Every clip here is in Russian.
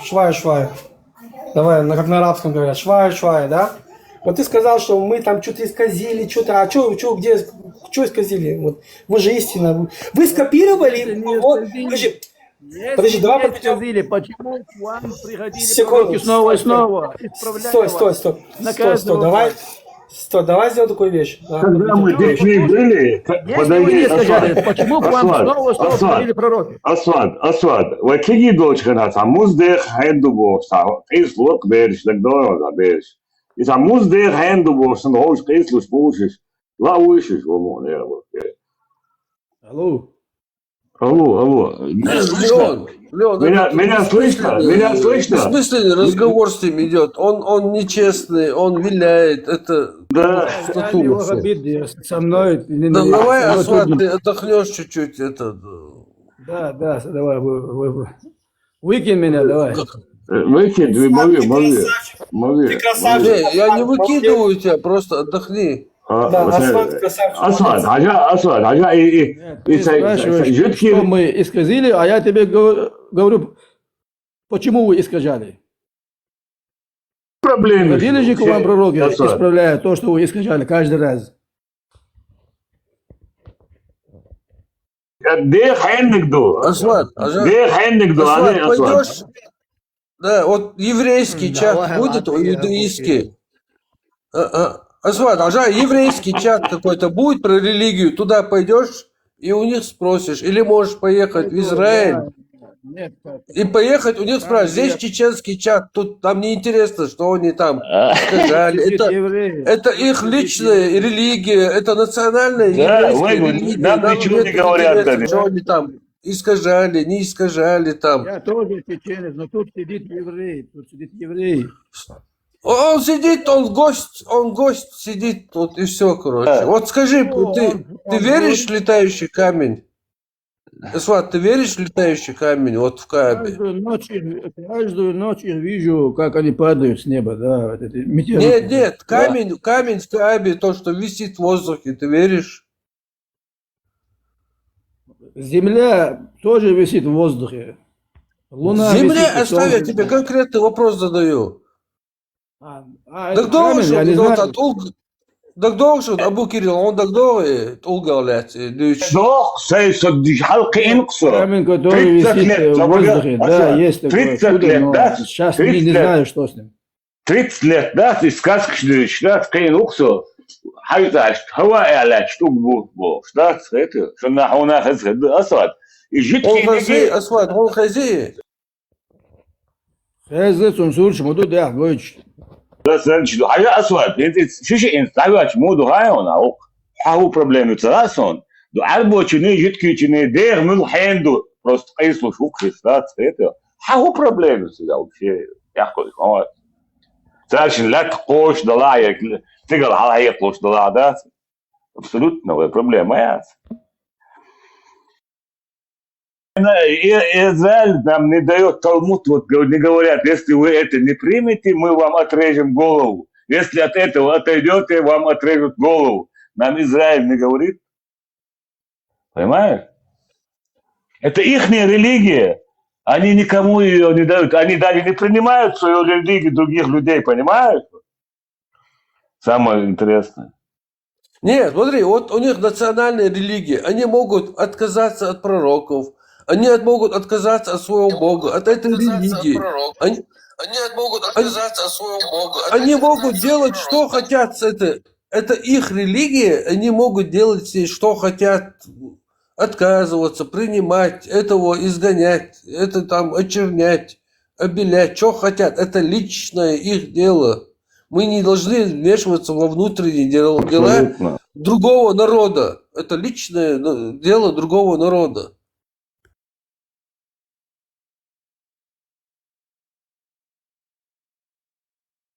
швая-швая. Давай, как на арабском говорят, швая-швая, да? Вот ты сказал, что мы там что-то исказили, что-то, а что исказили? Вот, вы же истина. Вы скопировали, Не вот, исказили. подожди, давай Не подведем. исказили, почему к вам приходили Секунду, пророки снова и стой, снова, исправляя стой, вас на каждом давай, вопросе. давай сделаем такую вещь. Да, Когда мы подведем. детьми были, Если вы не сказали, Асват, почему к вам снова и снова приходили пророки? Асват, вот тиги дочка, а муздех хенду бокса, кейслок берешь, так дорого берешь. И там муздех хенду бокса, но уж кейслу спушишь, лаушишь, Алло. Алло. Леон, Меня слышно? Меня слышно? бессмысленный разговор с ним идет. Он нечестный, он виляет. Это Да. Его обиды со мной. Да давай, Асват, ты отдохнешь чуть-чуть. Да, давай. Выкинь меня, давай. Выкинь, могу. Ты красавчик. Не, я не выкидываю тебя, просто отдохни. Да, Асфальт красавчик. Асват, Ты спрашиваешь, что мы исказили, а я тебе говорю, почему вы искажали. проблемы. Ходили же к вам пророки, исправляя то, что вы искажали каждый раз. Дех хеннигду. Асват, пойдешь? Да, вот еврейский чат будет, иудейский. Асват, еврейский чат какой-то будет про религию, туда пойдешь и у них спросишь. Или можешь поехать в Израиль и поехать у них спрашивать. Здесь чеченский чат, тут там неинтересно, что они там сказали. Это их личная религия, это национальная еврейская религия. Нам ничего не говорят. Что они там искажали, не искажали там. Я тоже чеченец, но тут сидит еврей. Он сидит, он гость сидит тут и все, короче. Вот скажи, ты веришь в летающий камень? Эсват, ты веришь в летающий камень вот в Каабе? Каждую ночь я вижу, как они падают с неба, да. Нет, камень в Каабе, то, что висит в воздухе, ты веришь? Земля тоже висит в воздухе. Луна Земля, висит, оставь, я тебе конкретный вопрос задаю. Так долго, Абу Кирилл, он так долго толгалять. Камень, который висит в воздухе, да, есть такое чудо, но сейчас не знаю, что с ним. 30 лет, да, ты сказки читаешь, каин уксо, حيطة هواء على شتوك بو شتات هيك شنا هنا خذ أسود يجيك أسود هون خزي خزي تنسورش مودو ده بوش بس نشدو حاجة أسود أنت شو أنت تعبت مودو هاي هنا هو проблемы تراسون دو عربو чини جيتكي чини دير من حيندو просто قيسلو شوك شتات هيك هو проблемы سيدا вообще يحكوا هو تعرفين لا تقوش ضلاعك تقدر على هي قوش ضلاع ده абсолютно проблема есть. Израиль нам не дает Талмуд, вот не говорят, если вы это не примете, мы вам отрежем голову. Если от этого отойдете, вам отрежут голову. Нам Израиль не говорит. Понимаешь? Это их религия. Они никому ее не дают. Они даже не принимают свою религию других людей, понимаешь? Самое интересное. Нет, смотри, вот у них национальная религия. Они могут отказаться от пророков. Они могут отказаться от своего Бога, от этой религии. Они могут отказаться от своего Бога. Они могут делать, что хотят с этой. Это их религия. Они могут делать здесь, что хотят. Отказываться, принимать, этого изгонять, это там очернять, обелять, что хотят. Это личное их дело. Мы не должны вмешиваться во внутренние дела другого народа. Это личное дело другого народа.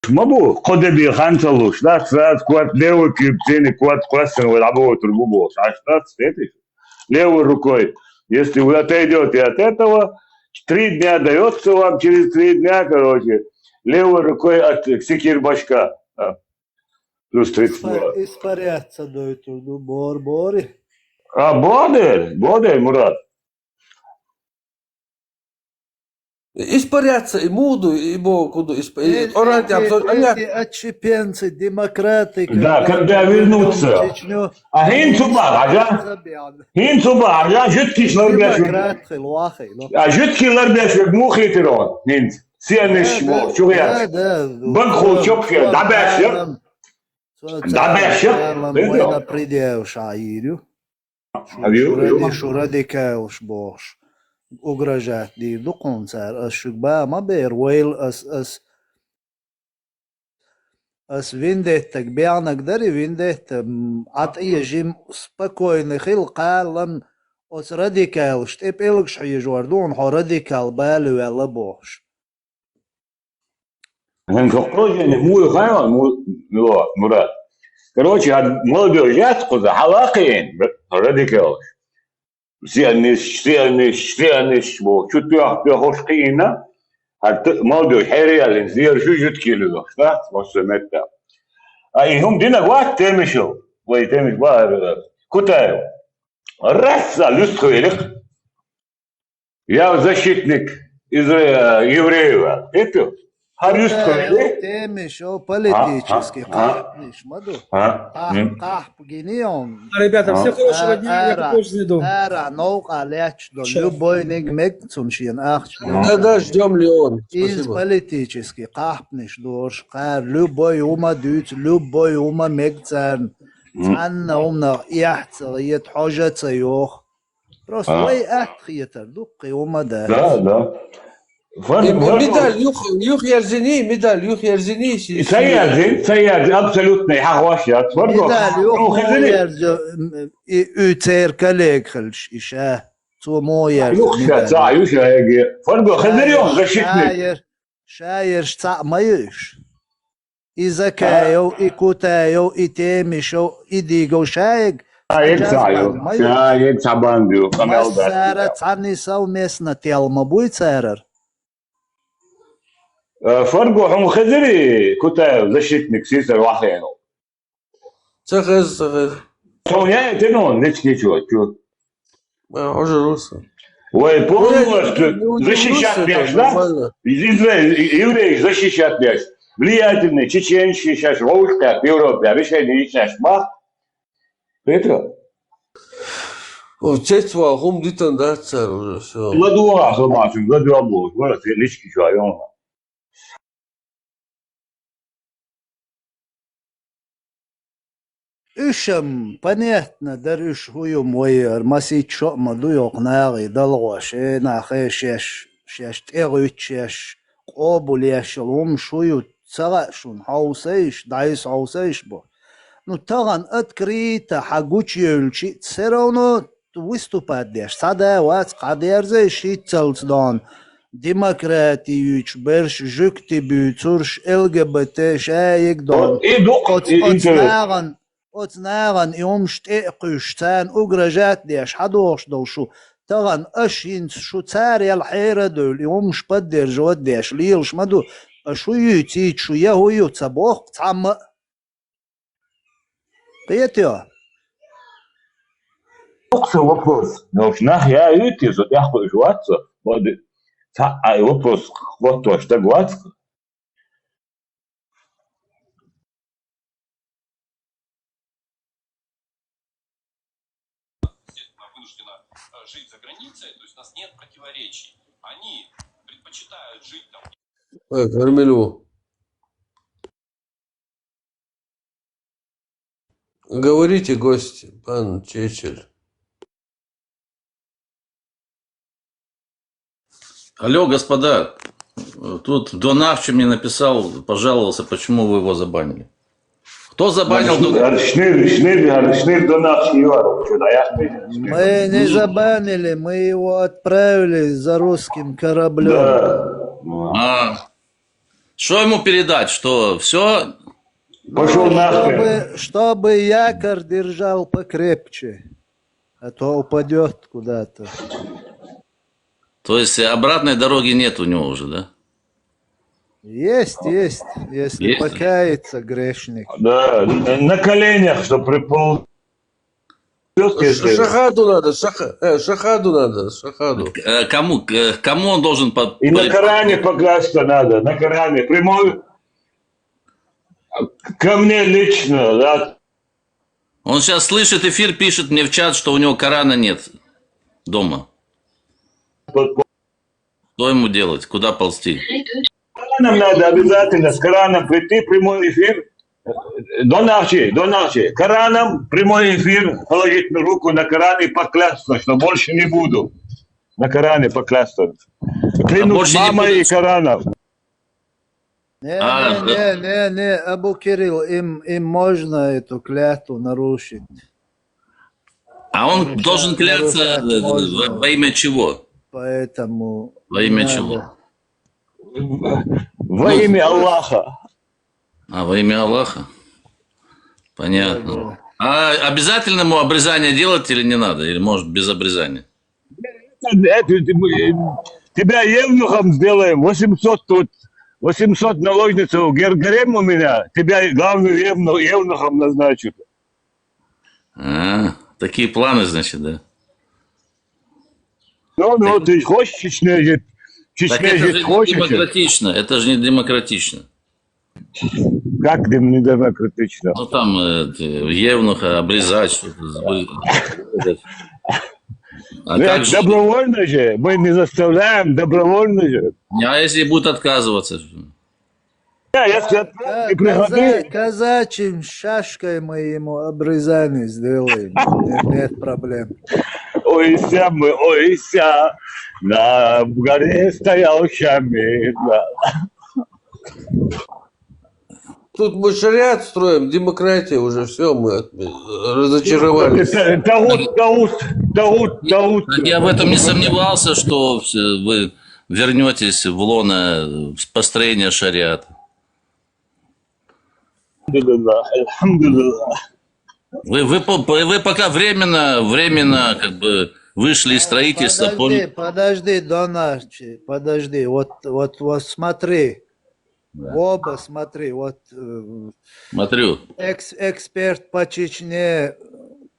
مابو خد بي خمسة لوش لا ساعات كوات ليو كيبتيني كوات كواسن ويلعبوا تربوبو عشان ستيتي левой рукой. Если вы отойдете от этого, 3 дня дается вам, через 3 дня, короче, левой рукой от секир башка. Плюс 32. Испаряться до этого, бор-бори. Бодер, Мурат. Испаряться и буду, и Богу буду. Эти отщепенцы, демократы, Да, когда вернутся. Чечню, А Хинцубар, ага. Хинцубар, ja, жидкишler беш. демократы, луахи. А жидкишler беш, як мухи тирон. Хинц. Сияниш, чугаяш. Банху, чопке, да беш, ja. Да беш, ja. Моина придев шаирю. Шо радикал шбош. Угрожать до конца. Шугба ма бер вейл as виндетак бянак дари виндет ат ежим спокойный хил قالن os радикал штеп элк шайжвардон хо радикал балу вала бош. Короче, мой хайван, Мурат. Короче, молодежь яскуза, халакин, радикал. Сияниш, чуть хошкина. молодежь, реально, сделали чуть-чуть кило, да, может, это. А и هم دينا وقت تمشوا ويتمش بقى كتايو راسا люстхуэлих я защитник из евреев это люстхуэлих Темишо политический кахниш маду. Ках генион. Ребята, всем хорошего дня, я такой же иду. Эра наука лечь до любой нигмек цуншин ахч. Когда ждем Леон. Из политический кахниш дорш кар любой ума дют любой ума мегцан. Анна умна яхцериет хожа йох. Просто way ахтхиетер дукки ума да. да. Медаль Юх Ярзини, медаль Юх Ярзини. سيادي абсолютно حواشات فرقوا Медаль Юх Ярзини. Ütser коллег хальш иша. Цу мой Юх فرقوا خذريهم защитник. Шаер шца маешь. И закаев, и кутаев, и темишев, и дигов шаек. Шаек сабандю. Массара цани совместно телма будет царар. فرقوا هم خذري كتايو защитник سيسر واحينو. Цахаз. Соня тянул, ничего. Уже руса. Ой, помнишь, что защищать мяч, да? Израиль, евреи защищать мяч. Влиятельные чеченцы сейчас волшка в Европе, решение сейчас мах. Это? Цецва, хум дитан да цар уже все. Ладуа, собачим, ладуа был. Вот, лички чуем. Ишам, понятно, дарюш хую мой, масит шо маду йокнаги, далгоше, нахе шеш тегучеш, обулеш, лум шую, цагашун, хаусейш, дайс хаусейш бо. Ну, таган открыто, хагучельчи, все равно выступать дешь. Сада вац, кадерзе, шицелцдан, демократиюч, берш, жуктибю, цурш, ЛГБТ, шаек дон. Отнаган يوم شتقشتان أجرجات ديش حدوش دوشو تغن أشين شو تاري الحيرة دول يوم شبدر جواد ديش ليلش مدو أشو يتيت شو يهو يتسبوخ تعم قيتيو Только вопрос. Но я видите, что я хочу жваться. Вот, вопрос, вот то, что гладко. Жить за границей, то есть у нас нет противоречий. Они предпочитают жить там. Кармелю. Говорите, гости, пан Чечель. Алло, господа, тут Донавчи мне написал, пожаловался, почему вы его забанили. Кто забанил Шныр Донавчи Иваров. Мы не забанили, мы его отправили за русским кораблем. Да. Что ему передать? Что все? Пошел нахуй. Чтобы якорь держал покрепче, а то упадет куда-то. То есть обратной дороги нет у него уже, да? Есть, если Есть? покается грешник. Да, на коленях, что припол. Шахаду надо, шахаду надо, шахаду. Кому он должен... И на Коране поклясться надо, на Коране. Прямой ко мне лично, да. Он сейчас слышит эфир, пишет мне в чат, что у него Корана нет дома. Что ему делать? Куда ползти? С Кораном надо обязательно, с Кораном прийти, прямой эфир. До ночи. Кораном, прямой эфир, положить руку на Коран и поклясться, что больше не буду. На Коране поклясться. Клянусь мамой и Кораном. Не, Абу Кирилл, им можно эту клятву нарушить. А он должен кляться во имя чего? Поэтому... Во имя чего? Во имя Аллаха. А, во имя Аллаха? Понятно. А обязательно ему обрезание делать или не надо? Или может без обрезания? Тебя евнухом сделаем. 800 наложниц в гарем у меня. Тебя главным евнухом назначат. Такие планы, значит, да? Ну, ты хочешь Чечне жить? Так это же не демократично. Это же не демократично. Как не демократично? Ну там евнуха обрезать что-то. А как же? Добровольно же. Мы не заставляем, добровольно же. А если будет отказываться? Если отправить, приходи. Казачьим шашкой мы ему обрезание сделаем. Нет проблем. Ойся мы, ойся, на горе стоял Шамиль. Тут мы шариат строим, демократия уже, все, мы разочаровались. Дауд. Я в этом не сомневался, что вы вернетесь в лоно построения шариата. Вы пока временно как бы вышли из строительства. Подожди, Донарчи, подожди. Вот смотри. Да. Оба смотри. Вот Смотрю. эксперт по Чечне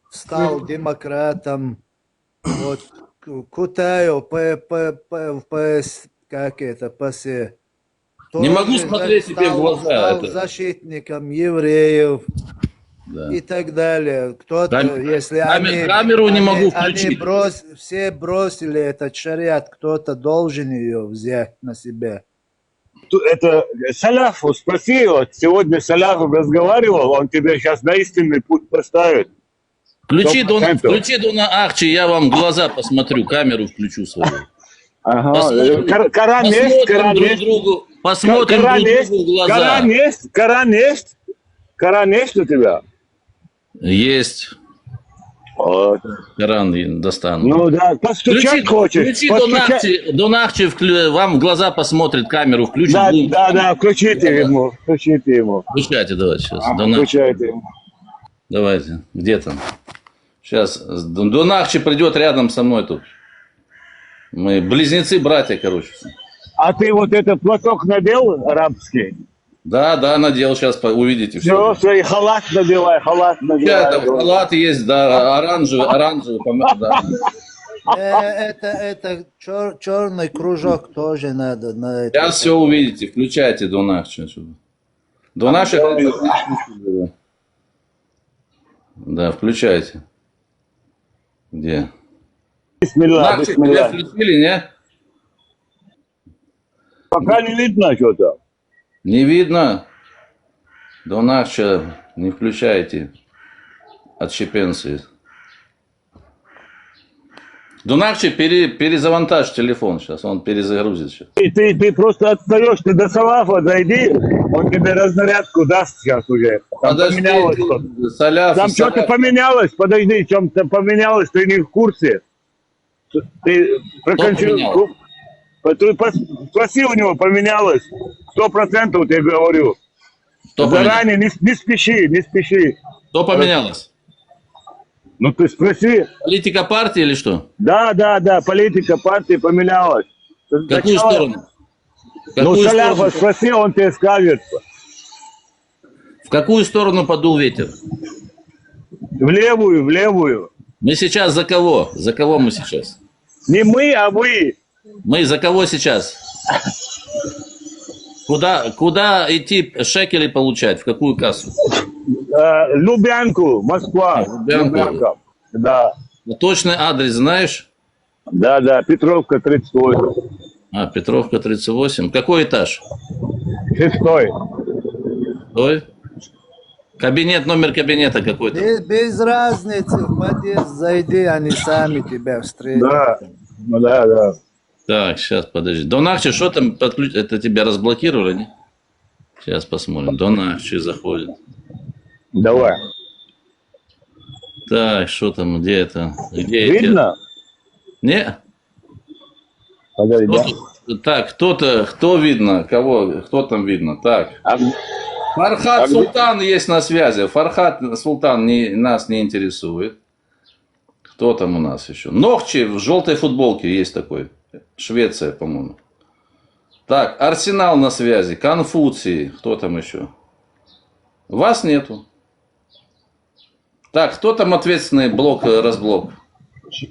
стал демократом. Вот Кутаев, как это, ПС. Не могу смотреть тебе в глаза. Стал защитником евреев. Да. И так далее. Кто-то, если камеру не могу включить. Все бросили этот шариат, кто-то должен ее взять на себя. Это Саляфу спроси, вот сегодня Саляфу разговаривал, он тебя сейчас на истинный путь поставит. Включи Дона Ахчи, я вам глаза посмотрю, камеру включу свою. Ага. Коран есть, посмотрим друг другу в глаза. Коран есть у тебя? Есть. Вот. Коран достану. Ну да, постучать хочешь. Включи Донахчи, вам в глаза посмотрит, камеру включит. Да, включите ему. Включайте, давайте сейчас. Включайте ему. Давайте, где там? Сейчас, Донахчи придет рядом со мной тут. Мы близнецы-братья, короче. А ты вот этот платок надел арабский? Да, надел, сейчас увидите все. Все, и халат надевай. Халат есть, да, оранжевый, да. Это черный кружок тоже надо. Сейчас все увидите, включайте Донахчи. Донахчи. Да, включайте. Где? Бисмилlah. Включили, не? Пока не видно что-то. Не видно? Донахчи не включайте. Отщепенцы. Донахчи перезавантажь телефон сейчас, он перезагрузит сейчас. Ты просто отстаешь, ты до Салафа дойди, он тебе разнарядку даст сейчас уже. Там поменялось что-то. Там что-то поменялось, подожди, что-то поменялось, ты не в курсе. Ты спроси у него, поменялось. 100% я говорю. Заранее не спеши. Что поменялось? Ну ты спроси. Политика партии или что? Да, политика партии поменялась. В какую сторону? Саляфа спроси, он тебе скажет. В какую сторону подул ветер? В левую. Мы сейчас за кого? За кого мы сейчас? Не мы, а вы. Мы за кого сейчас? Куда идти шекели получать? В какую кассу? Лубянку, Москва. Лубянку. Лубянка. Да. Точный адрес знаешь? Да, Петровка 38. А, Петровка 38. Какой этаж? 6-й. Ой. Кабинет, номер кабинета какой-то. Без разницы, в подъезд зайди, они сами тебя встретят. Да. Так, сейчас, подожди. Донахчи, что там подключ... Это тебя разблокировали, не? Сейчас посмотрим. Донахчи заходит. Давай. Так, что там, где это? Где Видно? Не? Подожди, да? Так, кто видно? Кого? Кто там видно? Так. А Фархат где- Султан есть на связи. Фархат Султан нас не интересует. Кто там у нас еще? Нохчи в желтой футболке есть такой. Швеция, по-моему. Так, Арсенал на связи. Конфуций. Кто там еще? Вас нету. Так, кто там ответственный блок-разблок?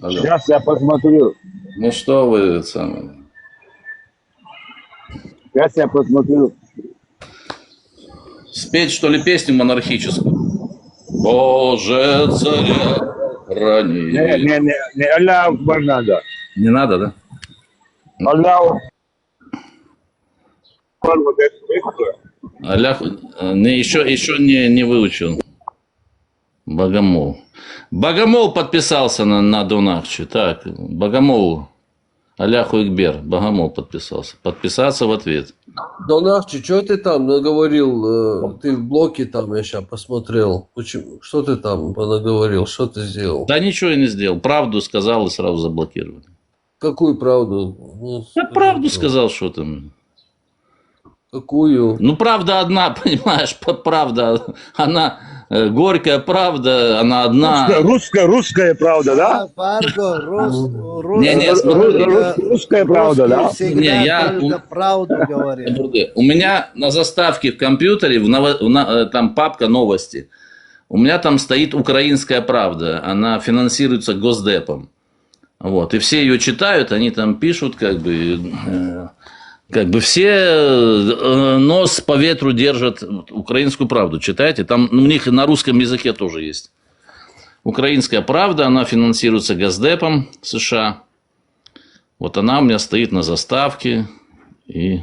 Алло. Сейчас я посмотрю. Ну что вы самое? Сейчас я посмотрю. Спеть, что ли, песню монархическую? Боже, царя храни. Не, Аллаху Акбар надо. Не надо, да? Аллаху Акбар, вот это выход. Аллах, еще не выучил. Богомол. Богомол подписался на Донахчи. Так, Богомол. Алляху Экбер. Богомол подписался. Подписаться в ответ. Донахчи, что ты там наговорил? Ты в блоке там, я сейчас посмотрел. Почему? Что ты там наговорил? Что ты сделал? Да ничего я не сделал. Правду сказал и сразу заблокировали. Какую правду? Ну, Я правду сказал, что там. Какую? Ну, правда одна, понимаешь, правда, она, горькая правда, она одна. Русская правда, да? Фарго, Не, смотри. Русская правда, да? Не, я- только правду говорят. У меня на заставке в компьютере, там папка новости, у меня там стоит «Украинская правда», она финансируется Госдепом. Вот, и все ее читают, они там пишут, как бы все нос по ветру держат «Украинскую правду». Читайте, там у них на русском языке тоже есть. «Украинская правда», она финансируется Госдепом США. Вот она у меня стоит на заставке. И,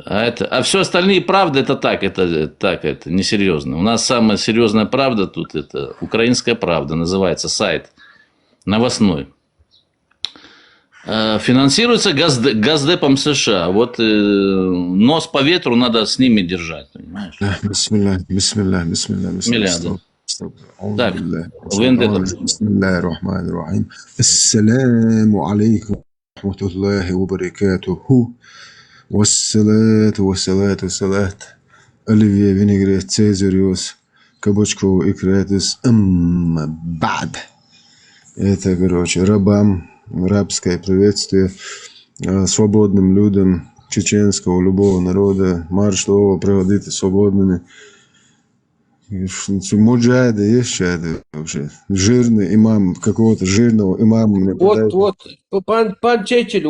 а все остальные правды это так, это несерьезно. У нас самая серьезная правда тут это «Украинская правда», называется сайт новостной. Финансируется Госдепом США. Вот нос по ветру надо с ними держать, понимаешь? Бисмилля. Да. Так, Бисмиллахир-рахманир-рахим. Ассаламу алейкум ва рахматуллахи ва баракатуху. Вассалату салат. Оливье, винегрет, цезариус, кабачковый икретус. Бад. Это, короче, рабам. Рабское приветствие свободным людям чеченского любого народа. Марш слова проводите свободными. Муджахиды есть чады вообще? Жирный имам, какого-то жирного имама мне подает. Вот, пан Чечель,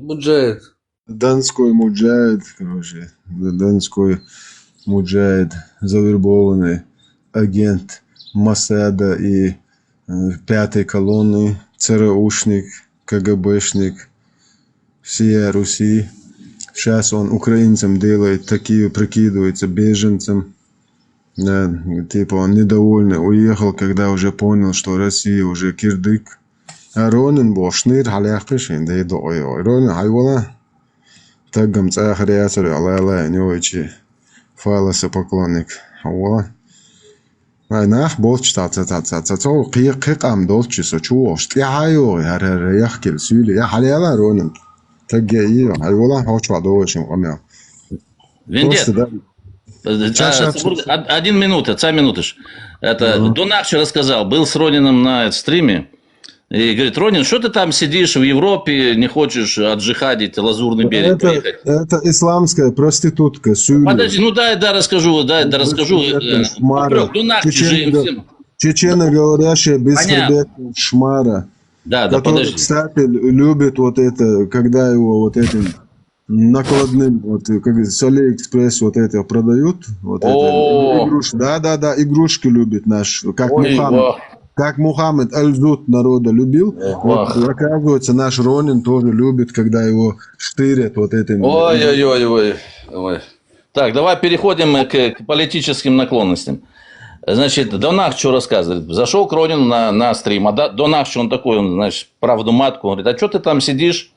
муджахид. Донской муджахид, короче. Донской муджахид, завербованный агент Масада и пятой колонны. ЦРУшник, КГБшник, всея Руси. Сейчас он украинцам делает такие, прикидывается беженцем. Да, типа он недовольный, уехал, когда уже понял, что Россия уже кирдык. А Ронин был шнир, халях пишин, да и до ой. Ронин, хайвала. Так гамца хряцари, алла, не ойчи. Фаласа поклонник. Хауа. Нах болчта цо қиқам долчисо чуошт яйо яхкел сюли я халяла ронин так я и айвола хочва доочим омя. Вендет. 1 минута, 2 минуты. Это Донахчи рассказал, был с Ронином на стриме. И говорит: Ронин, что ты там сидишь в Европе, не хочешь отжихадить Лазурный берег поехать? Это исламская проститутка. Сюли. Подожди, дай расскажу. Донахчи же им всем. чеченоговорящая Бесхребет Шмара, Да, да, который, подожди. кстати, любит вот это, когда его вот этим накладным, вот как с Алиэкспресс вот это продают, вот это О, игрушки, да, игрушки любит наш, как ой, Мухаммед. ва, Как Мухаммед Аль-Зуд народа любил, вот, вах. оказывается, наш Ронин тоже любит, когда его штырят вот этим. Ой. Так, давай переходим к политическим наклонностям. Значит, Донах что рассказывает? Зашел к Ронину на стрим, а Донах, что он такой, он, значит, правду матку, он говорит, а что ты там сидишь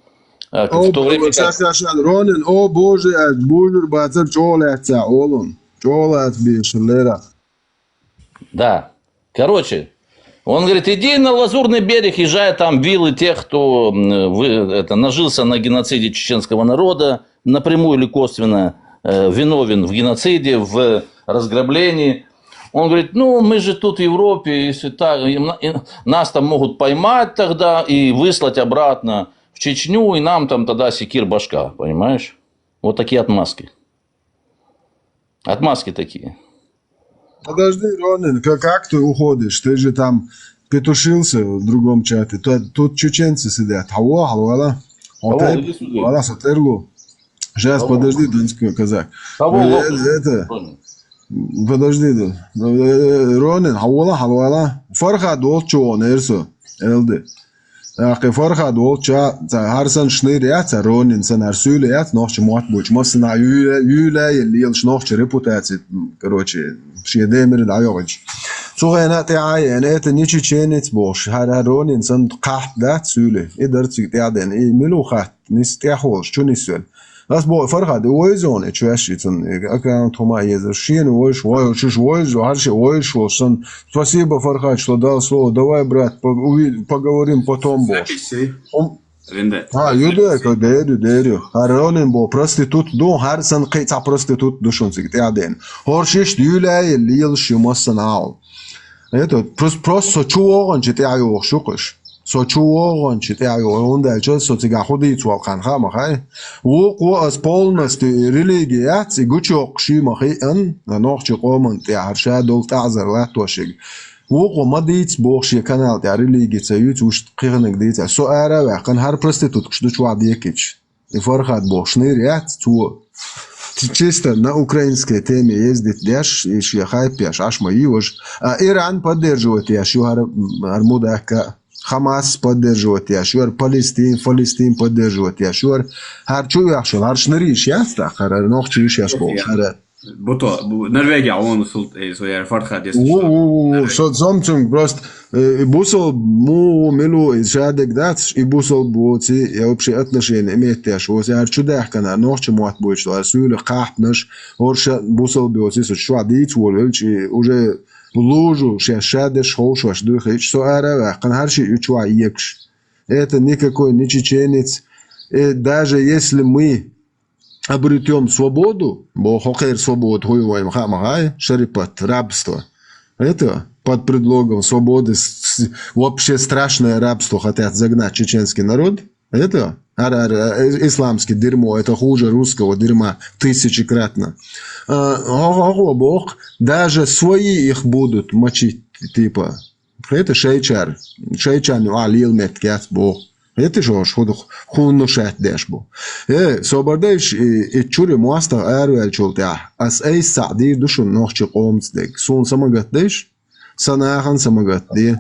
в то время, как... Ронин, о боже, бужур бацар чолятся, олун, чолят бишлера. Да, короче, он говорит, иди на Лазурный берег, езжай, там виллы тех, кто нажился на геноциде чеченского народа, напрямую или косвенно виновен в геноциде, в разграблении. Он говорит, ну, мы же тут в Европе, если так, нас там могут поймать тогда и выслать обратно в Чечню, и нам там тогда секир башка, понимаешь? Вот такие отмазки. Отмазки такие. Подожди, Ронин, как ты уходишь? Ты же там петушился в другом чате. Тут чеченцы сидят. Халуала. иди сюда. Сатерлу. Сейчас, подожди, донской казак. Это... Подожди, Ронин, халуала. Фархад олчуон, эрсо. Элды. Фархад олча, харсан шнырят, Ронин, санар сюлят, нохче матбуч. Масна юля, елш нохче репутации. Короче, شيء دايوج سو انا تاعي انا это не чеченец бош харарон инсан قحط да سوله идер цигден и милухат нистяхол что несел нас бо фархад ойзон чуашитон аккаунт хома езершин ойш харши ойш сон спасибо фархад что дал слово давай брат поговорим потом бош юдек дерю харон бо проститут до харсан қица проститут душон цигден хоршиш юлай лил шумасанал это просто сочуогон читаю шукыш сочуогон читаю он да что социга ходи цуалхан хамахай во as полностью религия цигучок шимахи ан нохчи комон тяарша дол тазар латошиг во мадиц бохши канал тя религия цают уж қиғыныг дейца со ара ва кан har проститут что чуадекич и фархат бохшны ряд цу чисто на украинской теме ездит дяш и шияхай пяш аш мои уж Иран поддерживает яшу армудака Хамас поддерживает яшуар Палестин поддерживает яшуар харчу яшуар харшныриш яста харар нохчу яш бол харар Бото, Норвегия, он султ, своя фарха десять. Something просто бусол му милу из жадек дац и бусол боти я вообще отношения имеет яш вот я хочу да kana нохчу мот будет что сюле кахнаш орша бусол боти что адит волч уже лужу шадеш хош дух что ара кан харши учва екш это никакой не чеченец даже если мы обретем свободу, бо хохер свобод хуеваем хамагай, шарипат, рабство. Это под предлогом свободы вообще страшное рабство хотят загнать чеченский народ. Это исламский дерьмо, это хуже русского дерьма тысячекратно. Бог, даже свои их будут мочить, типа. Это шейчар. Шейчар ну алил меткят Бог. Это же хуну шат дашбо. Собардеш чури муаста арвел чултя. Ас эй сади душун нохчи qomsdek. Сун самагатдеш. Санахан самагатди.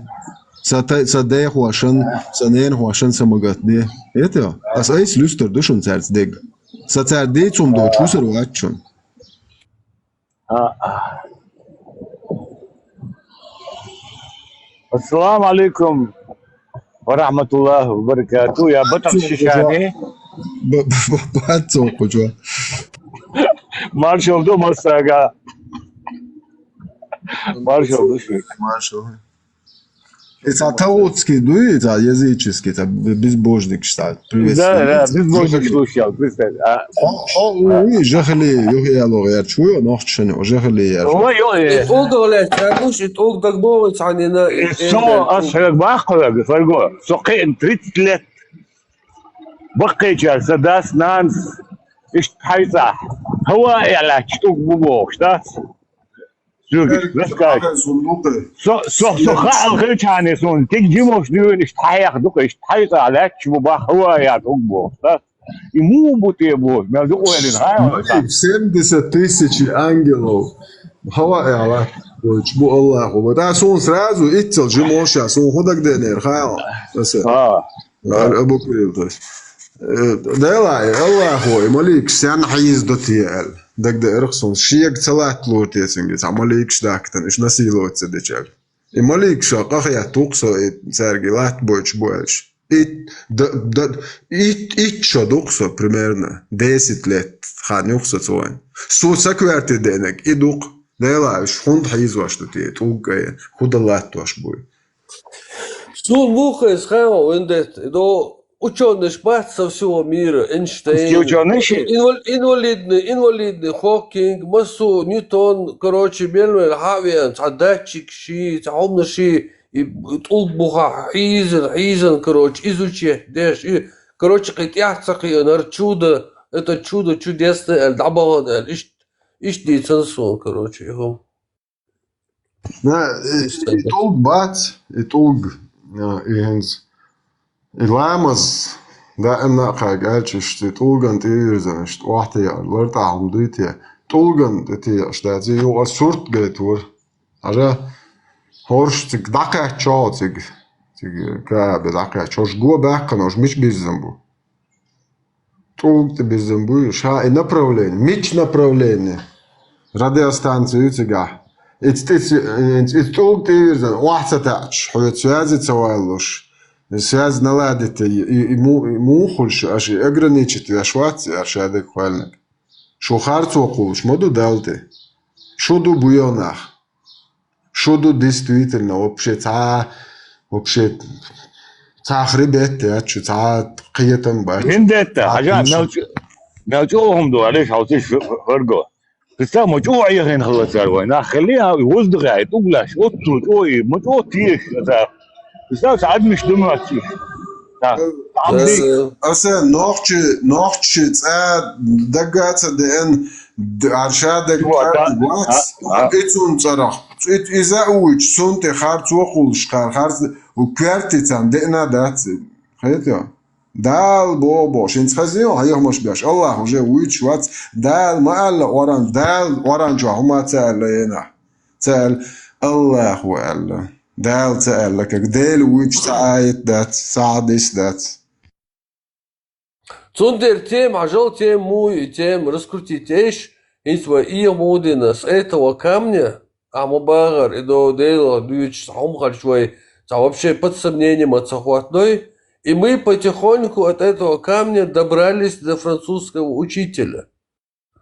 Садей хуашан, санен хуашан самагатди. Это ас эй люстер душун царцдек. Сацарди цум до чусер вачун. Ассаламу алейкум. ورحمة الله وبركاته يا بطل الشيشاني باتو كجوا مارشال دو مساقا مارشال دو شوي Это таотский дует, а языческий, это безбожник считают. Да, безбожник слушал, представь. Жахли, юхияло, я чую, нохченю, жахли я. اتوقع ولا تعرفوش اتوقع بوت عننا سو أشهر باخر فرقو سوقين تريتلت بقي جالس داس نانس إيش حيصح هو يعلاش توق بوش داس خال خلشاني سون تجموش ديونش تحيق دقش تحيق على شبه هوايات أقبو يمو بوتيبوش ما دقوا Молик, 70 тысяч ангелов. Хавай, чбу Аллаху. Вот а сон сразу идти жимоша, сон ходак денер, хаял. Абу Курил, то есть. Делай, Аллаху, Молик, сян хаиз дотиел. Так да эрхсон, шиек целат лотесингис, а Молик штактан, иш насилуется дечел. И Молик шака хая туксо, и церги лат бойч бойч. И чадуксо примерно 10 лет ханюксо цоин. Суца кварти денег, идук. Делай, шхунд хаиз вашту ти, тугая, худа лат ваш бой. Сун муха из Хама, до ученых шпат со всего мира, Эйнштейн, инвалидный, Хокинг, Массу, Ньютон, короче, Мельмель, Хавиан, датчик, ши, умный ши, и толбуха, хизен, короче, изучи, деш, и, короче, чудо, это чудо чудесное, дабаган, иш диценсон, короче, его. И толк бат, и толк, الوامز ده أنا قاعد شفت طولجن تيرزن شفت واحد لرت عم ديتي طولجن تي أشتاء يو أسورت جيتور أجا هورش تك دقة شو تك كبدقة شوش جوا بحكناش مش بيزنبو طول تبيزنبو شا направление مش направление радиостанцию تجاه it's طول تيرزن واحد تاعش حيت سوازي تسوالوش связь наладить ему хульш аж ограничить ашват аж адек хвальник шо харцу окулш моду далте шоду буйонах шоду действительно вообще хребет ачу қиятан ба هندت حاجات نوجوهم دو عليش عاوزيش فرقه بس موجوع يهين هو سالوين خليها وزد قاعد تقلاش وتروي موجوع تيش بس ساعات مش دمرتي أصلا نوختش دقات دين عرشادك إتون صراحة إذا أوج سنت خارج وقولش خارج وكارتي تان دينا دات خيطة دال بوبوش انت خزيو هيو مش باش الله وجا ويتش وات دال ما الله وران جو هما تال ينا تال الله وعلا دال تال لك دال ويتش تعايت دات ساعدش دات Цундер тем, ажал тем муй, тем раскрутитесь, инсва и мудина с этого камня, а мубагар и до дела дюч самхарчвай, вообще под сомнением от захватной, и мы потихоньку от этого камня добрались до французского учителя.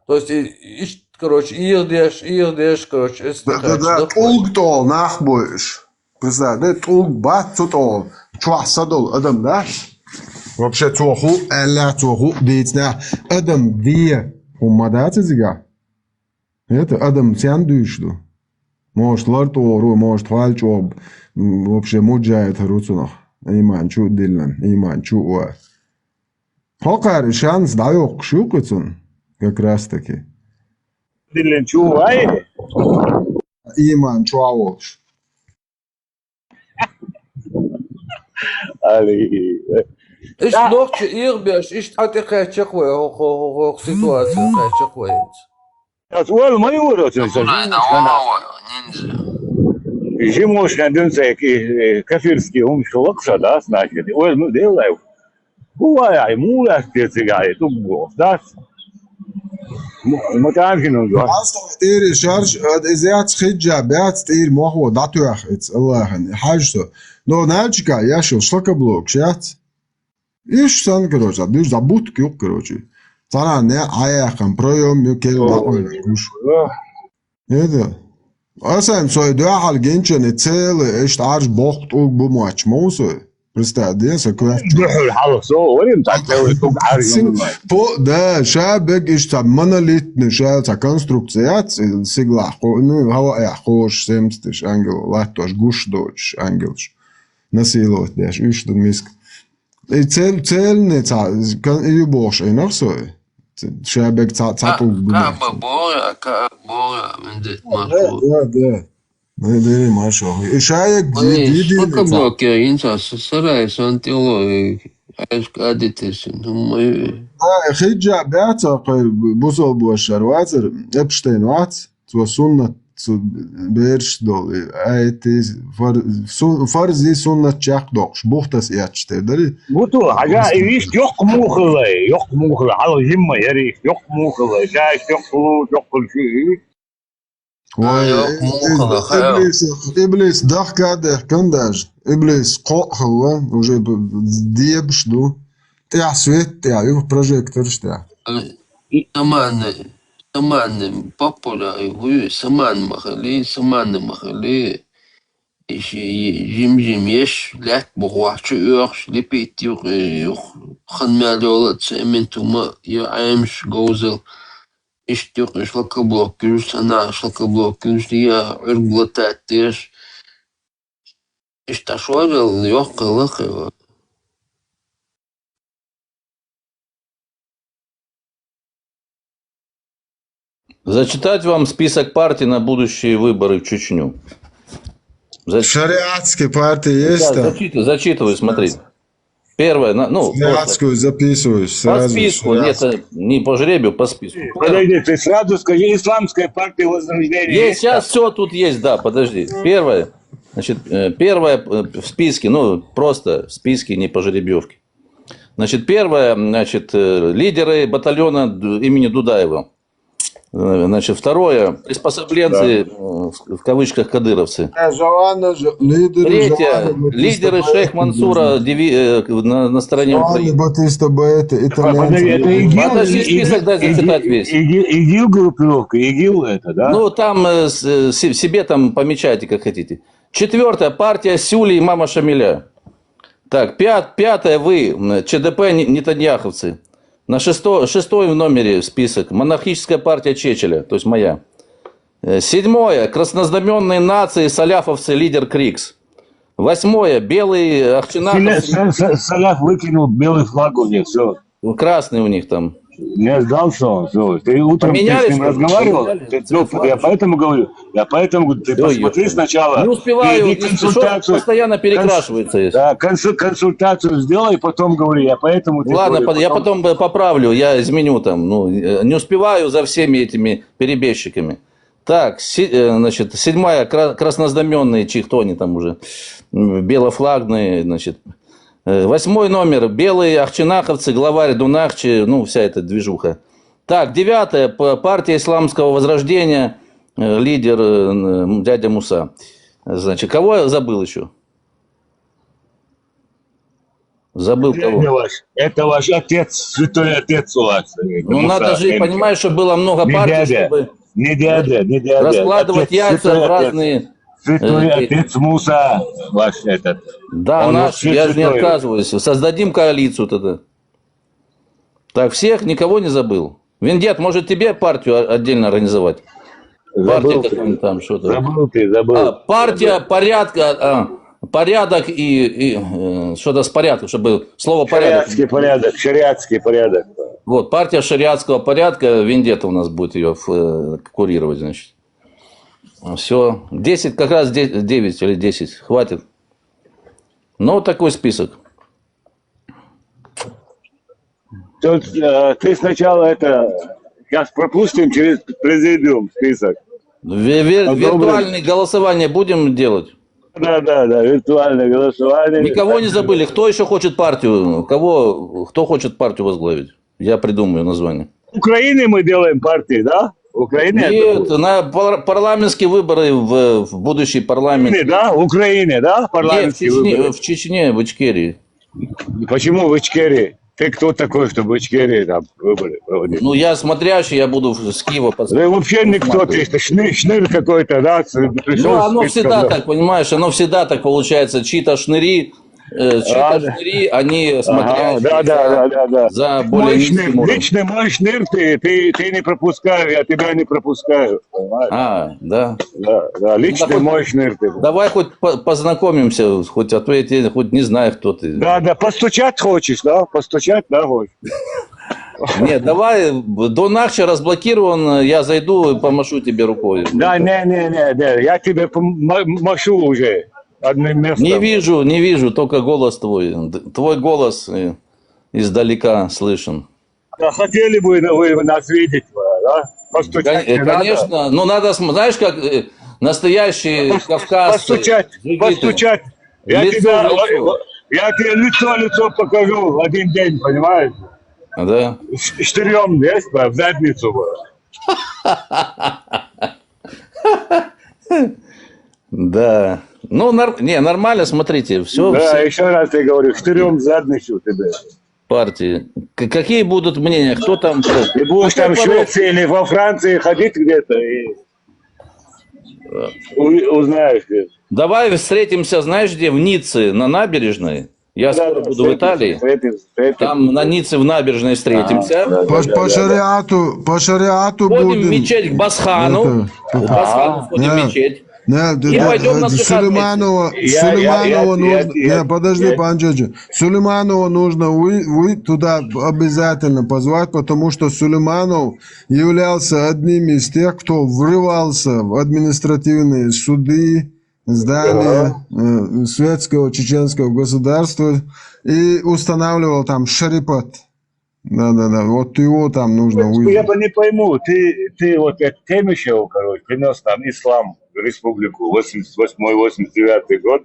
То есть, короче, ирдеш, короче, да, толк нахбоешь. Представь, да, толк бат тол, чвасадол, адам, да? Вообще tuhу, alla tuhу, дейтна, адам вия, умадати зига. Это адам сян дюшду. Может лартуору, может фальчоб, вообще муджает харуцунах. Иман чу диллан, иман чу уа. Хокар шанс дайок шукуцун, как раз таки. Диллан чу уай? Иман чу ауш. Иш ногче ирбеш, иш хати хачаквай, хох ситуация хачаквай. أطول ما يورث يجيموش عندهم زي كافيرسكي هم شو وقصة داس ناشدي أول مو ديلا هو يعني مو لا تيجي تبغى داس ما تعرف شنو ده أصلا تير شارج إذا تخرج بعد تير ما هو دعتو أخذ الله يعني حاجته لو نالجكا يا شو شلك بلوك شات إيش سان كروجا ديش زبوت كيوك كروجي ترى نه عياقم برويوم يكيل باقوش هذا أصلا سوي دوحة الجنشن تسيل إيش تعرف بوقت أو بماتش موسو برستادين سكوات بحول حلصو ولي متعتوي توك عاري فوق ده شابك إيش تبمنا ليت نشال تكونستركسيات سيجلاح إنه هوا يحقوش سمستش أنجل لاتوش جوش دوش أنجلش نسيلوت داش إيش دميسك تسيل نتا كان يبوش أي نفسه Šajā cepuli. Kā bora, vendet Da. Vedi mašo. Šajā vidi. Šlakablokē insās sarājas antilovi, aizkādīties, Hidžā bēcā, buzolboši ar vācu, Epsteinu vācu, to sunnat, bēršdoli, farzi sunnat čakdokš, buhtas iečtē, dari? Gutu, haga, ivish yok muhılay, halo himma yari, yok muhılay, şahiş yok kulu, yok kulşi. Iblis dах кадех кандаж, Iblis qohwa, уже дебшду, тя свет, тя, его прожектор, штя. Saman popular, saman mahali, jim yeş, lek boğaçı örş, lepet yok, xanmeli olat, sementuma, aymış gozel, işte yok, şlakablok gülüş, sana şlakablok gülüş diye örgülatat diyor. İşte şöyle yok kılık. Зачитать вам список партий на будущие выборы в Чечню. Шариатские партии есть Да, там? зачитываю, смотрите. Первое, ну, Шариатскую записываюсь по сразу. списку, нет, не по жребию, по списку. Подожди, ты сразу скажи, исламская партия Возрождения. Есть, сейчас все тут есть, да, подожди. Первое, значит, первое в списке, ну, просто в списке, не по жеребьевке. Значит, первое, значит, лидеры батальона имени Дудаева. Значит, второе, приспособленцы, в кавычках, кадыровцы. Третье, лидеры шейх Мансура на стороне Украины. Подожди, список дай зачитать весь. ИГИЛ группировка, ИГИЛ это, да? Ну, там себе там помечайте, как хотите. Четвертое, партия Сюли имама Шамиля. Так, пятое, вы, ЧДП Нетаньяховцы. На шестой в номере список монархическая партия Чечеля, то есть моя. Седьмое, краснознаменные нации, саляфовцы, лидер Крикс. Восьмое, белые ахчинаховцы. Саляф выкинул белый флаг у них, все. Красный у них там. Не сдался он, все. Ты утром Поменяли, с ним разговаривал? Я поэтому говорю, ты посмотри сначала. Не успеваю, постоянно перекрашивается. Да, консультацию сделай, и потом говори, я поэтому... Ладно, я потом поправлю, я изменю там. Ну, не успеваю за всеми этими перебежчиками. Так, значит, седьмая, краснознаменные, кто они там уже, белофлагные, значит. Восьмой номер, белые ахчинаховцы, главарь Дунахчи, ну, вся эта движуха. Так, девятое, партия исламского возрождения, лидер дядя Муса. Значит, кого я забыл еще? Забыл кого. Это ваш отец, святой отец у вас. Ну, надо же, понимаешь, что было много партий, чтобы не дядя. Раскладывать яйца в разные... Святой отец Муса ваш этот. Да, наш, я же не отказываюсь. Создадим коалицию тогда. Так, всех, никого не забыл. Виндет, может тебе партию отдельно организовать? Партия какая-нибудь там, что-то. Забыл. Партия порядка, порядок и что-то с порядком, чтобы слово порядок. Шариатский порядок. Вот, партия шариатского порядка, Виндета у нас будет ее курировать, значит. Все, 10, как раз 9 или 10, хватит. Ну, вот такой список. Тут, ты сначала сейчас пропустим через президиум список. Виртуальное голосование будем делать? Да, виртуальное голосование. Никого не забыли. Кто еще хочет партию? Кто хочет партию возглавить? Я придумаю название. Украины мы делаем партии, да? Украине? Нет, на парламентские выборы в будущий парламент. Украине, да? Парламентские выборы. В Чечне, в Ичкерии. Почему в Ичкерии? Ты кто такой, чтобы в Ичкерии там выборы проводить? Ну, я смотрящий, я буду с Киева. Да вообще никто, ты шныр какой-то, да? Ну, оно всегда так, понимаешь, оно всегда так получается. Чьи-то шныри, они смотрящие за более низким уровнем. Лично мой шныр, ты не пропускаешь, я тебя не пропускаю. Понимаешь? Да? Да, лично мой шныр ты. Давай хоть познакомимся, хоть, а то я хоть не знаю, кто ты. Да, постучать хочешь, да? Постучать, да, хочешь? Нет, давай, до Нахча разблокирован, я зайду и помашу тебе рукой. Да, не, я тебе машу уже одним местом. Не вижу, только голос твой. Твой голос издалека слышен. Да, хотели бы вы нас видеть, да? Постучать не Конечно, надо. но надо, знаешь, как настоящий кавказцы. Постучать. Я тебе лицо покажу один день, понимаешь? Да. Штырем, есть, в задницу. Да. Ну, нормально, смотрите, все. Да, еще раз я говорю, штырем в задницу тебе. Партии. Какие будут мнения? Кто там? Ты будешь там в Швеции или во Франции ходить где-то и узнаешь где. Давай встретимся, знаешь где? В Ницце, на набережной. Я скоро буду в Италии. Встретимся. Там на Ницце в набережной встретимся. По шариату Ходим будем. в мечеть к Басхану. К Басхану ходим в мечеть. И пойдем на Сулейманова нужно... Не, подожди, Панчаджи. Сулейманова нужно вы туда обязательно позвать, потому что Сулейманов являлся одним из тех, кто врывался в административные суды, здания светского чеченского государства и устанавливал там шарипат. Да. Вот его там нужно вызвать. Я не пойму, ты вот этот Темишев, короче, принес там ислам в республику 88-89 год,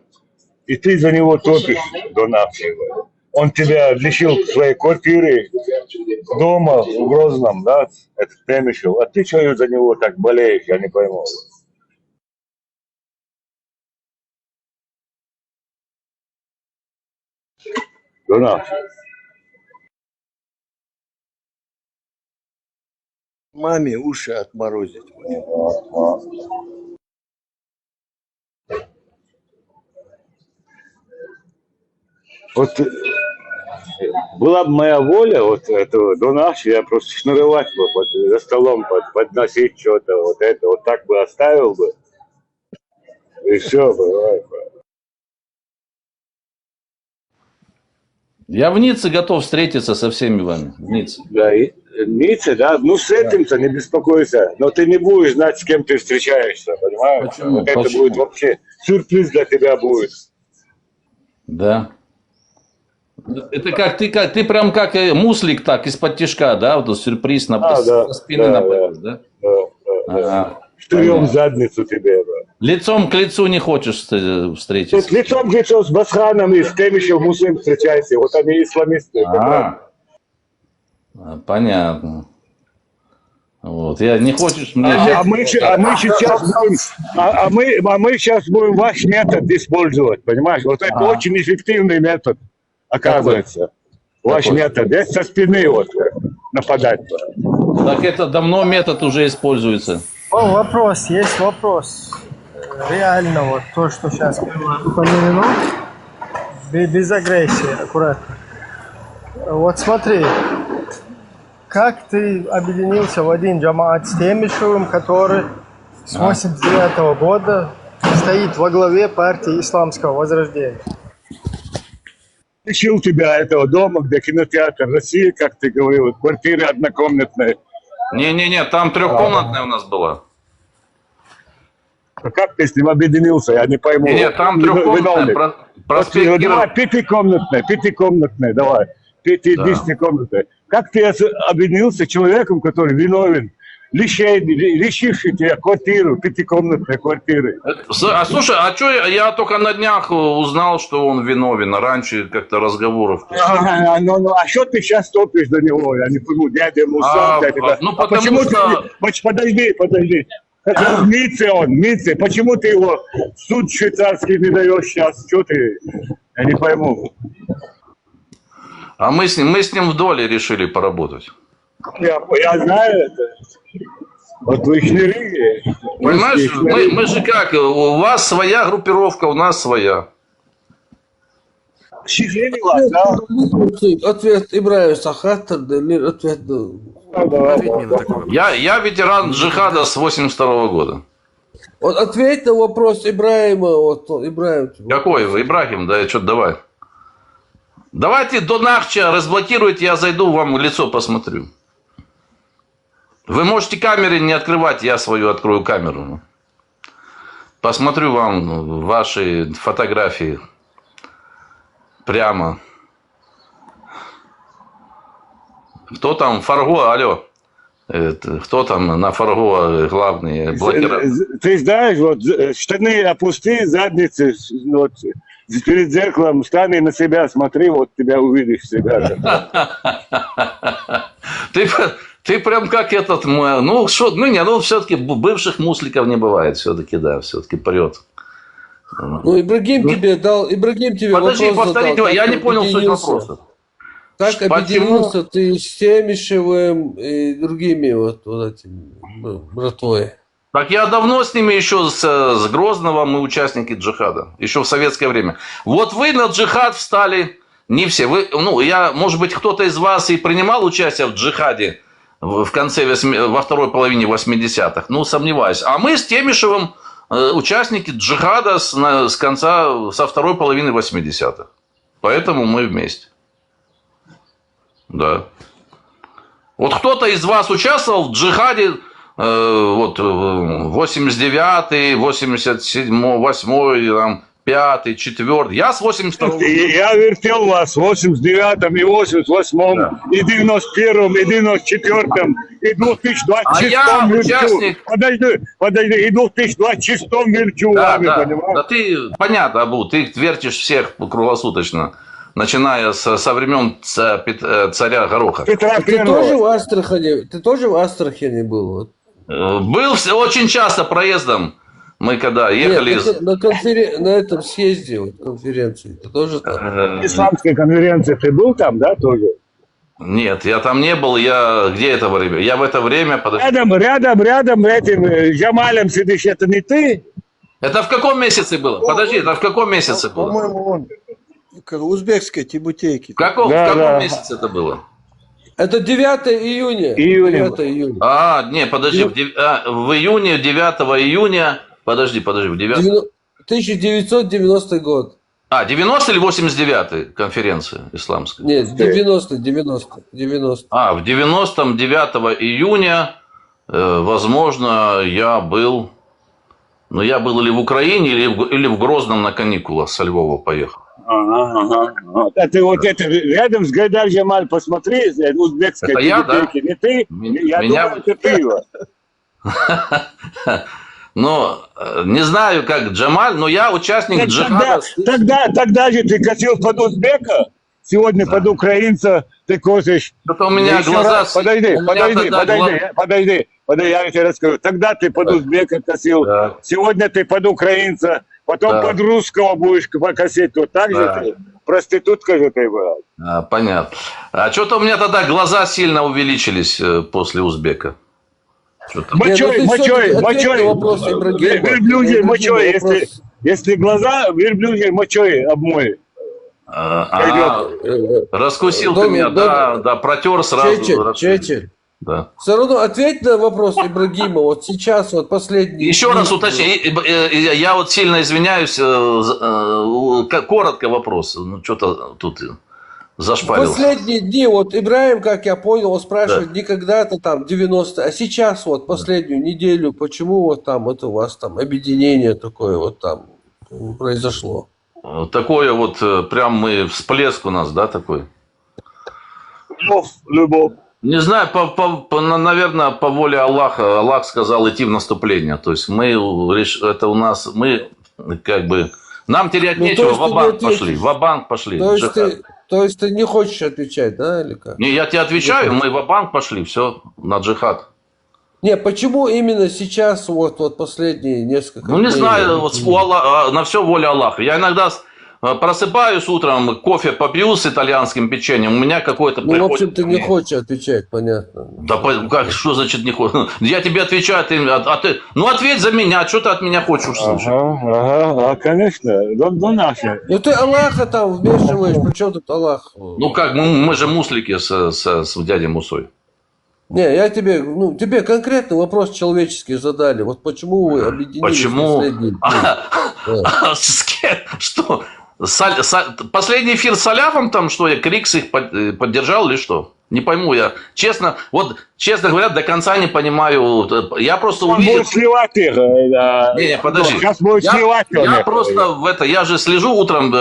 и ты за него топишь до нахуй. Он тебя лишил своей квартиры дома в Грозном, да, этот Темишев, а ты что за него так болеешь, я не пойму. До нахуй. Маме уши отморозить. Вот была бы моя воля вот этого до нахуй, я просто шнуровать бы за столом, подносить что-то, вот это, вот так бы оставил бы. И все, бывает. Я в Ницце готов встретиться со всеми вами. В Ницце. Да, и Ницце, да, ну с этим-то не беспокойся, но ты не будешь знать, с кем ты встречаешься, понимаешь? Почему? Вот это будет вообще сюрприз для тебя будет. Да. Это как ты прям как муслик так из-под тишка, да, вот сюрприз со спины нападешь, да? Да. Ага. Штырем задницу тебе, да. Лицом к лицу не хочешь встретиться? Тут лицом к лицу с Басханом и с Темишем муслим встречайся, вот они исламисты. Понятно. Вот. Я не хочешь мне... Мы сейчас будем ваш метод использовать, понимаешь? Вот это очень эффективный метод, оказывается. Ваш метод. Есть со спины вот нападать. Так это давно метод уже используется. Есть вопрос. Реально вот то, что сейчас было упомянено, без агрессии, аккуратно. Вот смотри, как ты объединился в один джамаат с Темишевым, который с 89 года стоит во главе партии Исламского Возрождения? Лишил тебя этого дома, где кинотеатр России, как ты говорил, квартира однокомнатная. Не, там трехкомнатная у нас была. Как ты с ним объединился, я не пойму. Нет, там трехкомнатная. Проспект Давай, пятикомнатная, давай. Десятикомнатная. Как ты объединился с человеком, который виновен, лишивший тебя квартиру, пятикомнатной квартиры? Слушай, а что я только на днях узнал, что он виновен, а раньше как-то разговоров. А что ты сейчас топишь до него? Я не пойму, дядя Муса. Потому что... Подожди. В Ницце. Почему ты его в суд швейцарский не даешь сейчас? Что ты? Я не пойму. А мы с ним в доле решили поработать. Я знаю это. Вот вы шныры. Понимаешь, мы же как, у вас своя группировка, у нас своя. Счастливый вас, да? Ответ Ибраева Сахатар, ответ... Я ветеран джихада с 82 года. Вот ответь на вопрос Ибраима. Вот, Ибраим. Какой? Ибрахим, да, что-то давай. Давайте до Нахча разблокируйте, я зайду, вам в лицо посмотрю. Вы можете камеры не открывать, я свою открою камеру. Посмотрю вам ваши фотографии прямо. Кто там? Фарго, алло. Кто там на Фарго главный блокер? Ты знаешь, вот штаны опусти, задницы, вот, перед зеркалом встань и на себя смотри, вот тебя увидишь себя. Ты прям как этот, ну все-таки бывших мусликов не бывает, все-таки, да, все-таки прет. Ну, Ибрагим тебе Подожди, вопрос повторите, задал. я Как не понял суть объединился? вопроса. Как объединился ты с Темишевым и другими вот этими братвой? Так я давно с ними еще с Грозного, мы участники джихада, еще в советское время. Вот вы на джихад встали, не все. Вы, может быть, кто-то из вас и принимал участие в джихаде во второй половине 80-х, сомневаюсь. А мы с Темишевым участники джихада со второй половины 80-х. Поэтому мы вместе. Да. Вот кто-то из вас участвовал в джихаде, 89-й, 87-й, 8-й, 5-й, 4-й. Я с 82-го. Я вертел вас в 89-м, и 88-м, Да. и 91-м, и 94-м, и 2026-м. А я участник. Подожди, и 2026-м верчу вами, понимаешь? Да ты, понятно, Абу, ты вертишь всех круглосуточно, начиная со времен царя Гороха. Петра Ты Первого. тоже в Астрахани был? Вот. Был очень часто проездом. Мы когда ехали... Нет, на этом съезде, вот, конференции, ты тоже там? Исламской конференции ты был там, да, тоже? Нет, я там не был. Где это время? Я в это время... Рядом этим Джамалем сидишь, это не ты? Это в каком месяце было? Подожди, это в каком месяце было? По-моему, он узбекской тибутейки. В каком месяце это было? Это 9 июня. Июня. 9 июня. Не, подожди. В июне, 9 июня... Подожди, в 1990 год. 90 или 89-й конференция исламская? Нет, 90. В 90-м 9 июня, возможно, я был... я был или в Украине, или в Грозном на каникулах со Львова поехал. Ага. Это вот это рядом с Гайдар Джамаль, посмотри, узбекская Это я, да? не ты? Я думаю, это ты его. Не знаю, как Джамаль, но я участник джихада. Тогда же ты косил под узбека, сегодня под украинца ты косишь. Это у меня глаза... Подожди, я тебе расскажу. Тогда ты под узбека косил, сегодня ты под украинца, потом под русского будешь косить. Вот так же ты, проститутка же ты была. Понятно. А что-то у меня тогда глаза сильно увеличились после узбека. Мочой, верблюжьей мочой, если глаза верблюжьей мочой обмой. Раскусил ты меня, да, протер сразу. Чечель. Да. Все равно ответь на вопрос Ибрагима. Вот сейчас, вот последний... Еще раз уточни, я вот сильно извиняюсь, коротко вопрос. Что-то тут зашпарился. Последние дни, вот Ибраим, как я понял, он спрашивает, не когда-то там 90, а сейчас вот последнюю неделю, почему вот там вот у вас там объединение такое вот там произошло? Такое вот, прям всплеск у нас, да, такой? Любовь. Не знаю, наверное, по воле Аллаха. Аллах сказал идти в наступление. То есть мы как бы... Нам терять нечего, ва-банк пошли. То есть ты не хочешь отвечать, да, или как? Не, я тебе отвечаю, мы ва-банк пошли, все, на джихад. Не, почему именно сейчас, вот последние несколько дней? Не знаю, на все воля Аллаха. Я иногда просыпаюсь утром, кофе попью с итальянским печеньем, у меня какой-то приходит... в общем, ты не хочешь отвечать, понятно. Да что значит не хочешь? Я тебе отвечаю, ты... ответь за меня, что ты от меня хочешь услышать? Ага, конечно, до нашего. Ты Аллаха там вмешиваешь, при чем тут Аллах? Мы же муслики с дядей Мусой. Не, я тебе конкретный вопрос человеческий задали. Вот почему вы объединились в последние дни? Что? Последний эфир с Аляфом, там что, я Крикс их поддержал или что? Не пойму я. Честно, вот, честно говоря, до конца не понимаю. Я просто Он увидел... будет сливать их. Не, подожди. Сейчас будет сливать. Я просто я же слежу утром,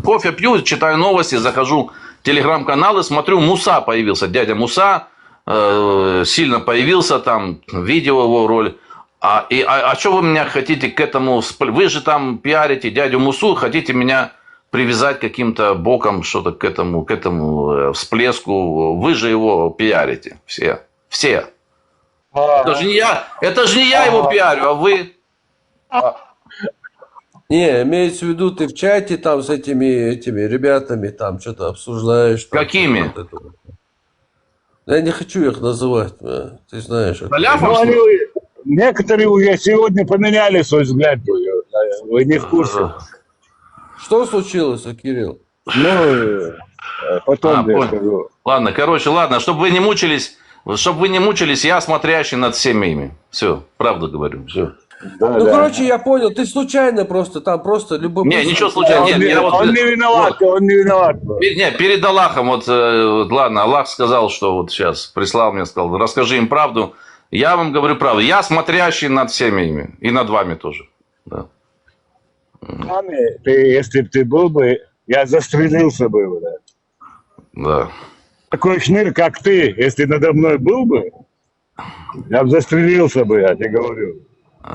кофе пью, читаю новости, захожу в телеграм-канал и смотрю, Муса появился, дядя Муса сильно появился, там видео его роль. А что вы меня хотите к этому... Вы же там пиарите дядю Мусу, хотите меня привязать каким-то боком что-то к этому всплеску. Вы же его пиарите. Все. Это же не я его пиарю, а вы... Не, имеется в виду, ты в чате там с этими ребятами там что-то обсуждаешь. Там, Какими? Я не хочу их называть, ты знаешь. Некоторые уже сегодня поменяли свой взгляд. Вы не в курсе. Что случилось, Кирилл? Ну, потом я скажу. Ладно, чтобы вы не мучились, я смотрящий над всеми ими. Все, правду говорю, все. Да, короче, я понял, ты случайно просто, там просто любой... Не, ничего случайно. Он не виноват. Не, перед Аллахом, ладно, Аллах сказал, что вот сейчас прислал мне, сказал, расскажи им правду. Я вам говорю правду. Я смотрящий над всеми ими. И над вами тоже. Да. Если бы ты был бы, я застрелился бы. Да. Такой шнырь, как ты, если надо мной был бы, я бы застрелился бы, я тебе говорю.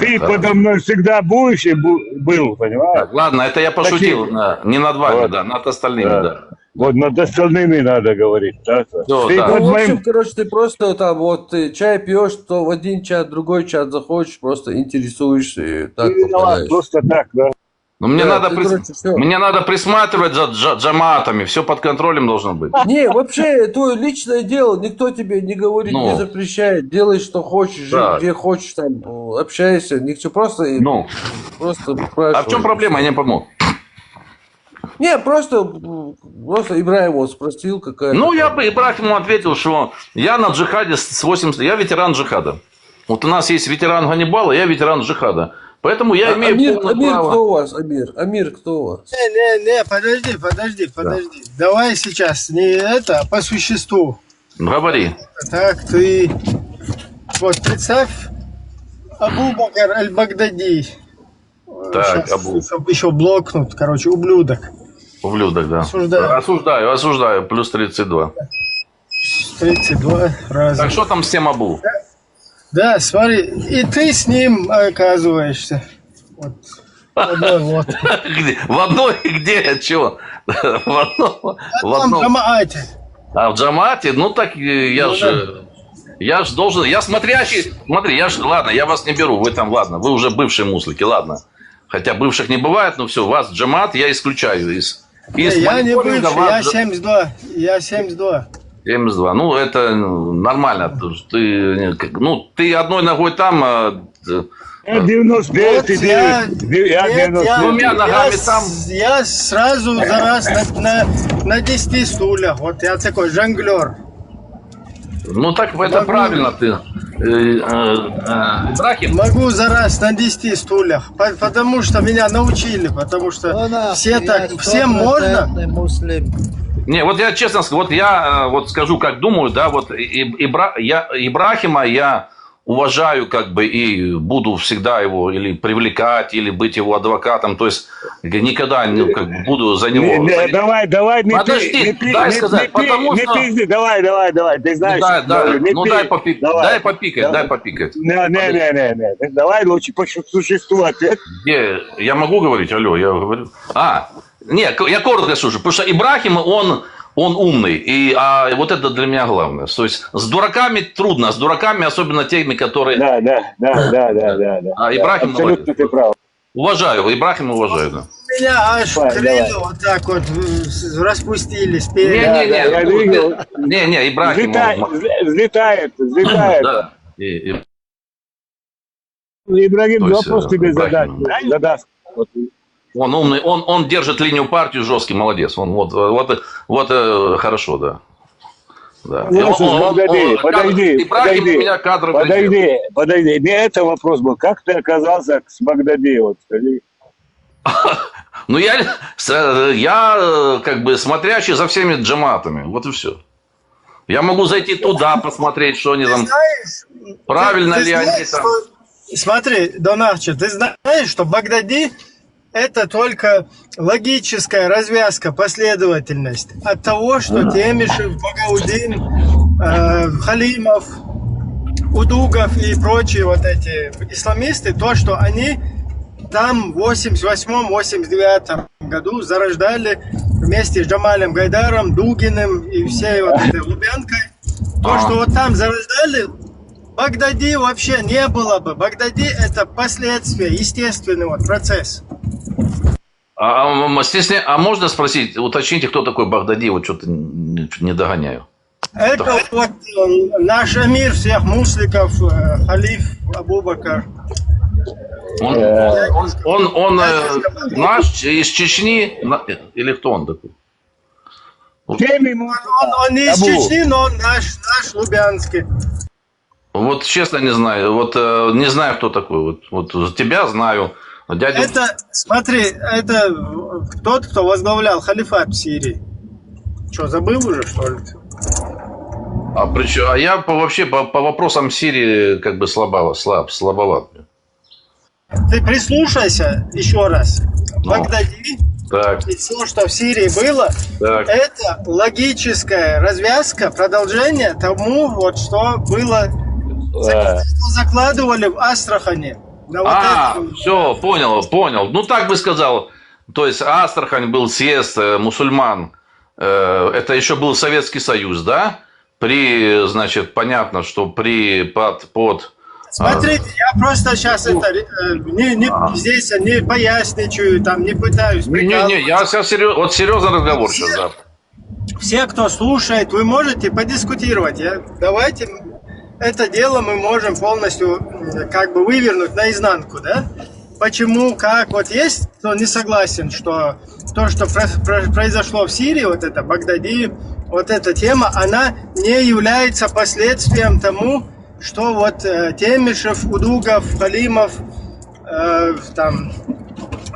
Ты подо мной всегда будешь и был, понимаешь? Так, ладно, это я пошутил. Не над вами, вот. Да, над остальными, да. Вот над остальными надо говорить. Да? Все, ты да. В общем, короче, ты просто там вот ты чай пьешь, то в один чат, другой чат заходишь, просто интересуешься и так попадаешь. Просто так, да. Но мне надо присматривать за джаматами, все под контролем должно быть. Не, вообще, это личное дело, никто тебе не говорит, не запрещает, делай, что хочешь, жить, где хочешь, там, общайся, никто просто А в чем проблема, я не пойму. Не, просто Ибраим вот спросил, какая. Ну, я бы Ибрахиму ответил, что я на джихаде с 80... Я ветеран джихада. Вот у нас есть ветеран Ганнибала, я ветеран джихада. Поэтому я имею Амир, право... кто у вас, Амир? Амир, кто у вас? Не, подожди. Да. Давай сейчас не это, а по существу. Говори. Так, ты... Вот представь, Абу Бакр аль-Багдади. Так, сейчас, чтобы еще блокнут, короче, ублюдок. Ублюдок, да. Осуждаю. Плюс 32. 32 раза. Так что там с тем Абу? Да, смотри, и ты с ним оказываешься. Вот. Вот. В одной где? Чего? В одном джамаате. А в джамаате? Ну так я же должен... Я смотрящий... Смотри, ладно, я вас не беру. Вы там, ладно, вы уже бывшие муслики, ладно. Хотя бывших не бывает, но все, вас джамаат я исключаю из я не бывший, я 72. Я 72. 72. Ну, это нормально. Ты одной ногой там... 99, вот я 99. Двумя ногами там. Я сразу за раз на 10 стульях. Вот я такой жонглер. Ну так это правильно ты. Ибрахим. Могу за раз на 10 стульях. Потому что меня научили. Потому что все так, всем можно. Не, вот я честно скажу, вот я скажу, как думаю, да, вот Ибрахима я уважаю, как бы, и буду всегда его или привлекать, или быть его адвокатом, то есть никогда не буду за него... Давай, подожди, дай сказать, потому что... Не пизди, давай, ты знаешь... Дай попикать. Не, давай лучше по существу ответ. Я могу говорить, алло, я говорю... Нет, я коротко слушаю, потому что Ибрахим, он умный, а вот это для меня главное. То есть с дураками трудно, с дураками, особенно теми, которые... Да. А Ибрахим абсолютно ты прав. Уважаю, Ибрахим уважаю, да. Меня аж крыло вот так вот распустили спереди. Не, Ибрахим... Взлетает. Да. Ибрахим вопрос тебе задаст. Он умный, он держит линию партии жесткий, молодец. Он вот хорошо, да. Подожди. Не это вопрос был. Как ты оказался с Багдади? Вот, скажи. Ну, я как бы смотрящий за всеми джаматами. Вот и все. Я могу зайти туда, посмотреть, что они там... Знаешь, Правильно ты ли они знаешь, там... Смотри, Донарча, ты знаешь, что Багдади это только логическая развязка, последовательность от того, что Темишев, Багаудин, Халимов, Удугов и прочие вот эти исламисты, то, что они там в 88-89 году зарождали вместе с Джамалем Гайдаром, Дугиным и всей вот этой Лубянкой, то, что вот там зарождали, Багдади вообще не было бы. Багдади это последствия, естественный вот процесс. А можно спросить, уточните, кто такой Багдади? Вот что-то не догоняю. Это вот наш эмир всех мусликов, халиф Абу Бакр. Он наш из Чечни? Или кто он такой? Он не из Чечни, но он наш лубянский. Вот честно не знаю. Вот не знаю, кто такой. Вот тебя знаю. Дядя... Это, смотри, это тот, кто возглавлял халифат в Сирии. Что, забыл уже, что ли? А я вообще по вопросам Сирии как бы слабоват. Ты прислушайся еще раз. Багдади и все, что в Сирии было, это логическая развязка, продолжение тому, вот что было, что закладывали в Астрахани. Все, понял. Ну, так бы сказал. То есть, Астрахань был съезд мусульман. Это еще был Советский Союз, да? Значит, понятно, что под... Смотрите, я просто сейчас здесь не поясничаю, там, не пытаюсь... Не, я сейчас серьезный разговор сейчас, да. Все, кто слушает, вы можете подискутировать. Давайте... Это дело мы можем полностью как бы вывернуть наизнанку, да? Почему, как, вот есть, кто не согласен, что то, что произошло в Сирии, вот это Багдади, вот эта тема, она не является последствием тому, что вот Темишев, Удугов, Халимов, там,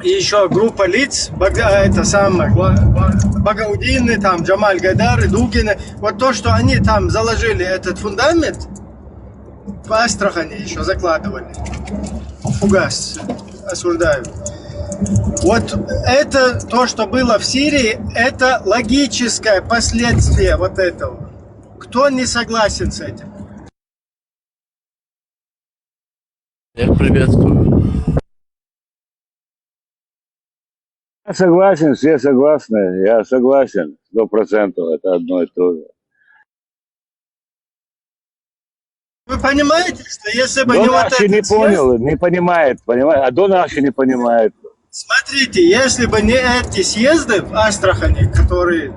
и еще группа лиц, это самое, Багаудины, там, Джамаль Гайдар, Дугины, вот то, что они там заложили этот фундамент, в Астрахани еще закладывали. Фугас, осуждаю. Вот это, то, что было в Сирии, это логическое последствие вот этого. Кто не согласен с этим? Я приветствую. Я согласен, все согласны. Я согласен, 100%. Это одно и то же. Вы понимаете, что если бы Дон не вот Арчи этот не понял, съезд... не понимает, а Дон Арчи не понимает. Смотрите, если бы не эти съезды в Астрахани, которые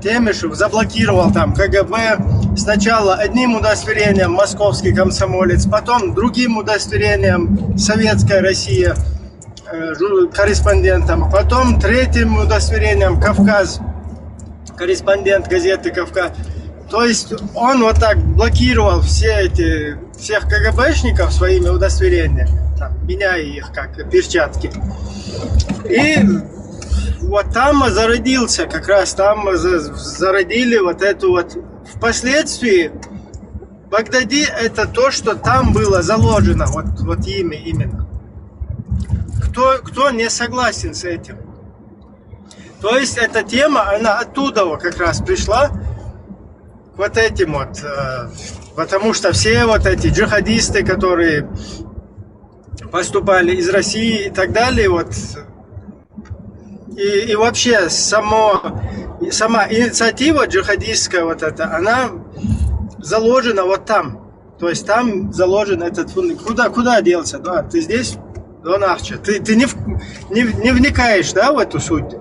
Темишев заблокировал там КГБ, сначала одним удостоверением московский комсомолец, потом другим удостоверением Советская Россия, корреспондентом, потом третьим удостоверением Кавказ, корреспондент газеты «Кавказ». То есть он вот так блокировал всех КГБшников своими удостоверениями, там, меняя их как перчатки. И вот там зародился, как раз там зародили вот эту вот... Впоследствии Багдади это то, что там было заложено, вот имя именно. Кто не согласен с этим? То есть эта тема, она оттуда вот как раз пришла, вот этим вот, потому что все вот эти джихадисты, которые поступали из России и так далее, вот, и вообще сама инициатива джихадистская вот эта, она заложена вот там, то есть там заложен этот фундамент. Куда делся? Да, ты здесь, Дон Арчи, ты не вникаешь, да, в эту суть?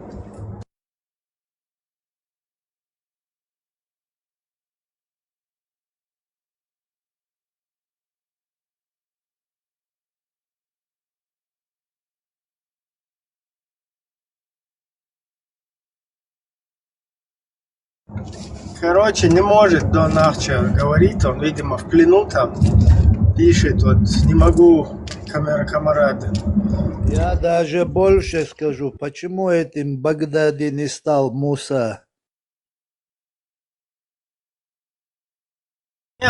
Короче, не может Дон Арчи говорить, он, видимо, в плену там, пишет, вот, не могу камеры-камарады. Я даже больше скажу, почему этим в Багдаде не стал Муса?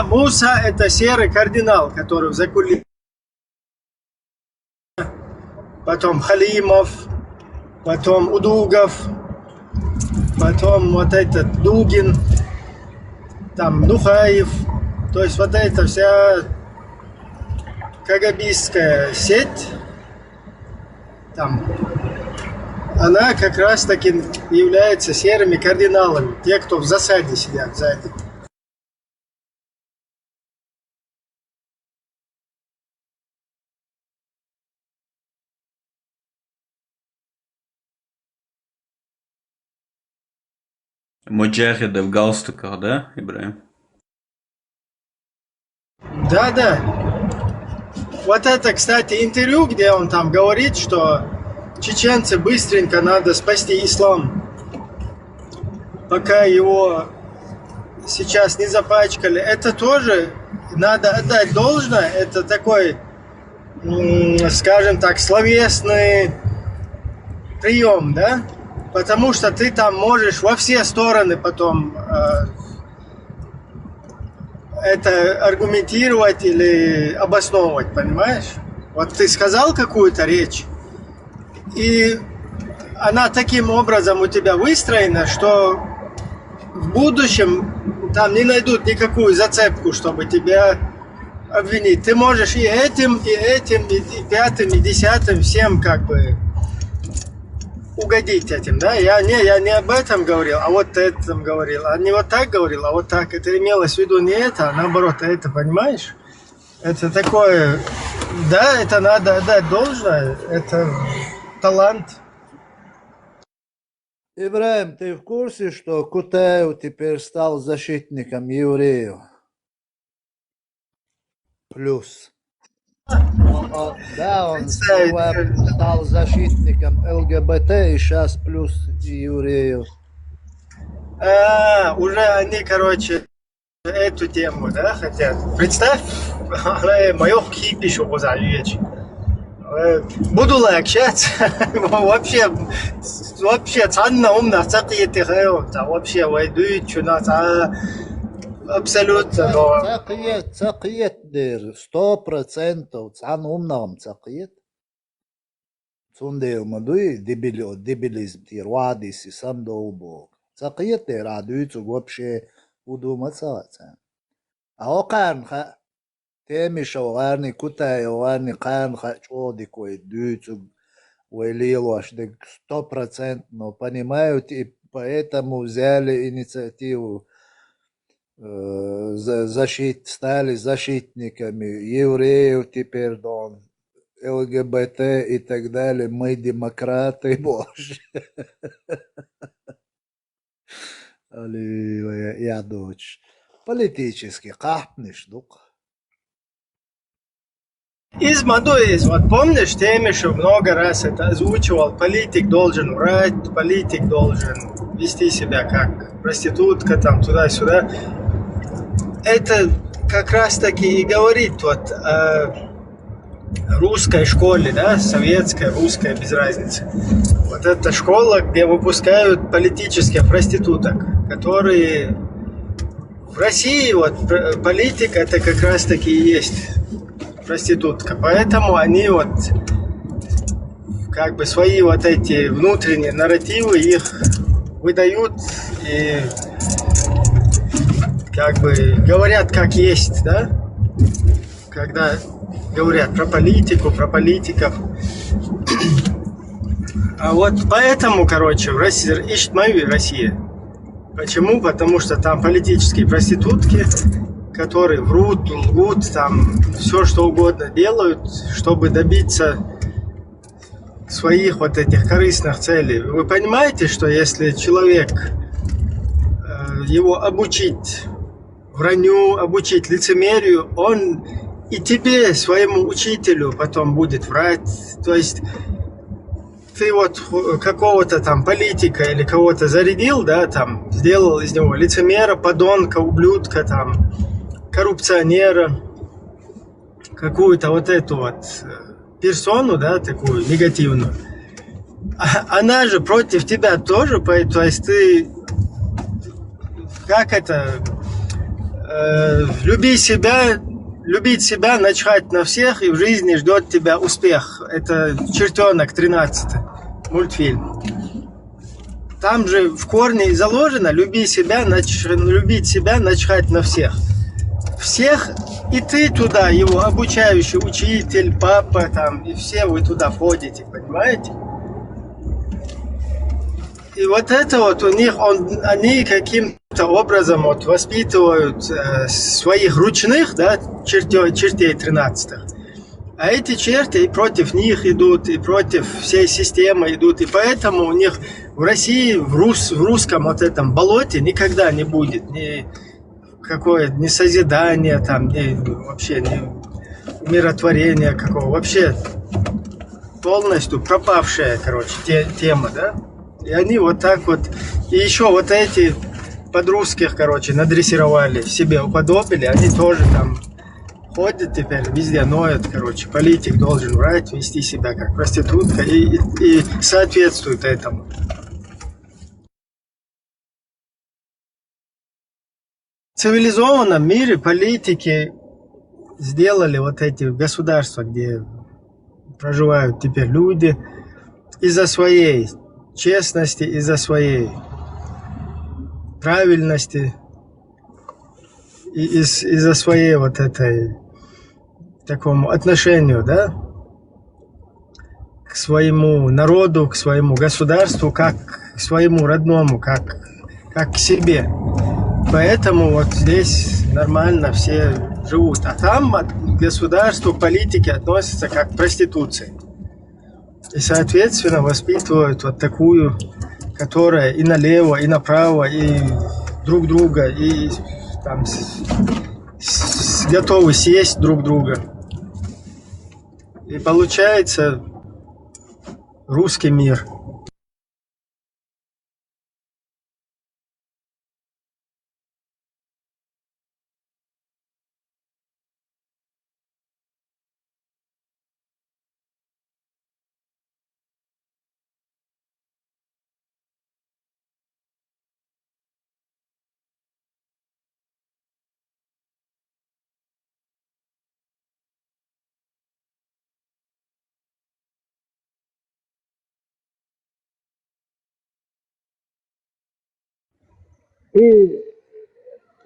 Муса – это серый кардинал, который в закулисье. Потом Халимов, потом Удугов, потом вот этот Дугин, там Духаев. То есть вот эта вся кагабистская сеть, там, она как раз таки является серыми кардиналами, те, кто в засаде сидят сзади. Муджахиды в галстуках, да, Ибраим? Да. Вот это, кстати, интервью, где он там говорит, что чеченцы быстренько надо спасти ислам, пока его сейчас не запачкали. Это тоже надо отдать должное. Это такой, скажем так, словесный прием, да? Потому что ты там можешь во все стороны потом это аргументировать или обосновывать, понимаешь? Вот ты сказал какую-то речь, и она таким образом у тебя выстроена, что в будущем там не найдут никакую зацепку, чтобы тебя обвинить. Ты можешь и этим, и пятым, и десятым всем как бы угодить этим, да? Я не об этом говорил, а вот этом говорил. А не вот так говорил, а вот так. Это имелось в виду не это, а наоборот это, понимаешь? Это такое, да, это надо отдать должное, это талант. Ибраим, ты в курсе, что Кутаев теперь стал защитником евреев? Плюс. Да, он стал защитником ЛГБТ и сейчас плюс евреев. Уже они, короче, эту тему, да, хотят. Представь, мое хипишу возовечь. Буду общаться. Вообще, цанна умна, цакиеты вообще войдут, что нас абсолютно. Цакиет дер, 100% цан умнам цакиет. Цундел мадуи дебилизм, тирвадис и сам долбог. Цакиет дер радуются вообще удуматься. А окарнха темиша варни кутай варни карнха чодикой дюйцу вэлилу аж 100%, но понимают и поэтому взяли инициативу. Стали защитниками евреев теперь, ЛГБТ и так далее. Мы демократы, боже. Я дочь. Политически капнешь, дух. Вот помнишь, Темишев много раз это озвучивал, политик должен врать, политик должен вести себя как проститутка, там, туда-сюда. Это как раз таки и говорит вот о русской школе, да, советской, русской, без разницы. Вот это школа, где выпускают политических проституток, которые в России, вот политик это как раз таки и есть проститутка. Поэтому они вот как бы свои вот эти внутренние нарративы их выдают и как бы говорят как есть, да? Когда говорят про политику, про политиков. А вот поэтому, короче, в России ищет мою Россия. Почему? Потому что там политические проститутки, которые врут, лгут, там все что угодно делают, чтобы добиться своих вот этих корыстных целей. Вы понимаете, что если человек, его обучить вранью, обучить лицемерию, он и тебе, своему учителю, потом будет врать. То есть ты вот какого-то там политика или кого-то зарядил, да, там, сделал из него лицемера, подонка, ублюдка, там, коррупционера, какую-то вот эту вот персону, да, такую негативную, она же против тебя тоже, то есть ты, как это, любить себя, начать на всех, и в жизни ждет тебя успех. Это «Чертенок» 13 мультфильм. Там же в корне заложено любить себя, начать на всех. Всех, и ты туда, его обучающий учитель, папа, там, и все вы туда ходите, понимаете? И вот это вот у них, они каким-то образом вот воспитывают своих ручных, да, чертей 13-х. А эти черти и против них идут, и против всей системы идут. И поэтому у них в России, в русском вот этом болоте никогда не будет ни созидания, там, вообще ни умиротворения какого. Вообще полностью пропавшая, короче, тема, да? И они вот так вот, и еще вот эти подрусских, короче, надрессировали, себе уподобили, они тоже там ходят теперь, везде ноют, короче, политик должен врать, вести себя как проститутка и соответствует этому. В цивилизованном мире политики сделали вот эти государства, где проживают теперь люди, из-за своей честности, из-за своей правильности, из-за своей вот этой такому отношению, да, к своему народу, к своему государству, как к своему родному, как к себе. Поэтому вот здесь нормально все живут. А там к государству, к политике относятся как к проституции. И, соответственно, воспитывают вот такую, которая и налево, и направо, и друг друга, и там готовы съесть друг друга. И получается русский мир.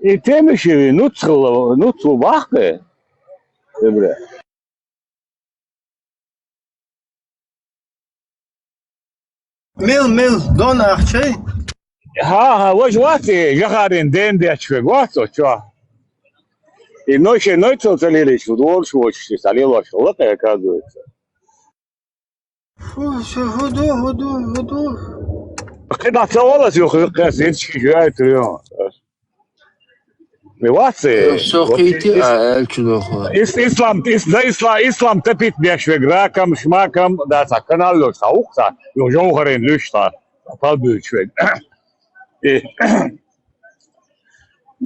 И темиши нуцлу вахе, бля. Мил, дона ахчей. Ha, вожвати, ягарин денде чвегвато, чё. И ночью залились в двор, швочки, залилось, вот и оказывается. Фу, все, году. Когда целовалась, я зинчики играют, Мивации. Ислам топит бешве граком, шмаком, да, так, канал саухта, и уже угорен лючта, подбючве.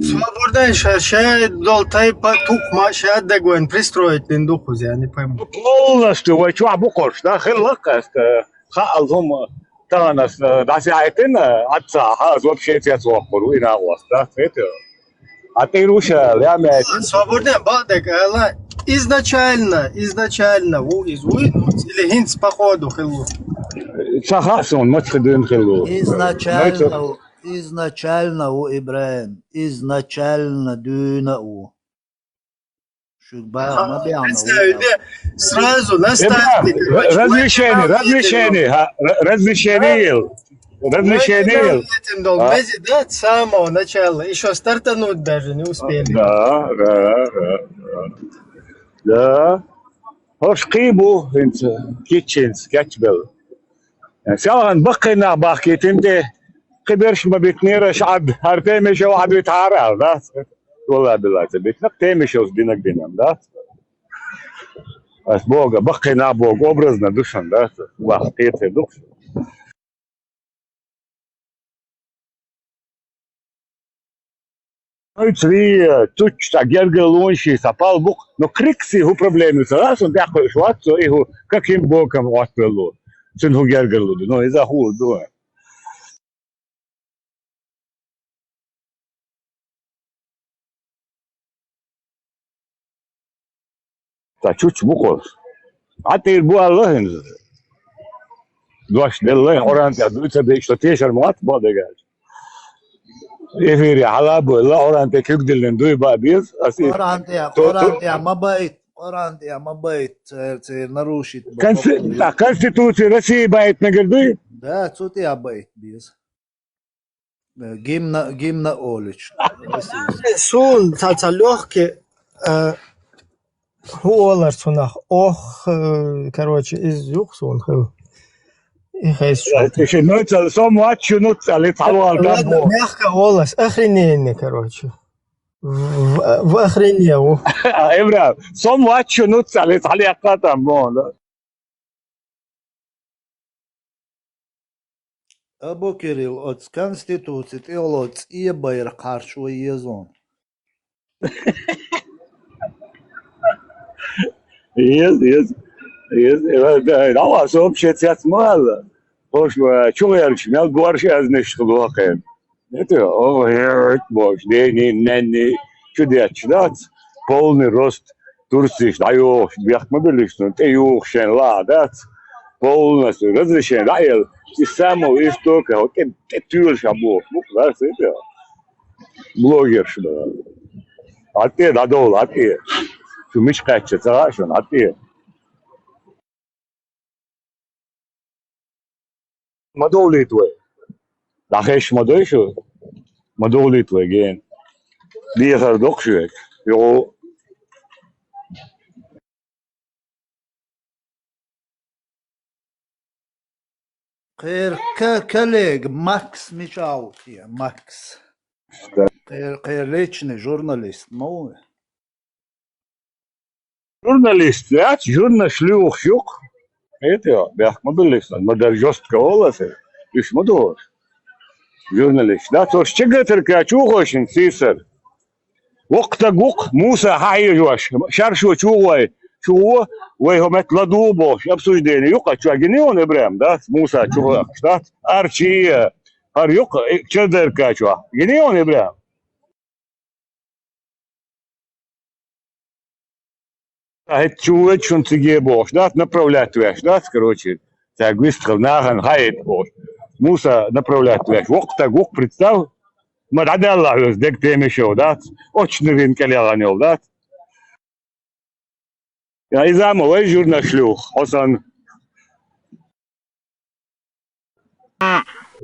Свободный шай долтай потук, шай дегуэн пристроить линдуху, я не пойму. Полностью, вы чё, букош, да, хеллакаст, хаалзум, танас, да, сяйтен, отца, хаз, вообще, отец, вахуру, и на вас, да, это. А ты, Руша, лямя... Свободный бадек, изначально, или хинц походу, хеллу. Сахасон, мачхадын хеллу. Изначально у Ибраим, изначально дюна у. Сразу на старте. Разрешение. Да, с самого начала. Еще стартануть даже не успели. Да. Хош кибу, китчен, скетчбел. سواء بقينا باقي تنتي كبرش ما بيتنيرش عد هرتمش وعد بيتعرى ده والله بالله بيتنق تمش وزبينك بينام ده بس بوغا بقينا بوغ образно душан да вахтете душ Цвет, тут что, гергалонщи, сапал бук, но крикси его проблемы, раз он такой шват, то его каким боком отпело. Цену гергалуду, но из-за худу. Та чуть буков. А ты бу Аллахин. Дуаш делай, орант я дуйца бей, что ты шармат бодегаш. Эфири халабу, ла орант кюгдилен дуй бабиз, аси. قرانتيا ما بيت قرانتيا ما بيت تصير نروشيت Конституция России бает нагердуй. да цутия бيت بيز гимна Олич Sul, легкий, هو сунах, короче, из юхсун. Еще ночью самуачу нуцали талуал дамбо. Мягко голос, охренение, короче. В охренел. Эбра, самуачу нуцали тали акатамбо. ابو كيريل اوتس كونستيتوسيت اولوتس اي باير قارشو يزون Yes. Dava sohbet yatmalı. Hoş be, çok yarış. Mel guarşı az neşkulu hakikaten. Ne diyor? O her boş. Nenni. Şu diye çıdat. Полный рост Турции. Да yok. Yakma birleştin. Te yok şen la dat. Полностью разрешен. Да ел. И самого истока. Вот те тюр шабов. Bu kadar söylüyor. Блогер şu da. Atıyor da dolu atıyor. Şu mişkaççı savaşın atıyor. מדור ליטווה. לחש מדור שו. מדור ליטווה, כן. די אחר דוק שוק. ירו. غير كاليج ماكس ميشاوت يا ماكس غير ليتشني جورناليست مو Журналист, ja, журна шлюх шук. Это я, бях мобилист, модержостка волосы. Иш модор. Журналист, да, то что гетер качухошин сисер. وقتا قوق موسى حي جوش شرشو شوي شو ويهم اتلدو بوش ابسوش ديني يقع شو جنيون ابراهيم ده موسى شو شتات ارشي ار يقع شدر كاشوا جنيون ابراهيم هت شو شون تجي بوش ده направлять веш да короче так выстрел наган хайт бош موسى направлять веш وقتا قوق представь ما عدا الله يزدك تيمي شو دات очень نرين كليغانيول دات يا إذا ما ويجورنا شلوخ حسن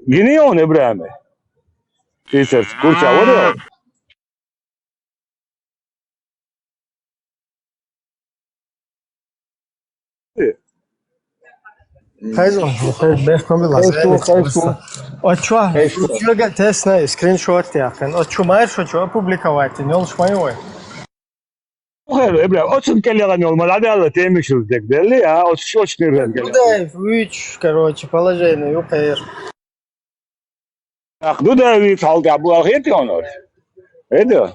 جنيون إبراهيم تيسر كورشا وريو Хайзо, бех комбила. Что гатесна скриншот яхен. Что маешь, что опубликовать, не лишь моего. خير إبراهيم очень كليغانيول ما عدا الله تيمي شو زدك دلي очень نرين Да, вич, короче, положение, юпер. أخذوا ده ويتحول كعبوا أخيتي هونور إيه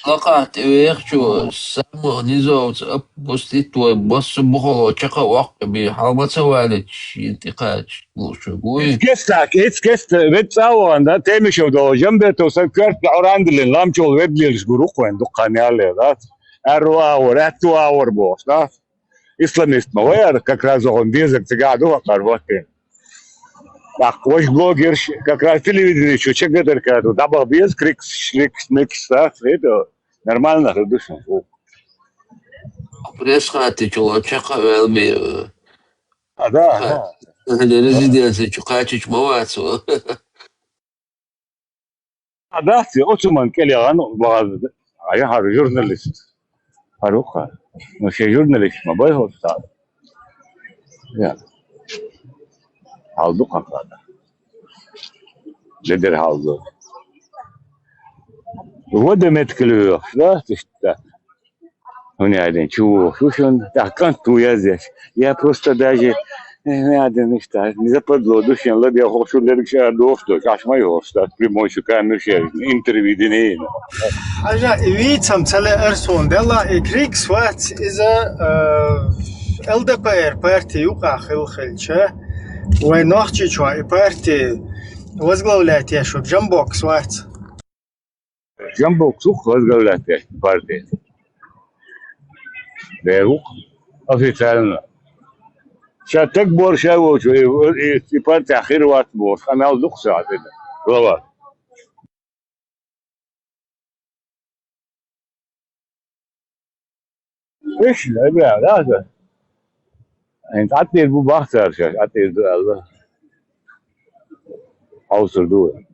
لقات ويخشو سامو نزوت أبوستيت وبص بخلو شقا وقت بحالة سوالت انتقاد وشو قوي كيست بتصور ده تيمي شو ده جنبه وسكرت عراندلين لام شو ويبليش جروق وين دقاني عليه ده أتو اور بوش ده إسلاميست ما وير как раз он дизек тягаду карватин так ваш блогер как раз телевидение что чегдер каду дабл без крик шрик микс это нормально хорошо بريسخاتي شو شقا والبي да резиденция чукачич мовацу да ты очень كليغان بعض أي هار جورناليست هاروخا مش جورناليست ما بيهو صار يا هالدو قنقادا جدر هالدو وده متكلو لا تشتا هنا один شو شون так kan tu я здесь я просто даже Надо не стать, не западло, душен, ладно, я хочу легче дофто, каш мое, стать прямой шукан, интервью динейна. حاجة إيويتسام تلا أرسون دلا إكريك سوات إذا LDPR بارتي يوقع خلشة ونوخشي شوي بارتي возглавляет я что Джамбок сват. Джамбок сух возглавляет партия. Дерук официально. Сейчас так борща вочу, и партия хирват борщ, она дух сад это. Глава. إيش لا لا أنت عطني البحث شاش عطني الله أوصل دول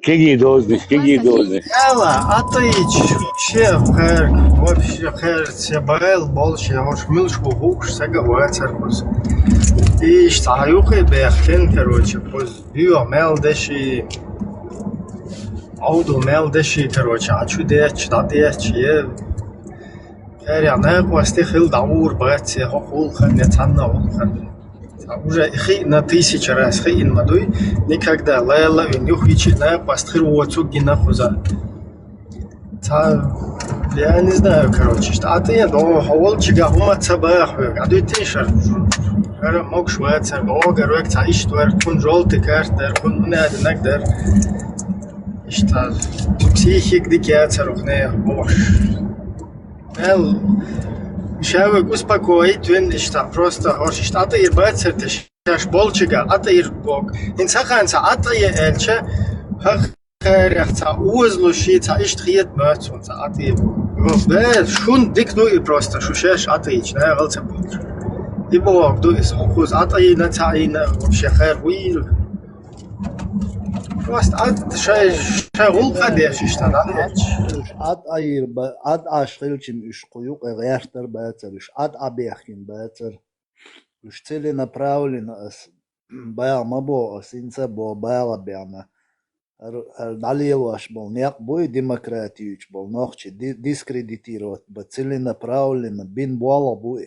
كيجي دوزني Эла, атаич, вообще хэр себаэл больше, хош милшку хуш, сега вацеркус. И штаюхи бехтен, короче, поз био мелдеши, ауду мелдеши, короче, ачу деч, да деч, е. Хэр не квасти хил даур бэци, хохул хэн, не цанна улхан. Уже хи на тысячи раз хи ин мадуй, никогда лайла винюх вичина пастхир уоцук гина хуза. Я не знаю, короче, что а ты до хаволчига хума цабах, а ты тишер. Хэр мог швецер, бога рек цаиш твер кун желтый карт, дер кун не одинак дер. Что психик дикяцер ухне бош. Шавек успокоить, вин что просто хош что ты ирбацер ты шаш болчига, а ты ирбок. Инсаханца, а ты эльче, хахеряхца узлушица, иштхиет мацунца, а ты да, шун дикну и просто шушеш, а ты ич, на галца болч. И бог ду из хохуз, а ты на цаина вообще хэр уил. Просто ад шай улха деш что да. ad ayır ad aşkılçım iş koyuk eğerter beter iş ad abiykin beter iş celi направлено бая мабо синца бо бая бяна her daliyelaş bol ne boy demokratiyiç bol nohçi diskreditировать ба цели направлено bin bola boy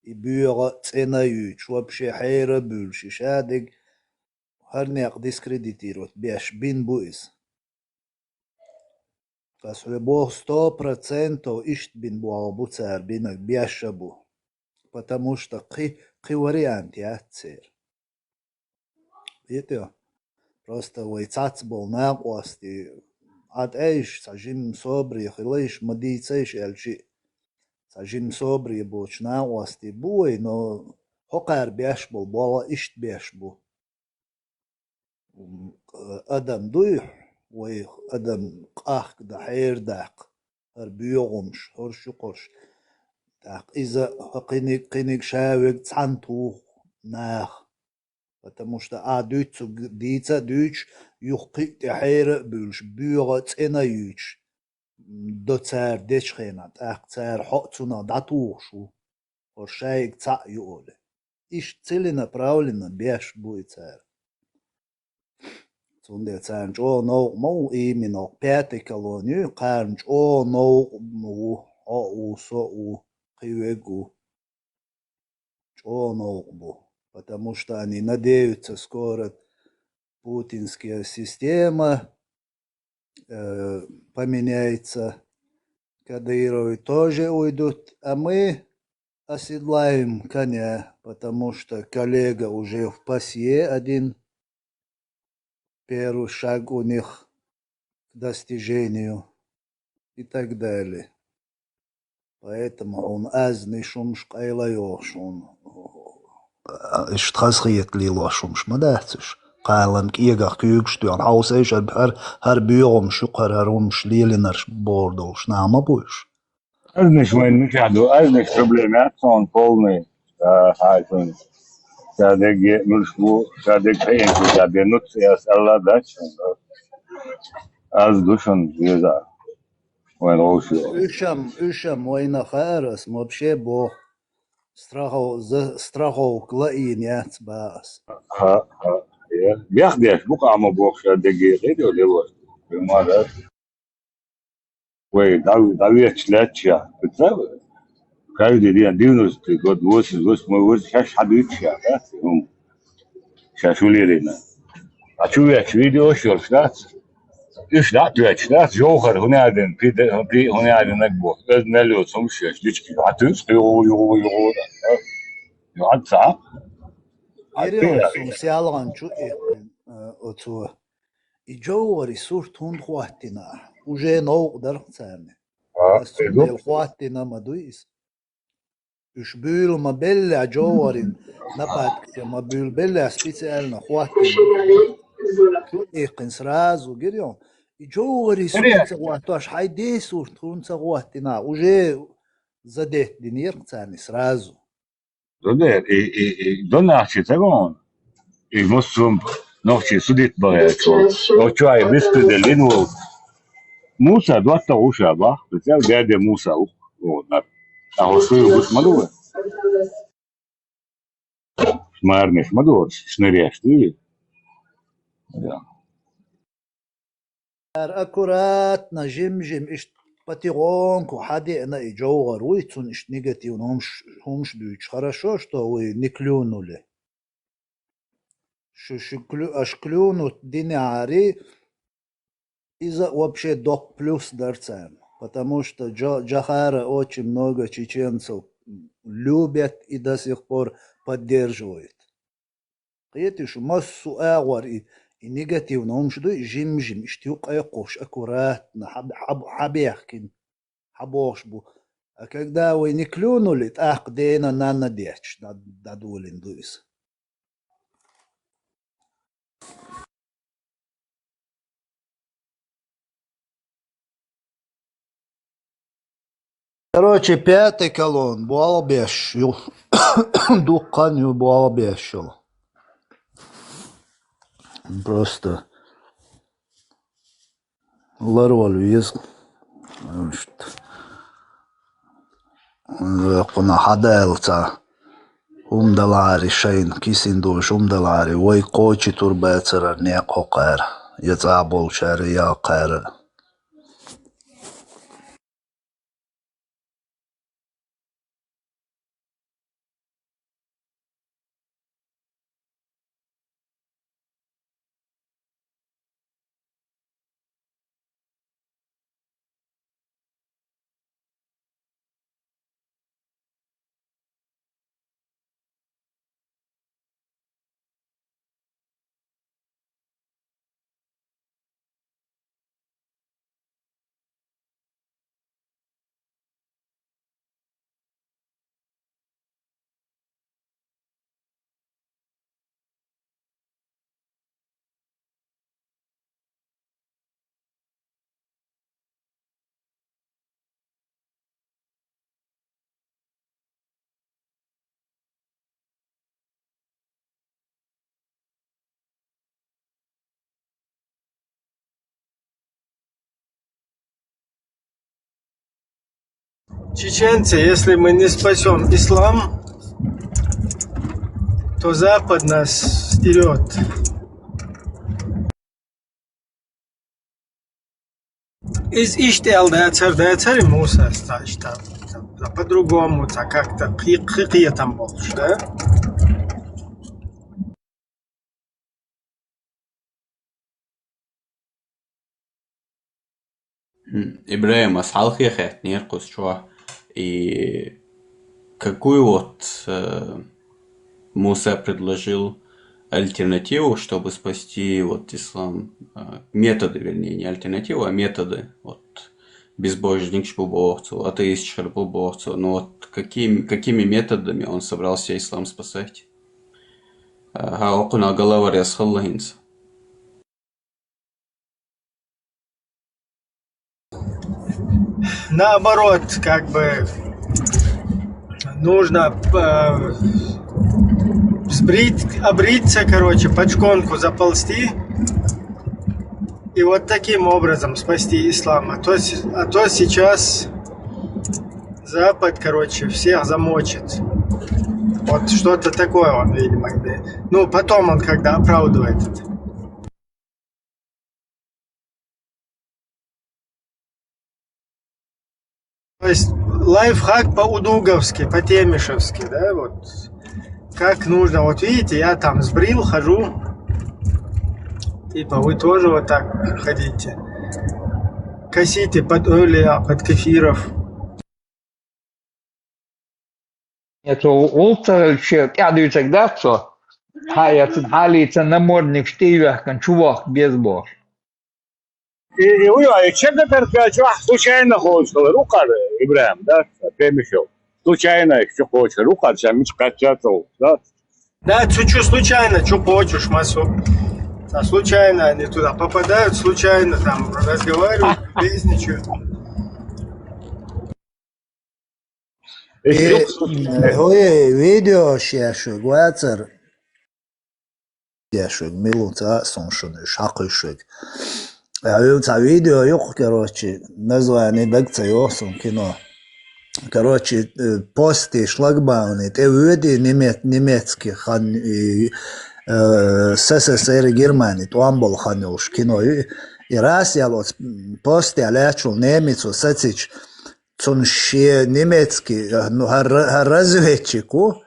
и бюро ценаюч вообще хайра бульши шадик her ne diskreditировать бяш bin boys Фасвебо 100% ишт бин буалбу цар бинок бяшабу. Потому что қи вариант я цер. Видите? Просто вайцац был на кости. Ад эйш сажим собри хилиш мадицейш элчи. Сажим собри боч на кости буй, но хокар бяш был буала ишт бяш бу. Адам дуй وي أدم قاخ ده حير داق هر بيوغمش هر شقش داق إذا قينيك شاوك تعنتوخ ناخ потому что дүйцу дица дүйч юхқи حير بولش بيوغ تينا يوش دو цар ديش خينات اخ цар حقتونا датуخشو هر شايك تع يقول إيش целенаправленно бяш буй цар Sunde царнч о но мо именно пятый колонию карнч о но му о усо у кивегу о но бу потому что они надеются скоро путинская система поменяется Кадыровы тоже уйдут а мы оседлаем коня потому что коллега уже в пасье один первый шаг у них к достижению и так далее. Поэтому он азный шумш кайлайош, он اشتخصيت لي لاشومش ما داتش قالن كيغا كيغشتون حوسيش هر بيوم شقر هرومش ليلنرش بوردوش نعم بوش Азныш мы не чаду, азныш проблемат, он полный, хайфун. Sadece mülşbu, sadece kayıntı, sadece nutsiyas Allah daçın. Az duşun yüzar. When oluşuyor. Üşem oyna xaras, вообще бо страховкла и нет бас. Ha. Бяхдеш, bu kama bu sadece gidiyor diyor. Bilmem. Ve davet çletçe. Bitti. каждый день, 90-й год, 88-й год, сейчас حدود شهر сейчас وليلنا أشوف فيديو شرطات إيش لا جوهر هنا عندن في هنا عندن نكبو نلو سمشي ديشكي عطيس يو يقعد ساعة Ириосун сиалганчу эппин отсу. Иджоуари суртун хуаттина. Уже ноугдар царни. Сунел хуаттина мадуис. Уж бюл ма белля джоуарин нападкте ма бюл белля специально хуаттина. Чу эппин сразу гирён. Иджоуари суртун хуатташ хайде суртун хуаттина. Уже задет динер царни сразу. Зодер, и до ночи цагон, и мусум ночи судит барячо. Очай беспределен вол. Муса двата уша ба, прицел дяде Муса. Вот, на хосую гусмаду. Смарнеш маду, шныряш ты. Да. Аккуратно, жим-жим, ишт потихоньку ходина и джоугар уйцун, ишт негативно, хумш дүйч. Хорошо, что вы не клюнули. Аж клюнут динари, из-за вообще док плюс дарцем. Потому что Джахара очень много чеченцев любят и до сих пор поддерживают. Это что массу агвар и негативно, он что жим-жим, штюк айкош, аккуратно, хабехкин, хабошбу. А когда вы не клюнули, ах, дейна на надеч, дадулин дуис. Короче, 5-й колонн, буалбешил, духанью буалбешил. Просто ларвалю есть. Куна хадайлца умдалари шейн кисиндуш умдалари вой кочи турбецера не кокер яцабол шари я кер. Чеченцы, если мы не спасем ислам, то Запад нас стерет. Из Иштел децер и Муса стачта. По-другому, как-то хикия там больше, да? Ибраим Асхалхехет, Неркус Чуа. И какую вот Муса предложил альтернативу, чтобы спасти вот ислам, методы, вернее, не альтернативу, а методы, вот, безбожник шпубовцу, атеист шпубовцу, ну вот какими методами он собрался ислам спасать? Хаокуна Галавар Ясхаллахинс. Наоборот, как бы нужно обриться, короче, под шконку заползти и вот таким образом спасти ислам. А то сейчас Запад, короче, всех замочит. Вот что-то такое он, видимо. Ну, потом он когда оправдывает это. есть лайфхак по-удуговски, по-темишевски, да, вот. Как нужно, вот видите, я там сбрил, хожу. Типа вы тоже вот так ходите. Косите под оля, под кефиров. Это ултарчы кядычек, да, что? Халится намордник штивях, чувак без бог. И вы, чего чувак случайно хочешь, рукар, Ибраим, да, Темишев. Случайно, что хочешь, рукар, сейчас качаться, да? Да, чуть-чуть случайно, что хочешь, массу. А случайно они туда попадают, случайно там разговаривают, безничают. Ой, видео шешек, вацер. Шешек, милуца, сумшуны, шакышек. Видео, yok, короче, название дакца, йосум, кино. Короче, посты, шлагбауны, те люди немецкие, СССР и Германии, там был ханюш кино. И раз я вот посты алячул немецу, сацич, цун ще немецкий, разведчику,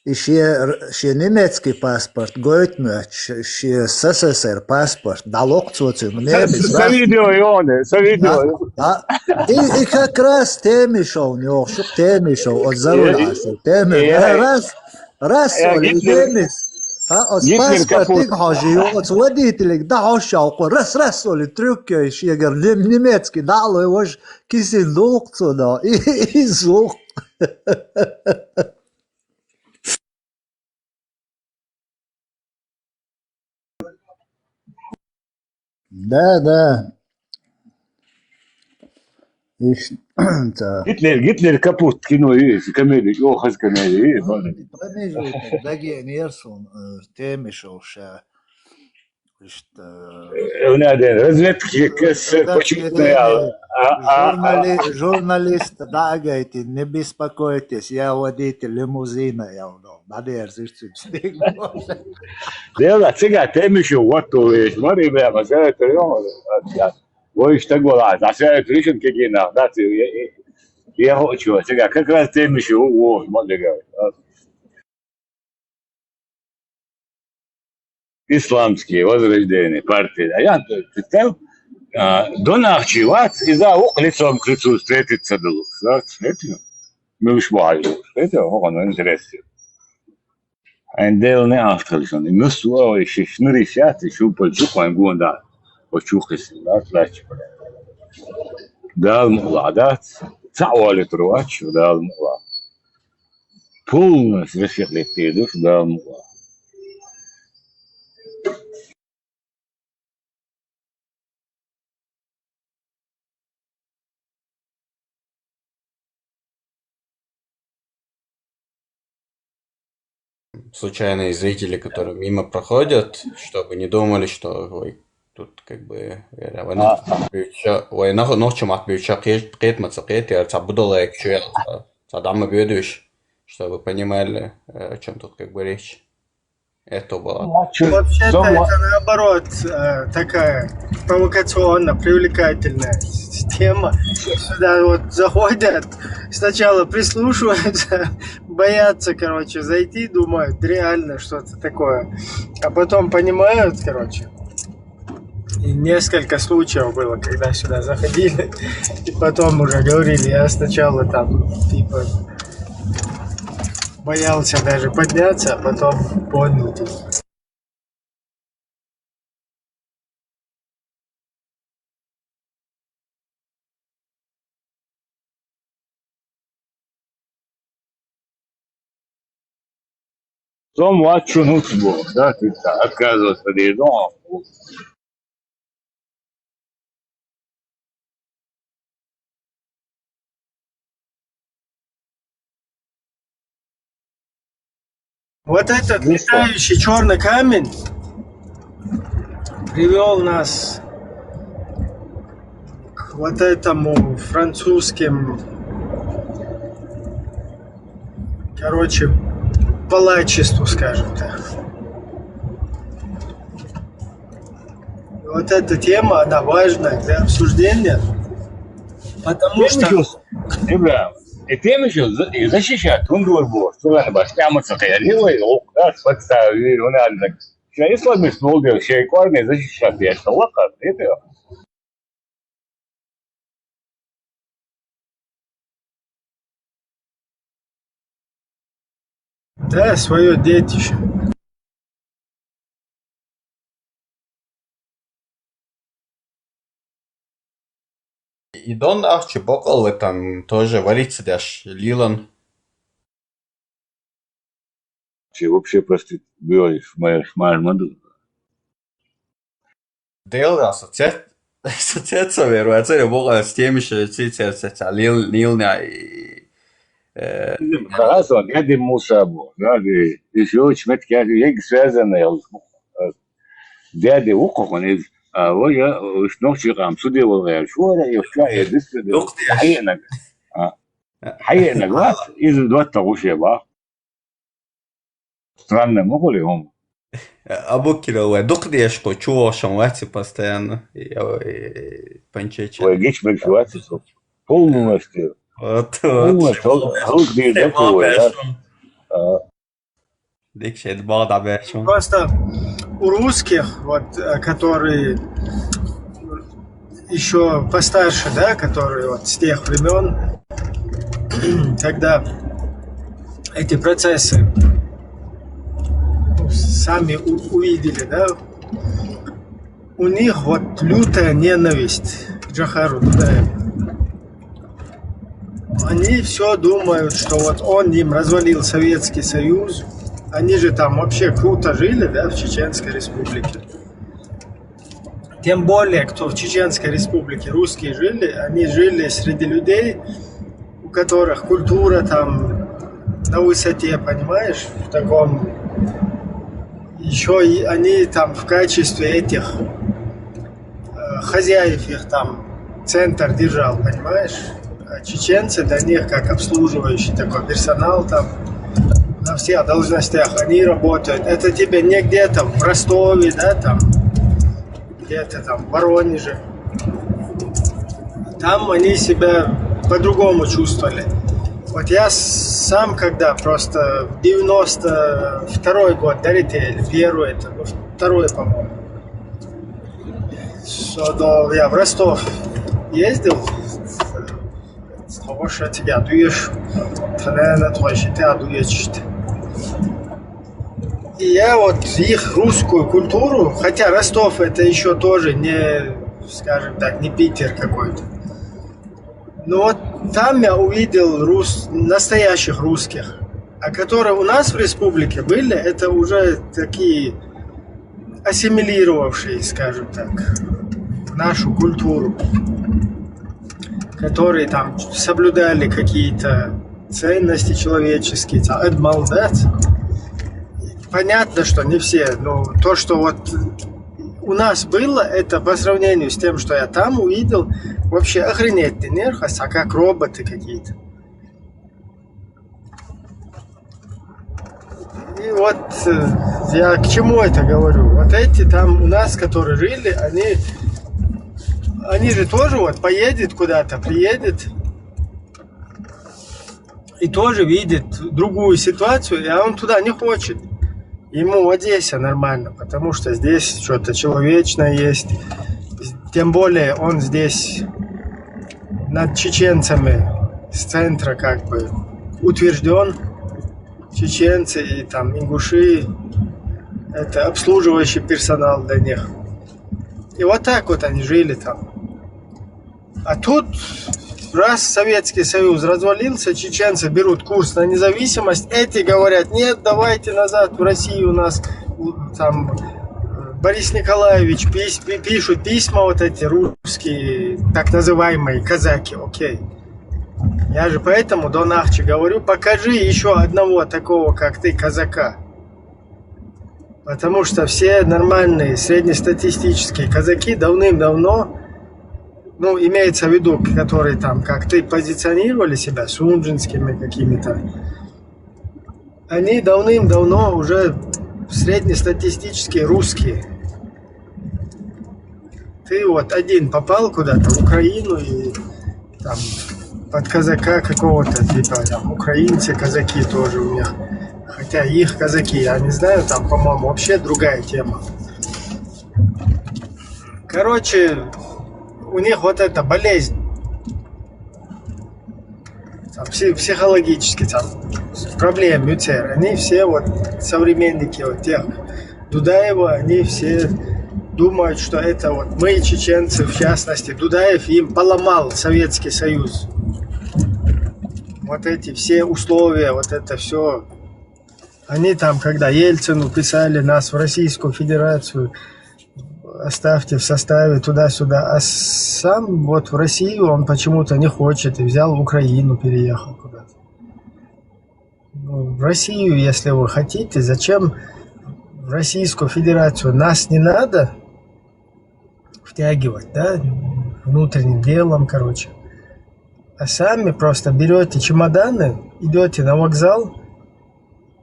и ще немецкий паспорт, гойтмет, ще СССР паспорт, далок цуцин, немец. Со видео, Ионы, со видео. И как раз Темишев, нёшук Темишев, от заруляши, Темишев, раз, немец. От паспортик хожи, от водителик, да хошалку, раз, оли трюки, шегер, немецкий, дало его ж кисин дух сюда, и звук. Да. Гитлер капут кино есть, комедия, охас комедия есть. Промежуток, Даген Ерсон, Темишев, разведки, журналист, дагайте, не беспокойтесь, я водитель лимузина, я удал, надеюсь, Дело, сега Темишев, вот то есть, смотри, бля, это Ой, что голова, а все кричат какие на, да, я хочу, сега, как раз Темишев, о, смотри, говорит. Исламские возрождения партии. А я представил, до нахчевать, и за ух лицом к лицу встретиться долг. Мы уж важно. Это он интересно. Ein deel ne afgelegen. Ik moest wel eens snurren zetten, ik zoek het zoeken en gewoon daar. Wat zoek is dat laatje. Daar moet dat. Zou het roodje, daar moet. Полностью reflecteerd, daar moet. Случайные зрители, которые мимо проходят, чтобы не думали, что ой, тут как бы ой, ночью чтобы понимали, о чем тут как бы речь. Это было. Вообще-то это наоборот такая провокационно привлекательная тема. Сюда вот заходят, сначала прислушиваются, боятся, короче, зайти, думают, реально что-то такое. А потом понимают, короче. И несколько случаев было, когда сюда заходили, и потом уже говорили, я сначала там, типа, боялся даже подняться, а потом понял. Том watch нутбук, да, ты отказываться от еды. Вот этот летающий черный камень привел нас к вот этому французским, короче, палачеству, скажем так. И вот эта тема, она важна для обсуждения, потому что İbrahim, temiz защищать. Он говорит, что надо başlayamazsa kayarıyor, o kadar подставили, он надо. Şey İslamist oluyor, şey korne защищать. Я что, лака, это. Да, свое детище. И Дон Арчи Бокол там тоже варится даже Лилан. Вообще просто говоришь, моя шмармаду. Дел ассоциация веруется, Бокол с теми, что цитируется Лилна и... Хорошо, я думал, что еще очень метки связаны. Дядя Уков, он из ويا شنو شي قام سودي ولا شو ولا يشاي دس حينا حينا قوات إذا دوت تغوشي با странно могу ли он Абукилова дукдешко чуо шамвати постоянно панчечи. Ой, гич большевати полностью. Вот. Полностью. Дикшет бада бешон. Просто у русских, вот, которые еще постарше, да, которые вот с тех времен, когда эти процессы сами увидели, да, у них вот лютая ненависть к Джохару Дудаеву. Они все думают, что вот он им развалил Советский Союз. Они же там вообще круто жили, да, в Чеченской Республике. Тем более, кто в Чеченской Республике русские жили, они жили среди людей, у которых культура там на высоте, понимаешь, в таком... Еще и они там в качестве этих хозяев их там центр держал, понимаешь? А чеченцы для них как обслуживающий такой персонал там на всех должностях они работают. Это тебе не где-то в Ростове, да, там, где-то там в Воронеже. Там они себя по-другому чувствовали. Вот я сам когда просто в 92-й год долетели, первый, это второй, по-моему. Я в Ростов ездил, с того, что тебя дуешь, наверное, точно тебя дуешь. И я вот их русскую культуру, хотя Ростов это еще тоже не, скажем так, не Питер какой-то. Но вот там я увидел настоящих русских, а которые у нас в республике были, это уже такие ассимилировавшие, скажем так, нашу культуру, которые там соблюдали какие-то ценности человеческие, эдмалдат. Понятно, что не все, но то, что вот у нас было, это по сравнению с тем, что я там увидел, вообще охренеть ты нерхас, а как роботы какие-то. И вот я к чему это говорю? Вот эти там у нас, которые жили, они же тоже вот поедет куда-то, приедет и тоже видит другую ситуацию, а он туда не хочет. Ему в Одессе нормально, потому что здесь что-то человечное есть. Тем более он здесь над чеченцами с центра как бы утвержден. Чеченцы и там ингуши – это обслуживающий персонал для них. И вот так вот они жили там. А тут, раз Советский Союз развалился, чеченцы берут курс на независимость, эти говорят, нет, давайте назад в Россию, у нас там Борис Николаевич пишут письма вот эти русские, так называемые казаки, окей. Я же поэтому, Дон Арчи, говорю, покажи еще одного такого, как ты, казака. Потому что все нормальные среднестатистические казаки давным-давно, ну, имеется в виду, которые там, как ты, позиционировали себя сунжинскими какими-то, они давным-давно уже среднестатистические русские. Ты вот один попал куда-то в Украину и там под казака какого-то, типа там украинцы, казаки тоже у меня. Хотя их казаки, я не знаю, там, по-моему, вообще другая тема. Короче, у них вот эта болезнь. Там, психологически там проблемы, они все вот современники вот тех Дудаева, они все думают, что это вот мы, чеченцы, в частности, Дудаев им поломал Советский Союз. Вот эти все условия, вот это все. Они там, когда Ельцину писали нас в Российскую Федерацию, оставьте в составе туда-сюда, а сам вот в Россию он почему-то не хочет и взял в Украину, переехал куда-то. Ну, в Россию, если вы хотите, зачем в Российскую Федерацию? Нас не надо втягивать, да, внутренним делом, короче. А сами просто берете чемоданы, идете на вокзал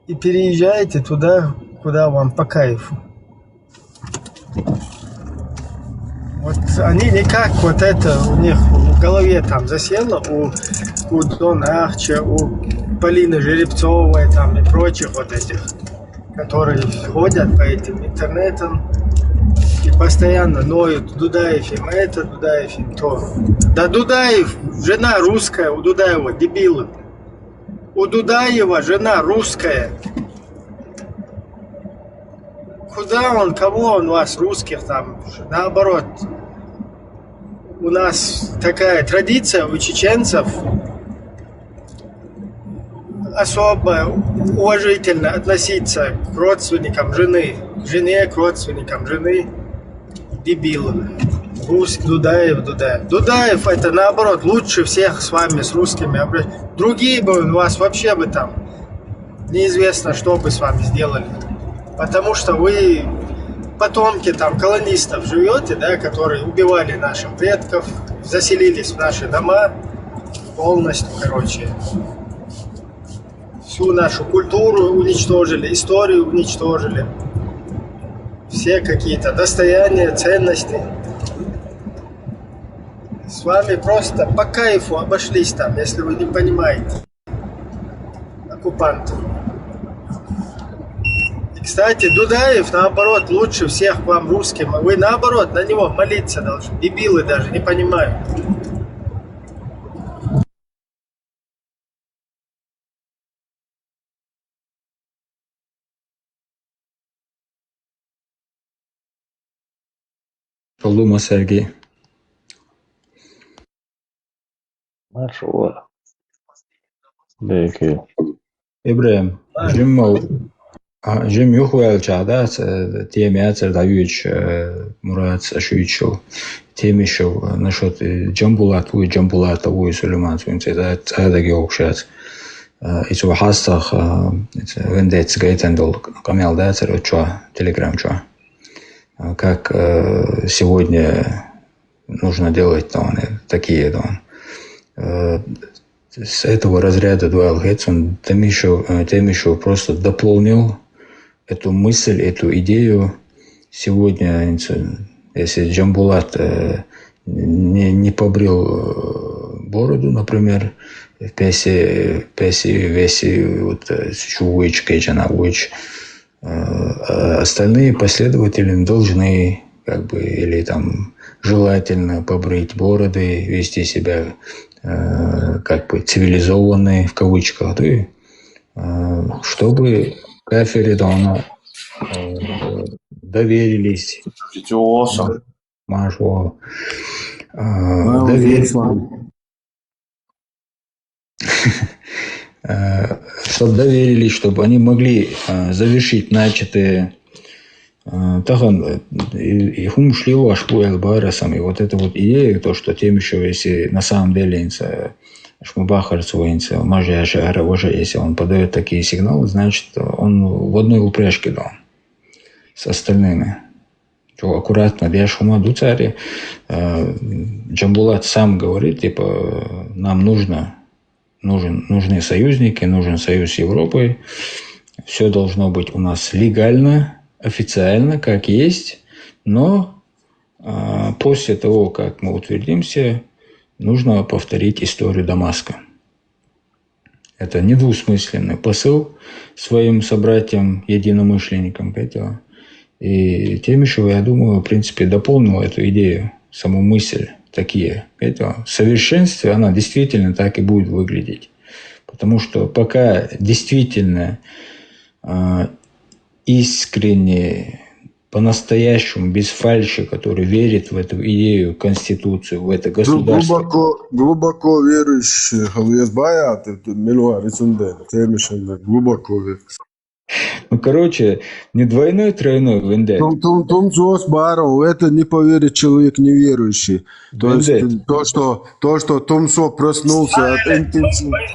и переезжаете туда, куда вам по кайфу. Вот они никак вот это у них в голове там засело, у Дона Ахча, у Полины Жеребцовой там и прочих вот этих, которые ходят по этим интернетам и постоянно ноют: Дудаев им это, Дудаев им то. Да Дудаев, жена русская, у Дудаева дебилы. У Дудаева жена русская. Куда он, кого он вас, русских там? Наоборот, у нас такая традиция у чеченцев особо уважительно относиться к родственникам жены, к жене, к родственникам жены. Дебилы. Русский, Дудаев. Дудаев это наоборот лучше всех с вами, с русскими. Другие бы у вас вообще бы там неизвестно, что бы с вами сделали. Потому что вы потомки там колонистов живете, да, которые убивали наших предков, заселились в наши дома полностью, короче. Всю нашу культуру уничтожили, историю уничтожили. Все какие-то достояния, ценности. С вами просто по кайфу обошлись там, если вы не понимаете. Оккупанты. Кстати, Дудаев, наоборот, лучше всех к вам, русским. Вы, наоборот, на него молиться должны. Дебилы даже не понимают. Полума Сергей. Marshall. Belki. İbrahim, Jim yok wel çağda темяцер дающий Мурат Сашевичу темишев насчет Джамбулата у Сулейман это цадаги окшат это хастах вендец гейтендол камел дацер чё телеграм чё как сегодня нужно делать там такие там с этого разряда Дуэл Гейтс он Темишев просто дополнил эту мысль, эту идею. Сегодня, если Джамбулат не побрил бороду, например, в песе веси вот чувыч, кейчана уич, остальные последователи должны как бы или там желательно побрить бороды, вести себя как бы цивилизованные в кавычках, да, чтобы кафере давно доверились. Машу. Доверились. Чтобы доверились, чтобы они могли завершить начатые Тахан и хум шли ваш пояс барасам, и вот эта вот идея, то, что тем еще, если на самом деле Шмубахарцу, Мажиашара, уже если он подает такие сигналы, значит, он в одной упряжке дал с остальными. Что аккуратно, я шумаду цари, Джамбулат сам говорит, типа, нам нужны союзники, нужен союз с Европой, все должно быть у нас легально, официально, как есть, но после того, как мы утвердимся, нужно повторить историю Дамаска. Это недвусмысленный посыл своим собратьям-единомышленникам этого. И Темишев, я думаю, в принципе, дополнил эту идею, саму мысль такие. Это в совершенстве она действительно так и будет выглядеть. Потому что пока действительно искренне, по-настоящему, без фальши, который верит в эту идею, Конституцию, в это государство. Глубоко верующий, халуяс баят, это милуар, Темишев, глубоко верующий. Ну, короче, не двойной, тройной вендет. Тумцос баров, это не поверит человек неверующий. То есть то, что Тумцо проснулся от интенсивности.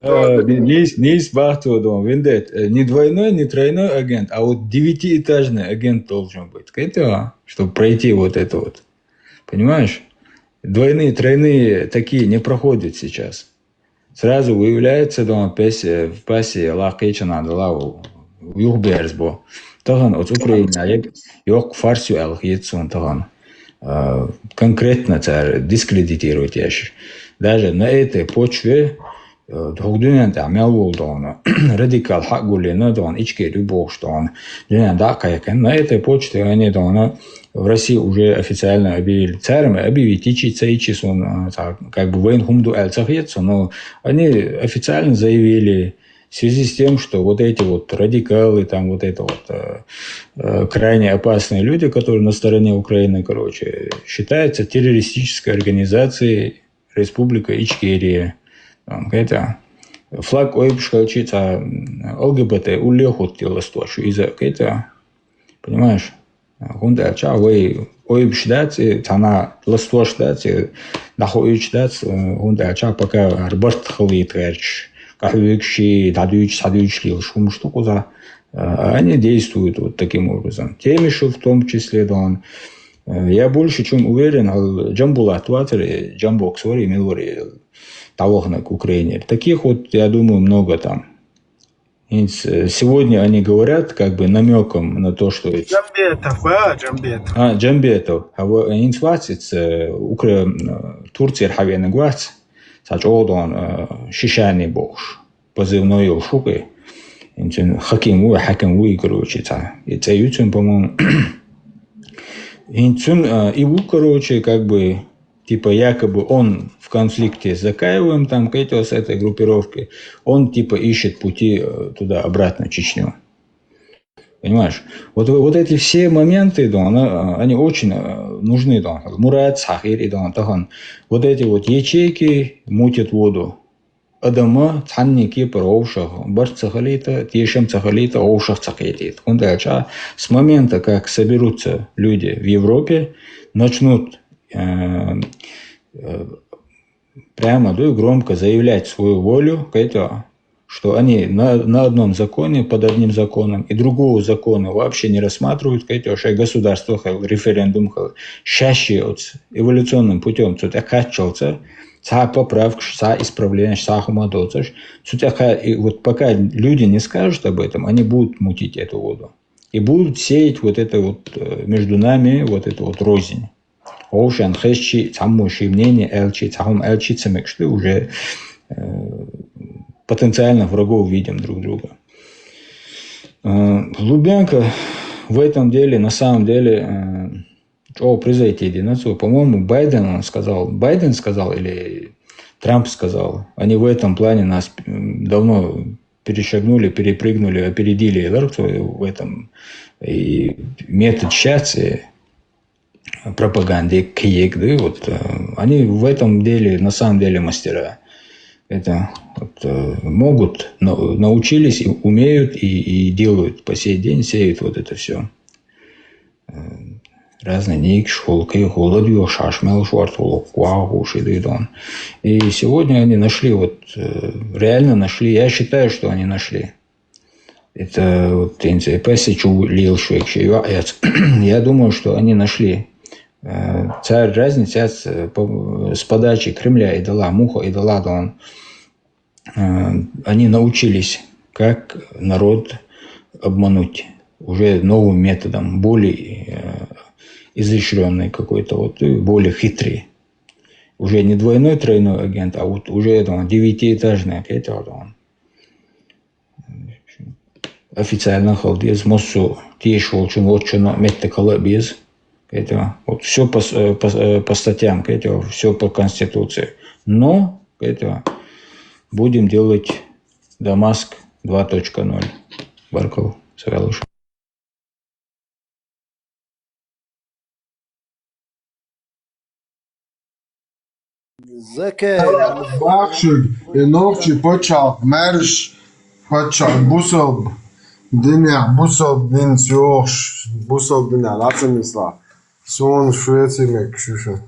Не из Бахтова, вендет. Не двойной, не тройной агент, а вот 9-этажный агент должен быть. Это, чтобы пройти вот это вот. Понимаешь? Двойные, тройные такие не проходят сейчас. Сразу выявляется, дома в пасе лакичана лаву юхберсбо. Таган от Украины yok фарсию алхитсон таган. Конкретно царь дискредитировать ящик. Даже на этой почве Догдунен тамял волдона радикал хагулина дон ичкери богштон. Да, на этой почте они дона в России уже официально объявили царем, объявить ичисон как бы военхумду эльцахетсон, но они официально заявили в связи с тем, что вот эти вот радикалы, там вот это вот крайне опасные люди, которые на стороне Украины, короче, считаются террористической организацией Республика Ичкерия. Это флаг ойбшкалчица ЛГБТ улехут телостошу из-за это, понимаешь? Гунда ча вы ойбшдать, она ластоштать, нахуйчдать, гунда ча пока арбарт хлит герч, кахвикши, дадуич, садуич лил шум штуку за, они действуют вот таким образом. Темишев в том числе, да он. Я больше чем уверен, Джамбула Туатер, Джамбок Сори, Милори, Тавохна к Украине. Таких вот, я думаю, много там. И сегодня они говорят как бы намеком на то, что... Джамбетов, Джамбетов. Джамбетов. А в инфляции Турция хавена гвац, сачодон шишани богш, позывной шукой. Хаким уи, короче, это ютюн, по-моему. Иву, короче, как бы, типа, якобы он в конфликте с Закаевым, там, с этой группировкой, он, типа, ищет пути туда-обратно в Чечню. Понимаешь? Вот эти все моменты, да, они очень нужны, да. Мурат, Сахир, да, тахан. Вот эти вот ячейки мутят воду. Адама цанники паровшах, барт цахалита, тишем цахалита, овшах цахалит. С момента, как соберутся люди в Европе, начнут прямо и громко заявлять свою волю, что они на одном законе, под одним законом, и другого закона вообще не рассматривают, что государство, референдум, чаще эволюционным путем качался, поправка, исправление, хумадоцаш. И вот пока люди не скажут об этом, они будут мутить эту воду. И будут сеять вот это вот между нами, вот это вот рознь. Оушен, хэшчи, саммуши, мнение, элчи, цахум, элчи, цемек, что уже потенциально врагов видим друг друга. Лубянка в этом деле, на самом деле, произойти единицу. По-моему, Байден сказал, или Трамп сказал, они в этом плане нас давно перешагнули, перепрыгнули, опередили в этом. И метод счастья, пропаганды, киек, да, вот, они в этом деле, на самом деле, мастера. Это вот, могут, научились, и умеют, и делают по сей день, сеют вот это все. Разные ник, школки, холодью, шашмел, швартулок, куагу, шидыдон. И сегодня они нашли, вот, реально нашли, я считаю, что они нашли. Это вот, я думаю, что они нашли. Царь разница с подачи Кремля и дала, Муха и дала, Дон. Они научились, как народ обмануть уже новым методом, более изощренный какой-то, вот, и более хитрый. Уже не двойной, тройной агент, а вот уже это он, 9-этажный, это вот он. Официально халдез, моссу тиеш волчун, вот что меттекала без. Это вот все по статьям, это все по Конституции. Но это будем делать Дамаск 2.0. Барков, Савелуш. Закаев. Bakšig je novči počal merš, počal busol, dinja, busol din sjoš, busol dinja, laca misla. Son Šveci mek šuša.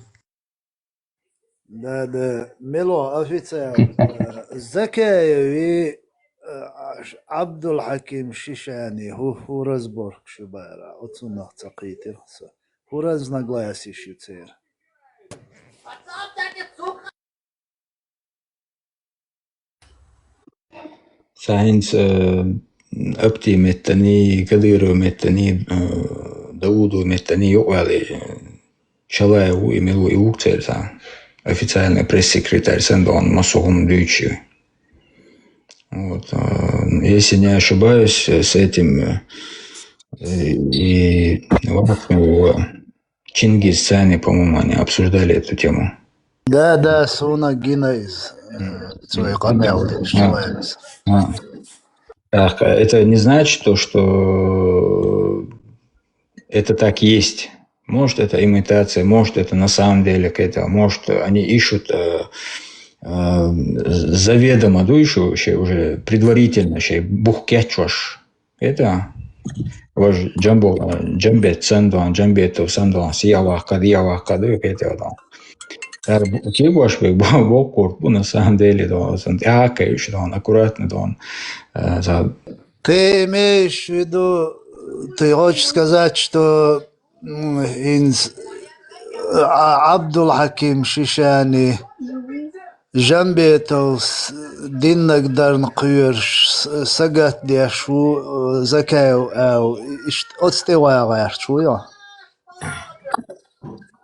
Да, мило офицер. Закаеви Абдул Хаким Шишани, هو رزبور شبارا، أتصنع تقيتر. هو رزنا гласи شيتير. Сайнс أبتي متني كديرو متني Дауду متني يقالي شلايو يملو يوكتير سان. Официальный пресс-секретарь Сэндон Масухум Дючи. Вот. Если не ошибаюсь, с этим и Чингис Цани, по-моему, они обсуждали эту тему. Да, Суна Гинайз. Это не значит то, что это так есть. Может, это имитация, может, это на самом деле какая-то, может, они ищут заведомо, уже предварительно, бухкетчуаш. Это ваш джамбет сандуан, джамбетов сандуан, сиявах кады, это вот. Кибаш бокур, на самом деле, да, акающий, да, аккуратно, да. Ты имеешь в виду, ты хочешь сказать, что Абдул Хаким Шишани Жамбетов диннак дарн куйерш сагат дяшу Закаев отстевая шуя.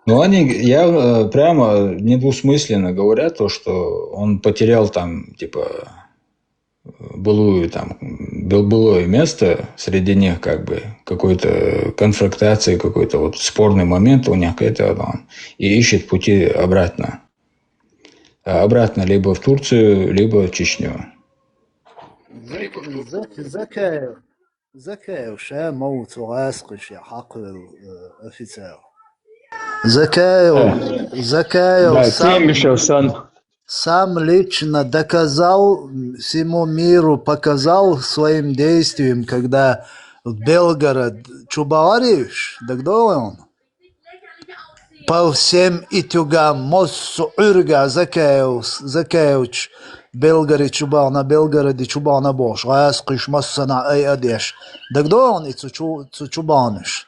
Ну, они явно прямо недвусмысленно говорят то, что он потерял там, типа, былое место среди них, как бы, какой-то конфронтации, какой-то вот спорный момент у них какой-то, и ищет пути обратно. Обратно либо в Турцию, либо в Чечню. Закаев ша موت وغاسقش يا حق الأفيسر. Закаев сам лично доказал всему миру, показал своим действием, когда в Белгород Чубаревич, да кто он? По всем итогам Моссу Урга Закаевич Белгород Чубар на Белгороде Чубар на Бош, Раскиш Моссана Ай Адеш. Да кто он и Чубаниш?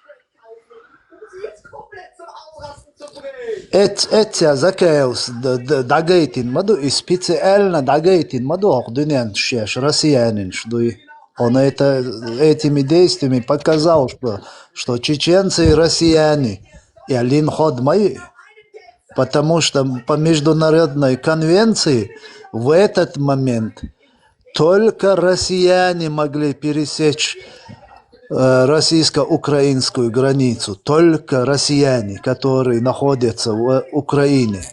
Этя Закаевс дагайтин маду и специально дагайтин маду охдунян шеш россиянин шдуй. Он этими действиями показал, что чеченцы и россияне и один ход мои, потому что по международной конвенции в этот момент только россияне могли пересечь российско-украинскую границу, только россияне, которые находятся в Украине.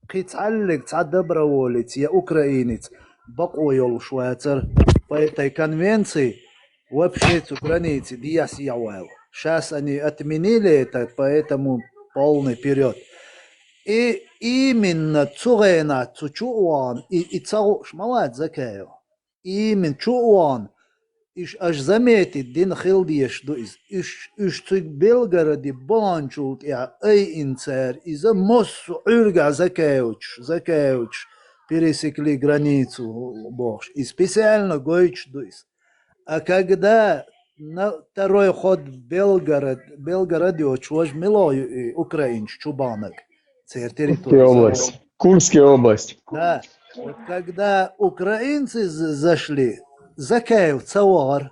Доброволец, я украинец, бакоел швейцар, по этой конвенции вообще с границы диас явал. Сейчас они отменили это, поэтому полный вперед. И именно Цурена, Цучуан и Цару Шмалат Закаев, именно Чуан, аж заметит дин хилдиеш дуиз иш цуг Белгороде банчулт я инцер из Моссу Урга Закаевич пересекли границу бож и специально гойч дуиз. А когда на второй ход Белгороде очвож мило украинч Чубанок Курская область. Да, вот когда украинцы зашли, Закаев цавар,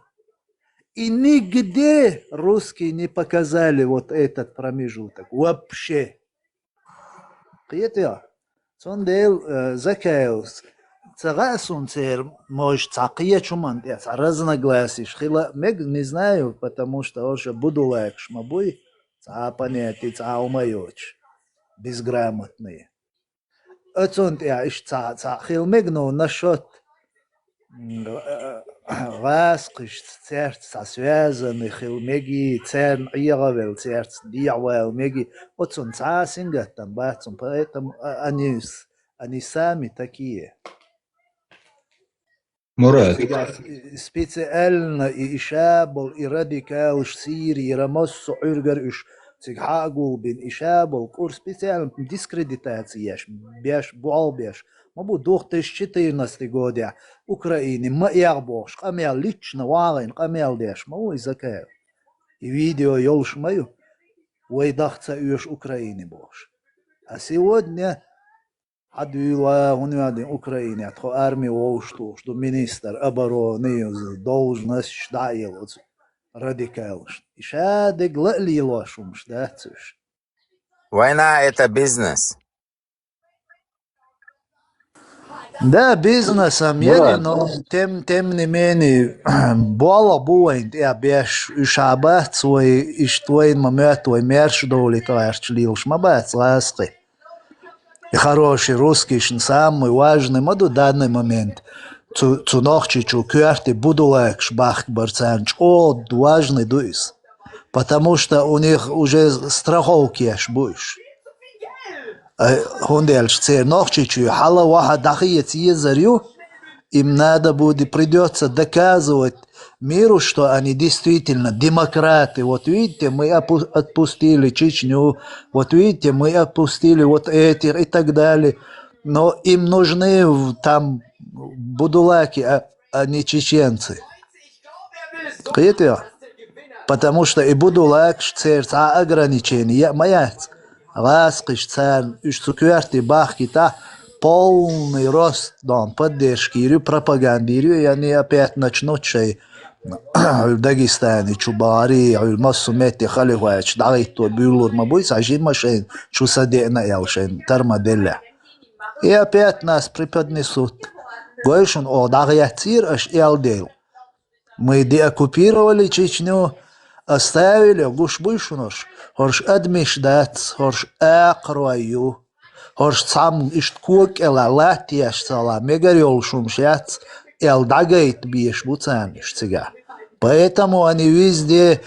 И нигде русские не показали вот этот промежуток. Вообще. قيتها صندل زكاوس تغاسون цер может цакия чуман я разногласишь хила мег не знаю потому что уже буду легче мабуй ца понятие ца умаёч безграмотные отсон я иш ца хил мег но насчет раскиш церц связаны хил меги церн иявел церц диявел меги отсон ца синга там бацом поэтому они сами такие. Мурат, Специально и шабл, и радикал, и сири, и рамос, ургар, и цигхагул, бин, и шабл, курс специально дискредитация, беш, буал беш. Мабу 2014 года Украине, маяр бош, камел лично варен, камел деш, мабу и закал. И видео ёлш мою, вайдахца юш Украине бош. А сегодня Адвила университет Украины, от армии ушло, что министр обороны должность штаил радикал. И шады глали лошум штацуш. Война – это бизнес. Да, бизнесом еди, но тем не менее, бола буйнт, я беш шабат свой, и что им момент твой мерш доли тварч лил шмабат ласты. И хороший русский, самый важный, в данный момент. Цунохчичу, кюрти, будулек, шбахт, барцанч, важный дуис. Потому что у них уже страховки ешь будешь. Хундельш, цернохчичу, хала ваха дахиец езарю, им надо будет, придется доказывать миру, что они действительно демократы. Вот видите, мы отпустили Чечню, вот видите, мы отпустили вот эти и так далее. Но им нужны там будулаки, а не чеченцы. Видите? Потому что и будулак, церца ограничения, маяц. Ласкиш, царь, ишцукверти, бахкита. Полный рост поддержки, пропагандирую, и они опять начнут шей в Дагестане, Чубари, в Массумете, Халивач, Дагайту, Бюлур, Мабуйс, Ажим Машин, Чусадена Ялшин, Тармаделя. И опять нас преподнесут. Гойшун, Дагаяцир, аж Ялдел. Мы деоккупировали Чечню, оставили Гушбышунош, Хорш Адмишдац, Хорш Акрою. Хорш сам ишткук эла латияш сала мегарёл шумшяц эл дагайт биеш буцаниш цыга. Поэтому они везде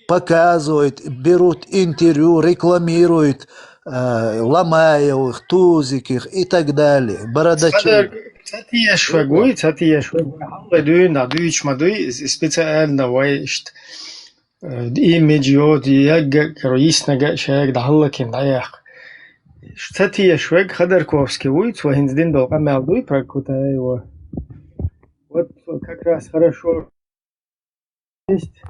показывают, берут интервью, рекламируют Ломаевых, Тузиких и так далее. Бородачи. Кстати, я швагуй, дуйна, дуйчмадуй, специально вайшт. Имиджиот, яг, кроиснага, шаг, дахаллакин, даях. Кстати, швег Ходорковский улицу, Вагинсдин был камелдуй про Кутаева. Вот как раз хорошо есть.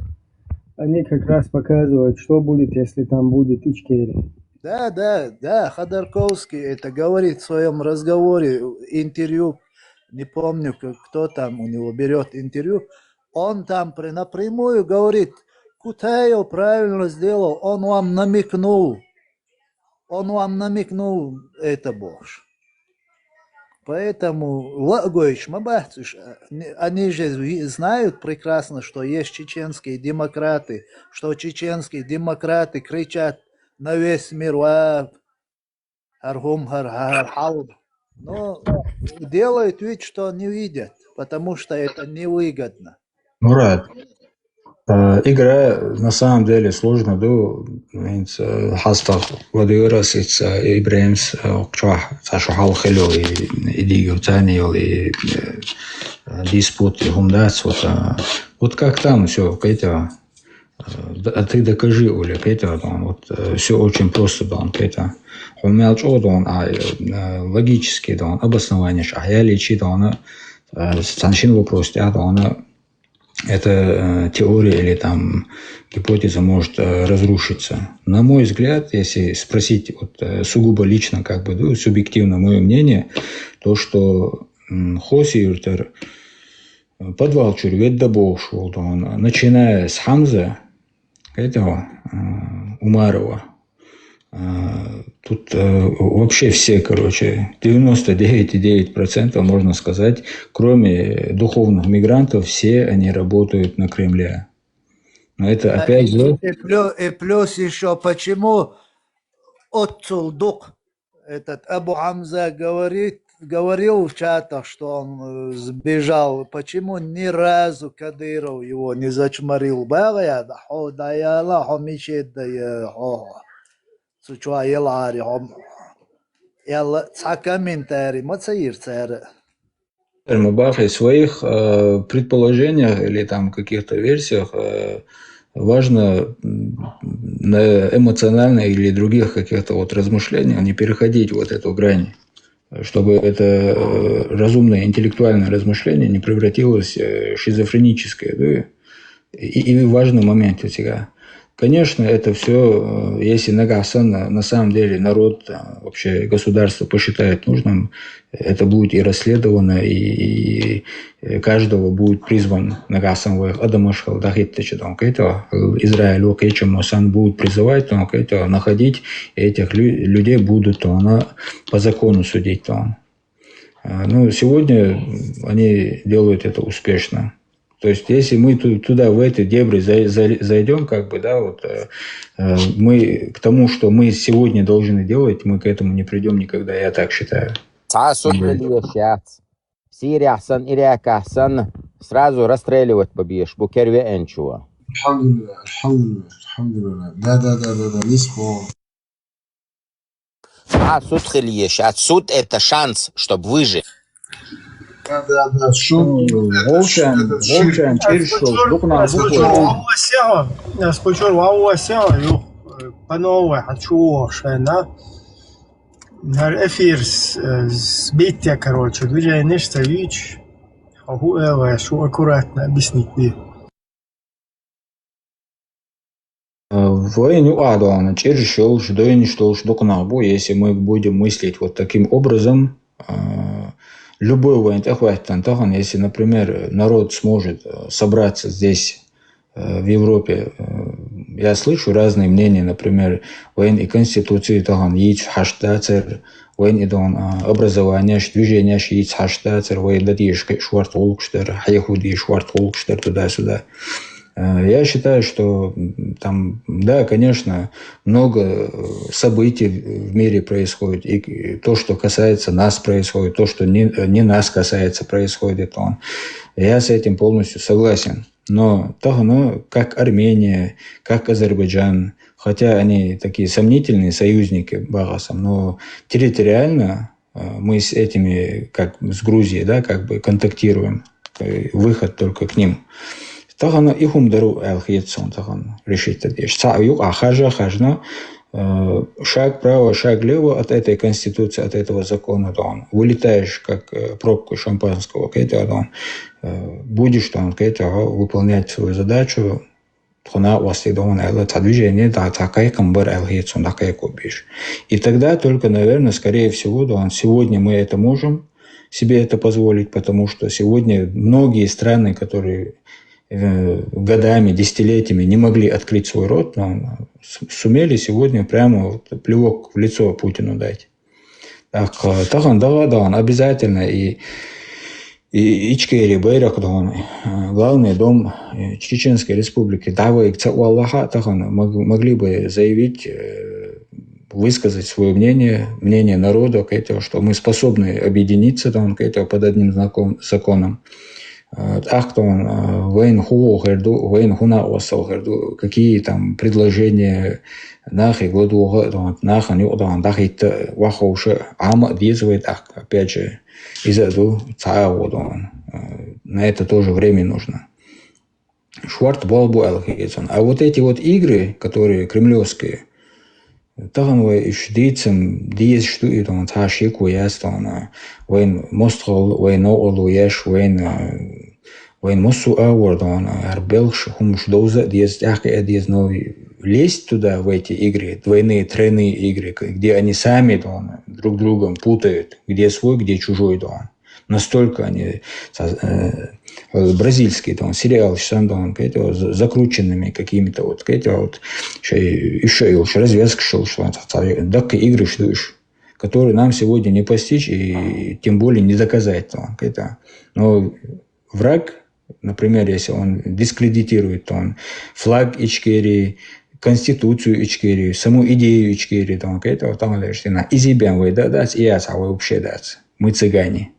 Они как раз показывают, что будет, если там будет Ичкерия. Да, Ходорковский это говорит в своем разговоре, интервью, не помню, кто там у него берет интервью, он там напрямую говорит, Кутаев правильно сделал, он вам намекнул это Бож. Поэтому, Лагоич, Мабатуш, они же знают прекрасно, что есть чеченские демократы, что чеченские демократы кричат на весь мир, Архум, Хархал. Но делают вид, что не видят, потому что это невыгодно. Мурат, игра на самом деле сложно, да, хаста владырас, Ибраимс, Сашухал Хелю, и Дигутаниел, и диспут, и Хумдац, вот как там все, Кейта, а ты докажи, Оля, Кейта, вот все очень просто, Кейта. Хумелч Одон, а логически, обоснование, а я лечи, саншин вопрос, эта теория или там гипотеза может разрушиться. На мой взгляд, если спросить сугубо лично, субъективно мое мнение, то, что Хосиюртер подвал чурвет да болшул, начиная с Хамза, этого Умарова. Тут вообще все, 99,9% можно сказать, кроме духовных мигрантов, все они работают на Кремле. Но это опять же... И плюс еще, почему Отцулдук, этот Абу Хамза говорил в чатах, что он сбежал. Почему ни разу Кадыров его не зачморил? В своих предположениях или там каких-то версиях важно на эмоциональные или других каких-то вот размышлениях не переходить вот эту грань, чтобы это разумное интеллектуальное размышление не превратилось в шизофреническое. Да? И важный момент у тебя. Конечно, это все, если на самом деле народ, вообще государство посчитает нужным, это будет и расследовано, и каждого будет призван Израиль будет призывать, находить, и этих людей будут по закону судить. Но сегодня они делают это успешно. То есть, если мы туда, в эти дебри зайдем, мы к тому, что мы сегодня должны делать, мы к этому не придем никогда, я так считаю. В Сирии ахсан, Ирак ахсан, сразу расстреливать побьешь, букерве энчуа. Алхамдулилlah. Да, не спор. Суд хильешат. Суд это шанс, чтобы выжить. Да, шут. Панове, хочу шена. Эфир сбития, движение нечто вич. Шо аккуратно объяснить. Если мы будем мыслить вот таким образом, любой военный, если, например, народ сможет собраться здесь, в Европе, я слышу разные мнения, например, военной конституции, образование, движение, туда-сюда. Я считаю, что там, да, конечно, много событий в мире происходит, и то, что касается нас, происходит, то, что не нас касается, происходит. Я с этим полностью согласен. Но как Армения, как Азербайджан, хотя они такие сомнительные союзники Багасом, но территориально мы с этими, как с Грузией, да, как бы контактируем, выход только к ним. Ихум дару алхиетсон решить это вещь. Шаг вправо, шаг влево от этой конституции, от этого закона, вылетаешь как пробку шампанского, будешь выполнять свою задачу, и тогда только, наверное, скорее всего, сегодня мы это можем себе это позволить, потому что сегодня многие страны, которые годами, десятилетиями не могли открыть свой рот, но сумели сегодня прямо плевок в лицо Путину дать. Так, обязательно и Ичкери, Байрак, главный дом Чеченской Республики, могли бы заявить, высказать свое мнение народа, что мы способны объединиться под одним законом. Какие там предложения опять же, на это тоже время нужно. А вот эти вот игры, которые кремлевские, лезть туда, в эти игры, двойные, тройные игры, где они сами друг другом путают, где свой, где чужой. Настолько они бразильский, там, сериал, там, закрученными какими-то вот, вот, еще развязка шел, что так игры, которые нам сегодня не постичь и тем более не доказать. Там, но враг, например, если он дискредитирует он флаг Ичкерии, конституцию Ичкерии, саму идею Ичкерии, там, и себя вы дать, и я вообще дать. Мы цыгане,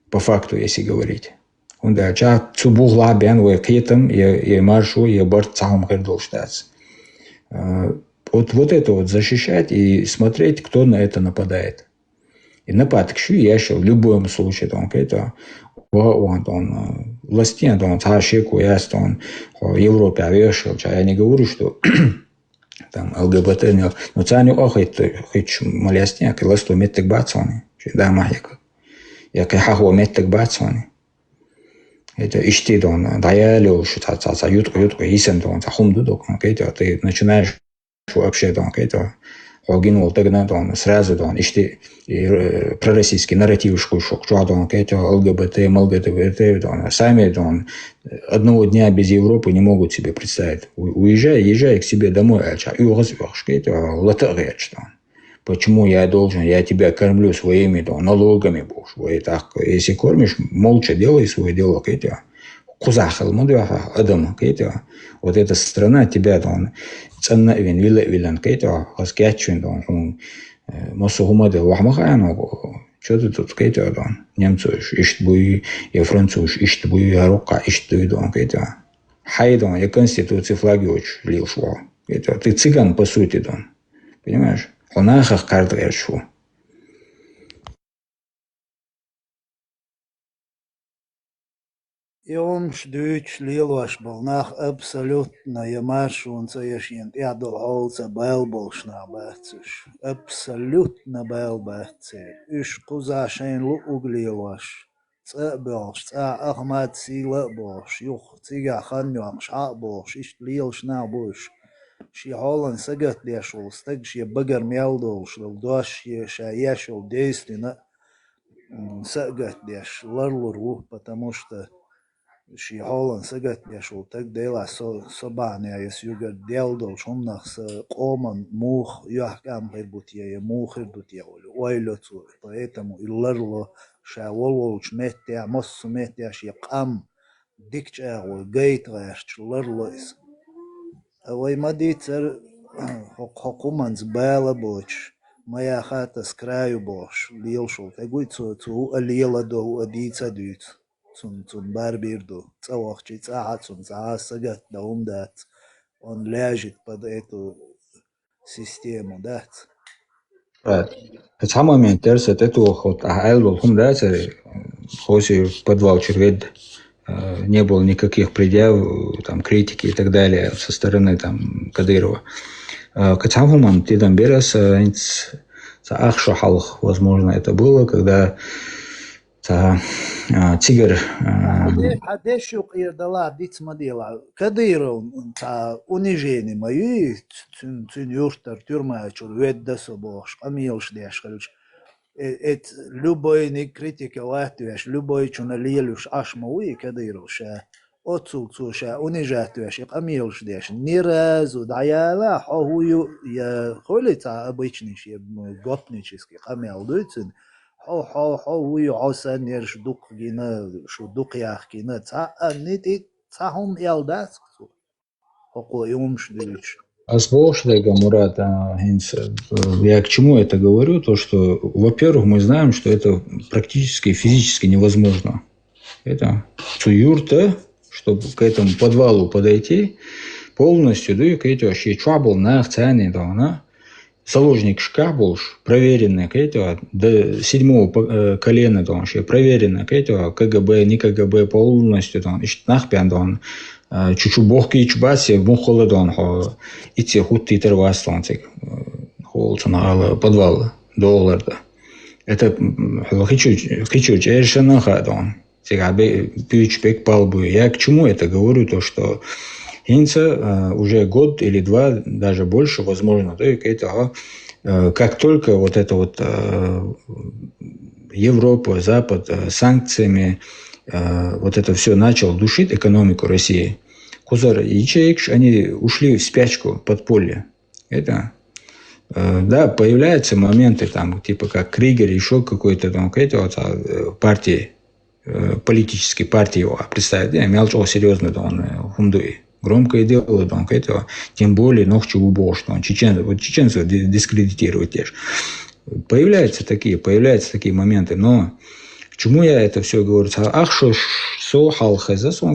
по факту, если говорить. Он да, цубугла бен вы кетом, и маршу, и борт сам гордолштац. Вот это вот защищать и смотреть, кто на это нападает. И нападок я считал в любом случае, он властен, он царщику, он Европе вешал. Я не говорю, что там ЛГБТ, но царю охоть малясняк, и ласту меттек бацоны. Да, махик. Я кайхаху меттек бацоны. Это ищти, да я лил, что ютку, исен, хумду, ты начинаешь вообще, Гинул тогда сразу ищти пророссийский нарратив, что ЛГБТ, МЛГБТ, сами одного дня без Европы не могут себе представить. Езжай к себе домой, почему я должен, я тебя кормлю своими налогами, если кормишь, молча делай свое дело, вот эта страна тебя ценна вилан раскачивает мосугумады вахмахану что ты тут немцы ищут буи и француз ищут буи рука ищут хайдон я конституции флаги очень лил шло ты цыган по сути понимаешь он ахах карты шло. Jums Deutsch lielos balnach absolutna ja maršun ciešiet jādol holca belbolšnā bēcuš. Absolutna belbēci. Iš kuzāšain lu uglieloš. Cēbelš, cā ahmad sīla boš. Juh, cīgā hanjuam šāboš. Iš lielšnā boš. Šī holan sagatliešul, stag šie bagar mjeldolš. Dal doš šie šā ješul действительно sagatlieš larluru, потому что šī Holland sagatavošana tagad dēlās Sobānijā, jo dēldoši umnāks Oman mūh, jākām varbūt, ja mūh ir dut jau oiļocu, поэтому и ларло šā ololč metjā, mosu metjā šie qam dikčēgo gaitvērš larlois. Vai madīts ar hokumans bēla boč, majā khātas krāju boš, lielšul, teguit cu liela do adīca dūt. Zum Barbirdu, целохчи цаацун цаасагат да умдат, он ляжет под эту систему, да. В самом момент терсет эту ход аэлбул хумдат, хоси подвал червед, не было никаких предъяв, там критики и так далее со стороны там Кадырова. К самому моменту ты там берешь, ахшахалх, возможно, это было, когда тигр. Hadeš jau ir dalā dicmadīlā, Kadīrov tā unižēni maju, cun jūrtar тюрмаčur веддасобош, амилшдешкалюч. Et любойник критика латвеш, любойчу на лелюш ашмауи Kadīrovša, отцулцуша унижатвеш, амилшдеш. Ни разу даяла, хохую, я холица обычнейш, готнический, амелдуйцин. هو عسان يرش دوق جينا شو دوق ياخ جينا تا نيتي تاهم يالداس هو يومش дыч. Асболшдега Мурат, я к чему это говорю? То, что, во-первых, мы знаем, что это практически физически невозможно. Это цуюрта, чтобы к этому подвалу подойти полностью, да, к этому вообще чабл на цене, да, заложник шкабулш, проверенный к этому, до 7-го колена, там, вообще проверенный к этому, КГБ, не КГБ, полностью, там, нахпян, там, чуть-чуть бог и чбаси, мухола, там, идти хутти тервас, там, холцана, подвал, доллар, да. Это, хочу, чешанаха, там, тигабе, пьючпек палбу. Я к чему это говорю, то, что Инца уже год или два, даже больше, возможно, как только вот эта вот Европа, Запад санкциями вот это все начал душить экономику России. Кузар ячеек, они ушли в спячку, подполье. Это, да, появляются моменты, там, типа как Кригер, еще какой-то там, партии, политические партии его представят. Я мелчал серьезно, да, он хундуй. Громкое дело, да, он тем более ногчу убол, что он чеченцев дискредитирует теж. Появляются такие моменты, но к чему я это все говорю?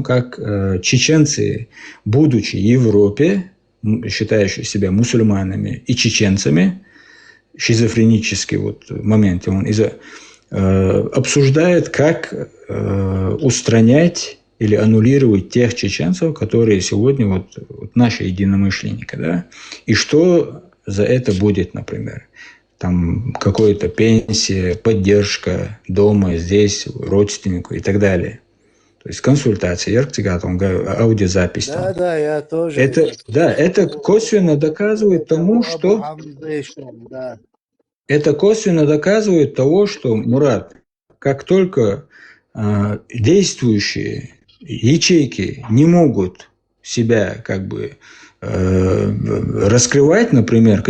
Как чеченцы, будучи в Европе, считающие себя мусульманами и чеченцами, шизофренический вот момент, он обсуждает, как устранять или аннулировать тех чеченцев, которые сегодня вот наши единомышленники, да, и что за это будет, например. Там какая-то пенсия, поддержка дома, здесь, родственнику и так далее. То есть консультация, аудиозапись. Да, я тоже. Это косвенно доказывает тому, что... Это косвенно доказывает того, что, Мурат, как только действующие ячейки не могут себя как бы раскрывать, например,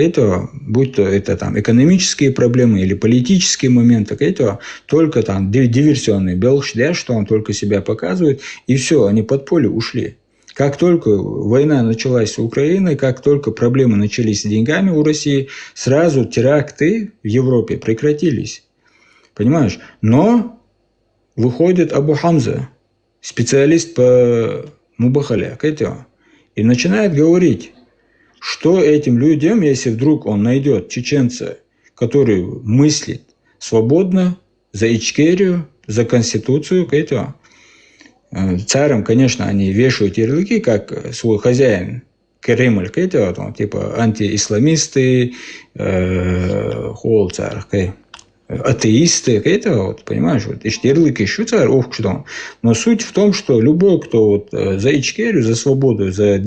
будь то это там экономические проблемы или политические моменты, только там диверсионный белшдя, что он только себя показывает, и все, они под поле ушли. Как только война началась с Украиной, как только проблемы начались с деньгами у России, сразу теракты в Европе прекратились. Понимаешь? Но выходит Абу Хамза, специалист по Мубахаля, и начинает говорить, что этим людям, если вдруг он найдет чеченца, который мыслит свободно за Ичкерию, за Конституцию, царям, конечно, они вешают ярлыки, как свой хозяин, Кремль, типа антиисламисты, атеисты, понимаешь, ярлыки еще царь, но суть в том, что любой, кто за Ичкерию, за свободу, за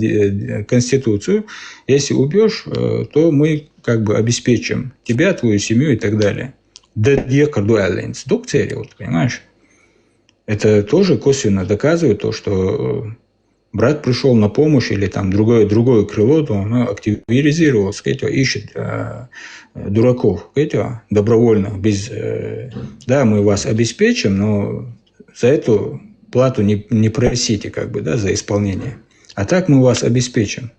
Конституцию, если убьешь, то мы как бы обеспечим тебя, твою семью и так далее. Понимаешь? Это тоже косвенно доказывает то, что брат пришел на помощь или там другое крыло, то оно активизировалось, ищет дураков, добровольно, без, да, мы вас обеспечим, но за эту плату не просите, как бы, да, за исполнение. А так мы вас обеспечим.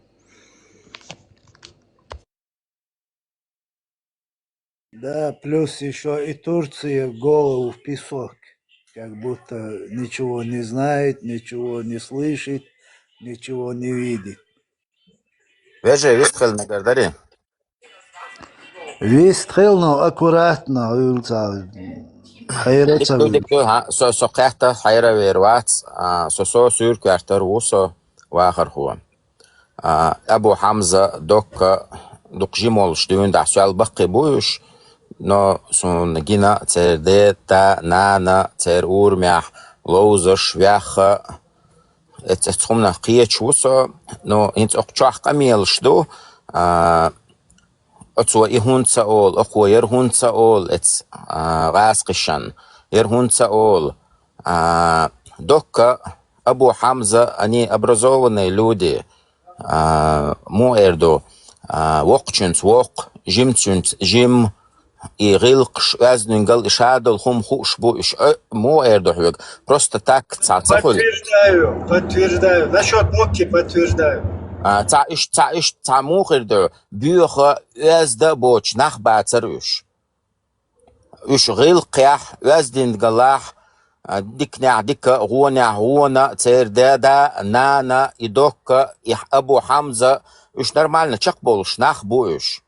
Да, плюс еще и Турция голову в песок. Как будто ничего не знает, ничего не слышит, ничего не видит. Вистрел, но аккуратно, سقحت حيرة ويروات سوسو سور كارتر وسو واخر هو أبو حمزة دوك جيمول شتون دا سؤال بقي بوش no sun gina cerdeta nana cer urmях lozers wjacha et schumna qietchuso no ins okchach kamel shdo otso ihunza ol okoyer hunza ol et rasqishan hunza ol dokka Abu Hamza они образованные люди моердо вокчунс вок жимцунс жим и гилкш азнунгал ишадал хум хушбу иш моердо просто так цацахол Подтверждаю. Насчет Мокки подтверждаю. Цаиш цамухердо бюха азда боч нахбацаруш уш гилкях аздингалах ديكنا ديكا غونا تيردادا نانا إدوكا أبو حمزة وش نورمالنا تشقبولش ناخ بوش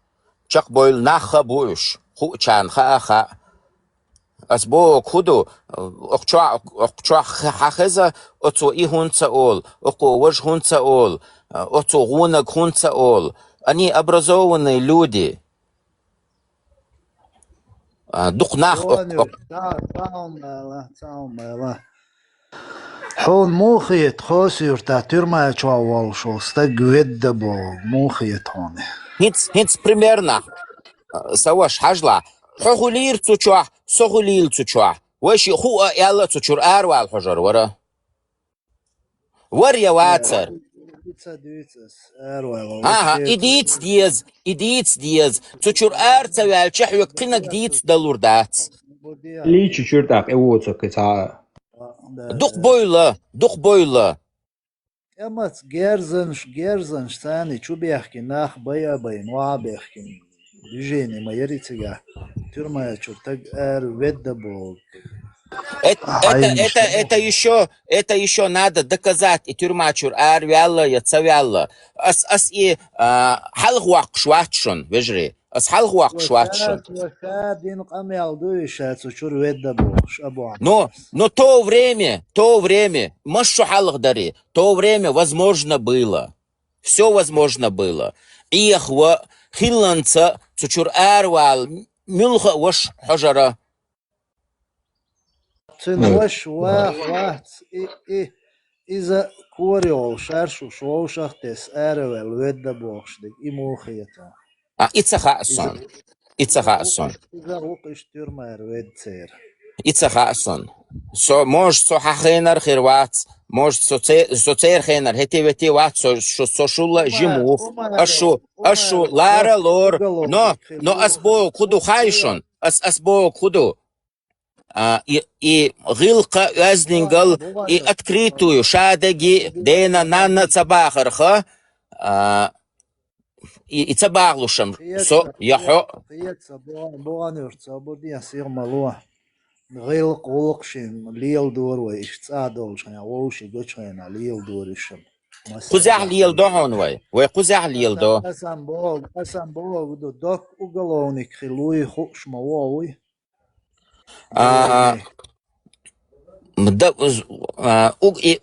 تشقبول ناخ بوش خو تشان خا أسبو خدو أقطع حخزة أتو إيه هونتا أول أقو وش هونتا أول أتو غونك هونتا أول أني أبرزوني لودي دوق ناخ حون موخيت خوسير تا ترما чувал шо стаг веддабо موخيت هون هيتس примерно سواش حجلا حغولير تشوا سغوليل تشوا وش يخوة يلا تشور أروع الحجر ورا ور يا واتسر ها إديتس ديز تشور تسوي الشحوة قنك ديتس دلوردات ليه чуть-чуть так эвоцок это دوق بويلة Emats gerzenš sani čubjahki nah baja bain wabjahki движение майоритига тюрьма чуртаг веддабог. Это еще надо доказать и тюрьма чур вялла я цавялла ас и халгвак шватшон вежри ас халгвак шватшон но то время машу халгдари то время возможно было все возможно было ихва хилланца цучур вал мюлха ваш хажара Цинваш вах إذا كوريو شارشو شوشختس أروال ودا بوخشدك إموخيتا. إتسخاء إذا وقش ترمار ود سير. إتسخاء مش سو حخينر خيروات مش سو تير خينر هتي وات سو شولا جيموف أشو لارا لور نو أسبو كودو خايشون أسبو كودو и гилка яздингал и открытую шадаги дена нанна цабахарха и цабаглушам со яхо غيل قولقشين ليل دور وإيش تصادولشين أوشي قشين ليل دورشين قزع ليل دهون وقزع ليل دو أسام بوغ دوك أغلونك خلوي خوش مواوي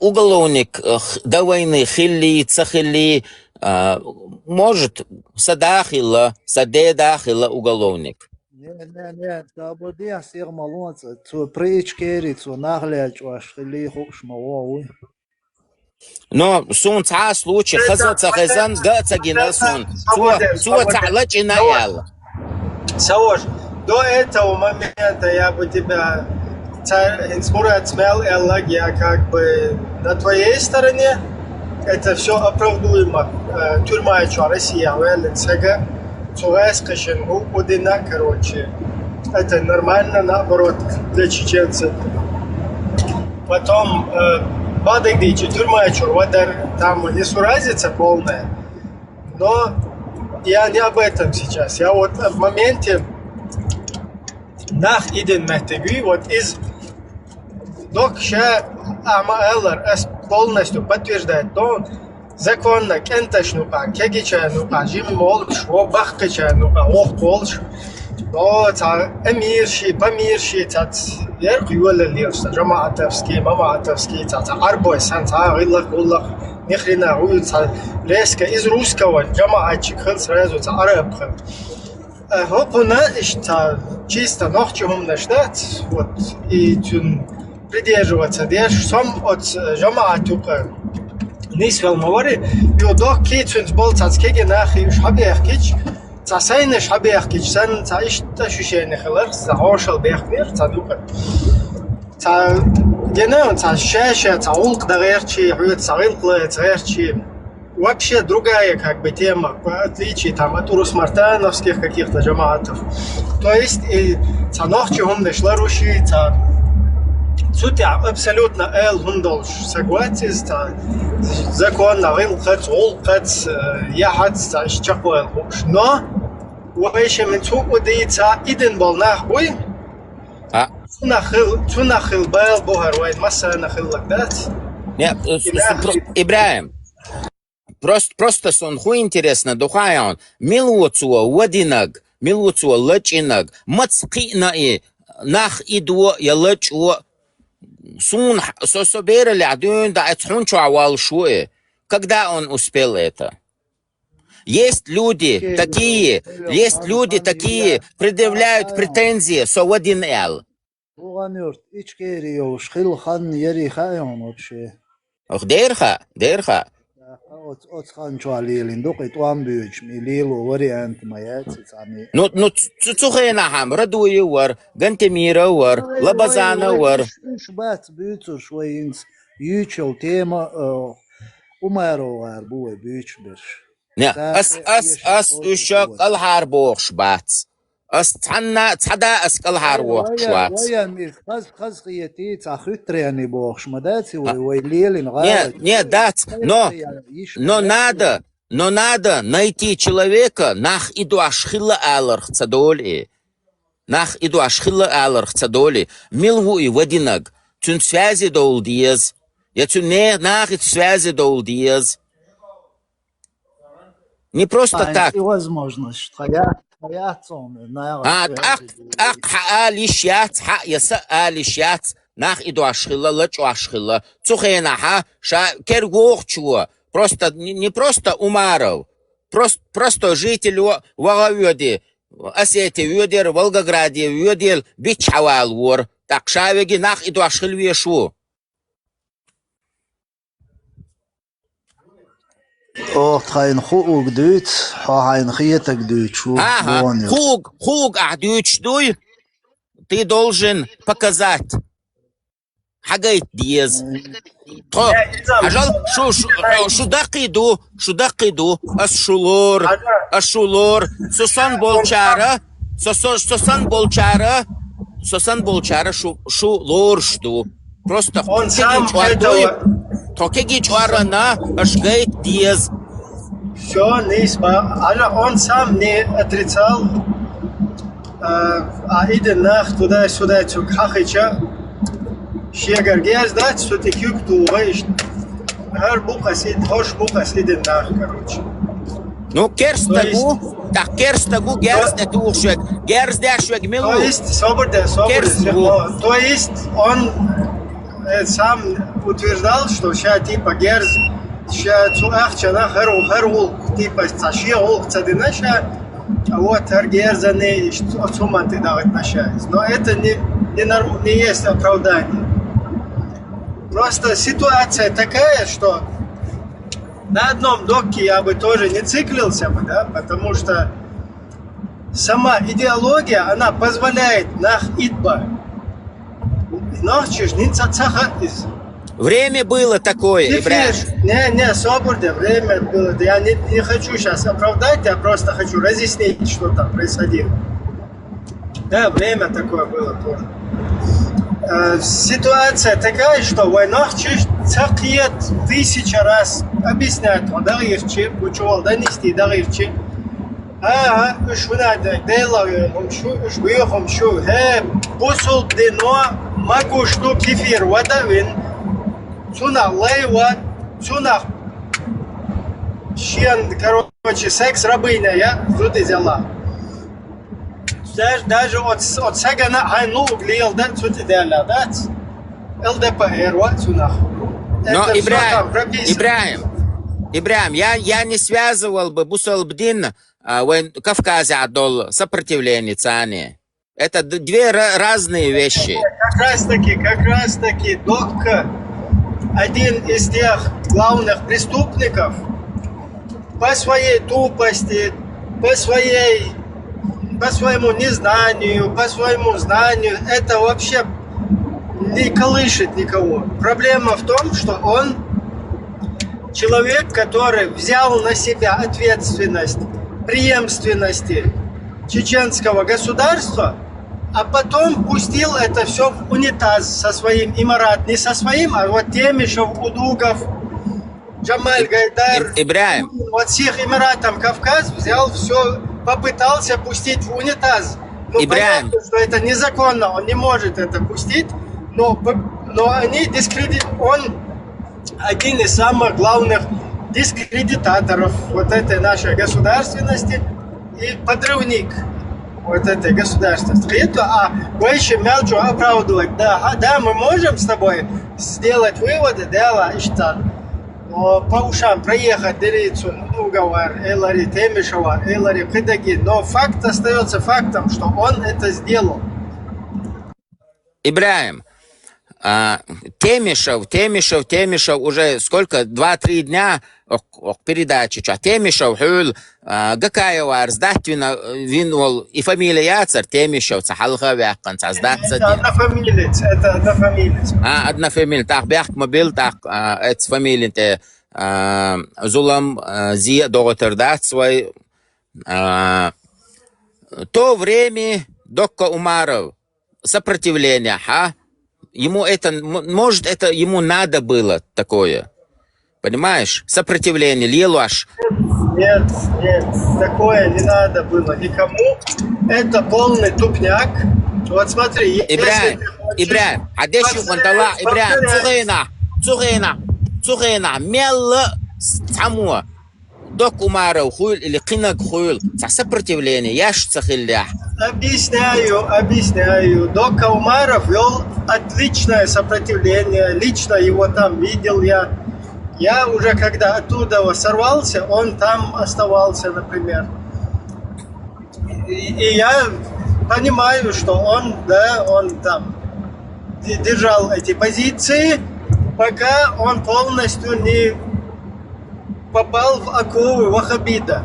уголовник до войны хилли, цахилли, может, садахила уголовник. Не, табоди асир малонца, цу причкери, цу нагляч, ваш хилли хокш мавауи. Но сун ца случай, хазаца хазан, гаца гинасун, цу цалач и наял. Савош, до этого момента я бы тебя Инсмурат смел, я как бы на твоей стороне. Это все оправдуемо. Тюрьма что Россия, Веленсега, Цуэскашин, Удина, короче. Это нормально, наоборот, для чеченцев. Потом Бадыгдичи, тюрьма что, Вадар, там несуразица полная. Но я не об этом сейчас. Я вот в моменте нах иден мехтеги, вот из докша Амаэллар полностью подтверждает, то законно кенташнука, кегичанука, жиммол, швобахкачанука, охполш, но эмирши, помирши, ерк юэлэ лирста, жамаатовский, мамаатовский, арбой, санта, гиллах, гуллах, ни хрена, резко из русского жамаатчик, хэл сразу, араб хэл. Хопуна, чисто нохчухом начинать, вот, и придерживаться, деш сам от жамаатука нисвел мавари, и удох кичунс бол цацкеги нахи шабиахкич, цасайне шабиахкич, сан цаишта шушейне хилар, цаошал бехмир, цадука. Ца генеон ца шеша, ца улк дагерчи, цаилкле, цаерчи. Вообще другая как бы тема, в отличие там от урус-мартановских каких-то жамаатов. То есть и цанохчухом дошла руши, Сутя абсолютно хундолш согласен, законно вилкац, улкац, яхац, чакуэл хуш. Но вообще мы удается иден был нахуй. Цунахил был бухарвай масса нахил лагдат. Нет, Ибраим. Просто сон хуй интересно, духая он. Милуцуа вадинаг, милуцуа лачинаг, мацкина и нах идуа я лачуа. Сун собирали адун да ацхунчу авал шуэ. Когда он успел это? Есть люди такие, предъявляют претензии со один эл. Дерха. Отханчу алилин, докит уамбюч, милилу вариант моя цицами. Ну, цухейнахам, Радуи вар, Гантемира вар, Лабазана вар. Шбат бюцу швоинс, ючел тема, умаро вар, буе бюч берш. Не, ас ушак алхар бохш бац. Ас цада ас алхар бохш бац. Ваян хаз хияти цахутряни бохш мадаци, вой лелин гара. Не, дат, но надо найти человека, нах иду ашхилла аларх цадоли. Нах иду ашхилла аларх цадоли. Милву и водинаг. Тюн связи дол диез. Я тюн не нах и связи дол диез. Не просто так. Возможность. Лишьяц, яса лишьяц, нах иду ашхилла, лачу ашхилла. Цухейнаха, кергохчуа. Просто, не просто Умаров, просто житель Ваговеди, Осетии Ведер, Волгограде Ведер, Бичавал вор. Так шавеги нах иду ашхил вешу. Хайн хуг дуть, хайн хиетак дуть, Хуг ахдюч дуй, ты должен показать. Хагайт диез. Ажал шудакиду, ашулор, сосан болчара, шулоршду. Просто токеги чуарана, ашгайт диез. Все, он сам не отрицал, а иден нах туда-сюда, хахича. Шегар гез дать, что ты кюк туваешь. Хар бухасид, хош бухасиден нах, короче. Ну, керстагу, герст ухшек, герздяшвек милу. То есть, соборде. То есть, он сам утверждал, что сейчас типа герз, сейчас цуахчана харул, типа цашиул, цадинаша, а вот герзаны, отсуманты давать нашаясь. Но это не есть оправдание. Просто ситуация такая, что на одном доке я бы тоже не циклился бы, да, потому что сама идеология, она позволяет нах идба. Время было такое, Ибрahim. Не, соборде, время было. Я не хочу сейчас оправдать, я просто хочу разъяснить, что там происходило. Да, время такое было тоже. Ситуация такая, что война цакиет 1000 раз объяснять, дагирчи, учевал донести дагирчи. Что надо, что посол дено, могу что кефир водовин, цуна лейва, цуна щен, короче, секс рабыня, я тут взяла. Даже от сагана айну глил, да, тут идеально, да, ЛДПР, вот цуна. Но, Ибрahim, я не связывал бы Бусалбдин в Кавказе отдал сопротивление цане. Это две разные вещи. Как раз таки, только один из тех главных преступников по своей тупости, по своему незнанию, по своему знанию, это вообще не колышет никого. Проблема в том, что он человек, который взял на себя ответственность преемственности чеченского государства, а потом пустил это все в унитаз со своим имарат. Не со своим, а вот Темишев, Удугов, Джамаль Гайдар. Ибрahim. Вот всех имаратам Кавказ взял все, попытался пустить в унитаз. Ну, понятно, что это незаконно, он не может это пустить, но они он один из самых главных дискредитаторов вот этой нашей государственности и подрывник вот этой государственности. А больше мелчу оправдывать. Да, мы можем с тобой сделать выводы, да, что по ушам проехать делицу уговор Элари Темишева, Элари Кыдаги, но факт остается фактом, что он это сделал. Ибрahim, Темишев уже сколько, 2-3 дня передачи. Темишев, Хюл, Гакаева, Арздатвина, Винвол и фамилия Яцер, Темишев, Цахалха, Вяхкан, Цаздатца. Это однофамилец, это однофамилец. Однофамилец, так, Бяхк мобил, так, это фамилия, Зулам, Зия, Доготердат свой. То время Докка Умаров, сопротивление, ему это, может, это ему надо было такое, понимаешь? Сопротивление, Лилуаш. Нет, такое не надо было никому. Это полный тупняк. Вот смотри, Ибрahim, Адеши Фантала, Ибрahim, Цугина, Мел Самуа, Док Умаров, Хуйл или Кинак Хуйл, сопротивление, Яш Цахилля. Объясняю. Док Умаров вел отличное сопротивление. Лично его там видел я. Я уже когда оттуда сорвался, он там оставался, например. И я понимаю, что он там держал эти позиции, пока он полностью не попал в оковы ваххабита.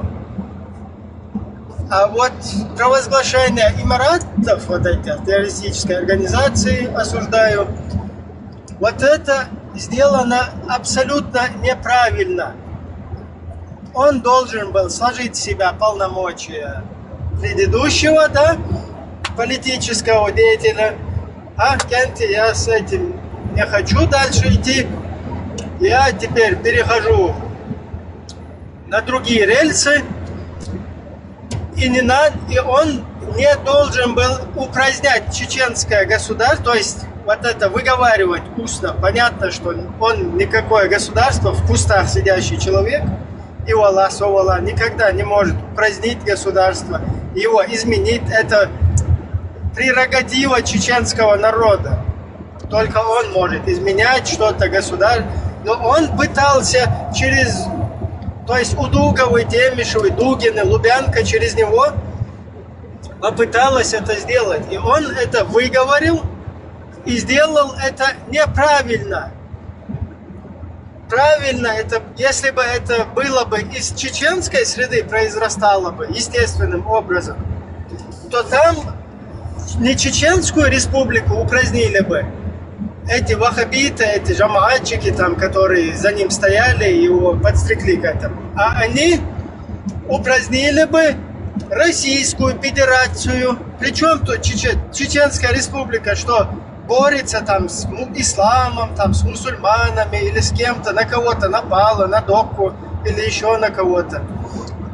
А вот провозглашение имаратов, вот эти террористической организации, осуждаю, вот это сделано абсолютно неправильно. Он должен был сложить в себя полномочия предыдущего, политического деятеля. Кенти, я с этим не хочу дальше идти. Я теперь перехожу на другие рельсы. И он не должен был упразднять чеченское государство, то есть вот это выговаривать устно. Понятно, что он никакое государство, в кустах сидящий человек, и Аллах, совала, никогда не может упразднить государство, его изменить. Это прерогатива чеченского народа. Только он может изменять что-то государство. Но он пытался то есть у Дуговой, Темишевой, Дугины, Лубянка через него попыталась это сделать. И он это выговорил и сделал это неправильно. Правильно, если бы это было бы из чеченской среды, произрастало бы естественным образом, то там не Чеченскую республику упразднили бы. Эти ваххабиты, эти жамаатчики, которые за ним стояли, его подстрекли к этому. А они упразднили бы Российскую Федерацию. Причем тут Чеченская республика, что борется с исламом, с мусульманами или с кем-то, на кого-то напала, на Докку или еще на кого-то.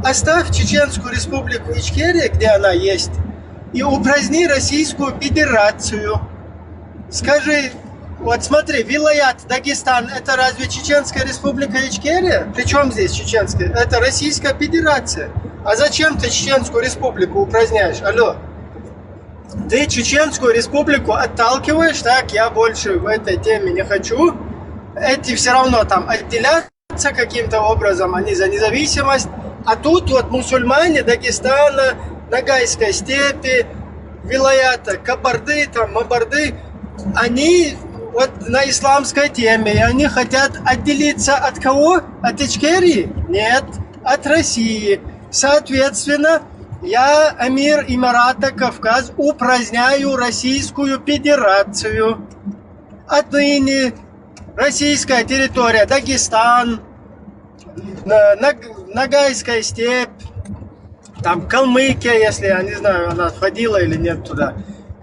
Оставь Чеченскую республику Ичкерия, где она есть, и упраздни Российскую Федерацию. Скажи, вот смотри, Вилаят, Дагестан, это разве Чеченская республика Ичкерия? Причем здесь чеченская? Это Российская Федерация. А зачем ты Чеченскую республику упраздняешь? Алло. Ты Чеченскую республику отталкиваешь, я больше в этой теме не хочу. Эти все равно отделятся каким-то образом, они за независимость. А тут вот мусульмане Дагестана, Ногайской степи, Вилаята, Кабарды, Мабарды, они вот на исламской теме, и они хотят отделиться от кого? От Ичкерии? Нет, от России. Соответственно, я, эмир Эмирата Кавказ, упраздняю Российскую Федерацию. Отныне российская территория, Дагестан, Ногайская степь, Калмыкия, если, я не знаю, она входила или нет туда,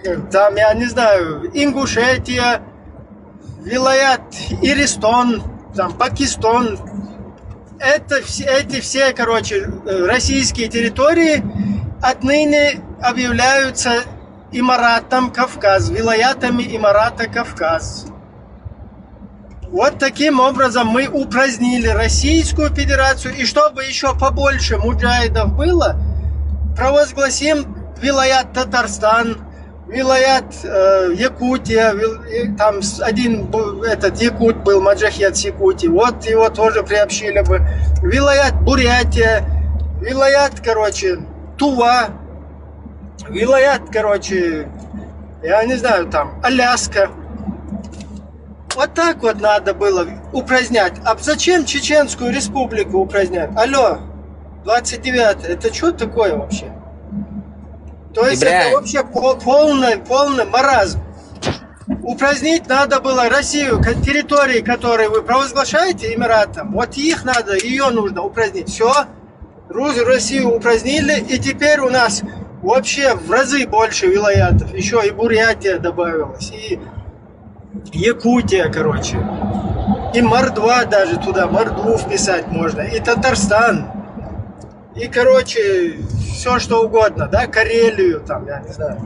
я не знаю, Ингушетия, Вилаят, Иристон, Пакистан. Эти все, российские территории отныне объявляются Эмиратом Кавказ, вилаятами Эмирата Кавказ. Вот таким образом мы упразднили Российскую Федерацию. И чтобы еще побольше муджахидов было, провозгласим вилаят Татарстан, вилаят Якутия, один якут был, маджахед с Якутии, вот его тоже приобщили бы. Вилаят Бурятия, вилаят, Тува, вилаят, я не знаю, Аляска. Вот так вот надо было упразднять. А зачем Чеченскую республику упразднять? Алло, 29-е, это что такое вообще? То есть это вообще полный маразм. Упразднить надо было Россию, территории, которые вы провозглашаете Эмиратом, вот их надо, ее нужно упразднить. Все, Россию упразднили, и теперь у нас вообще в разы больше вилаятов. Еще и Бурятия добавилась, и Якутия, короче. И Мордва даже туда, Мордву вписать можно, и Татарстан. И, короче, все что угодно, да, Карелию там, я не знаю.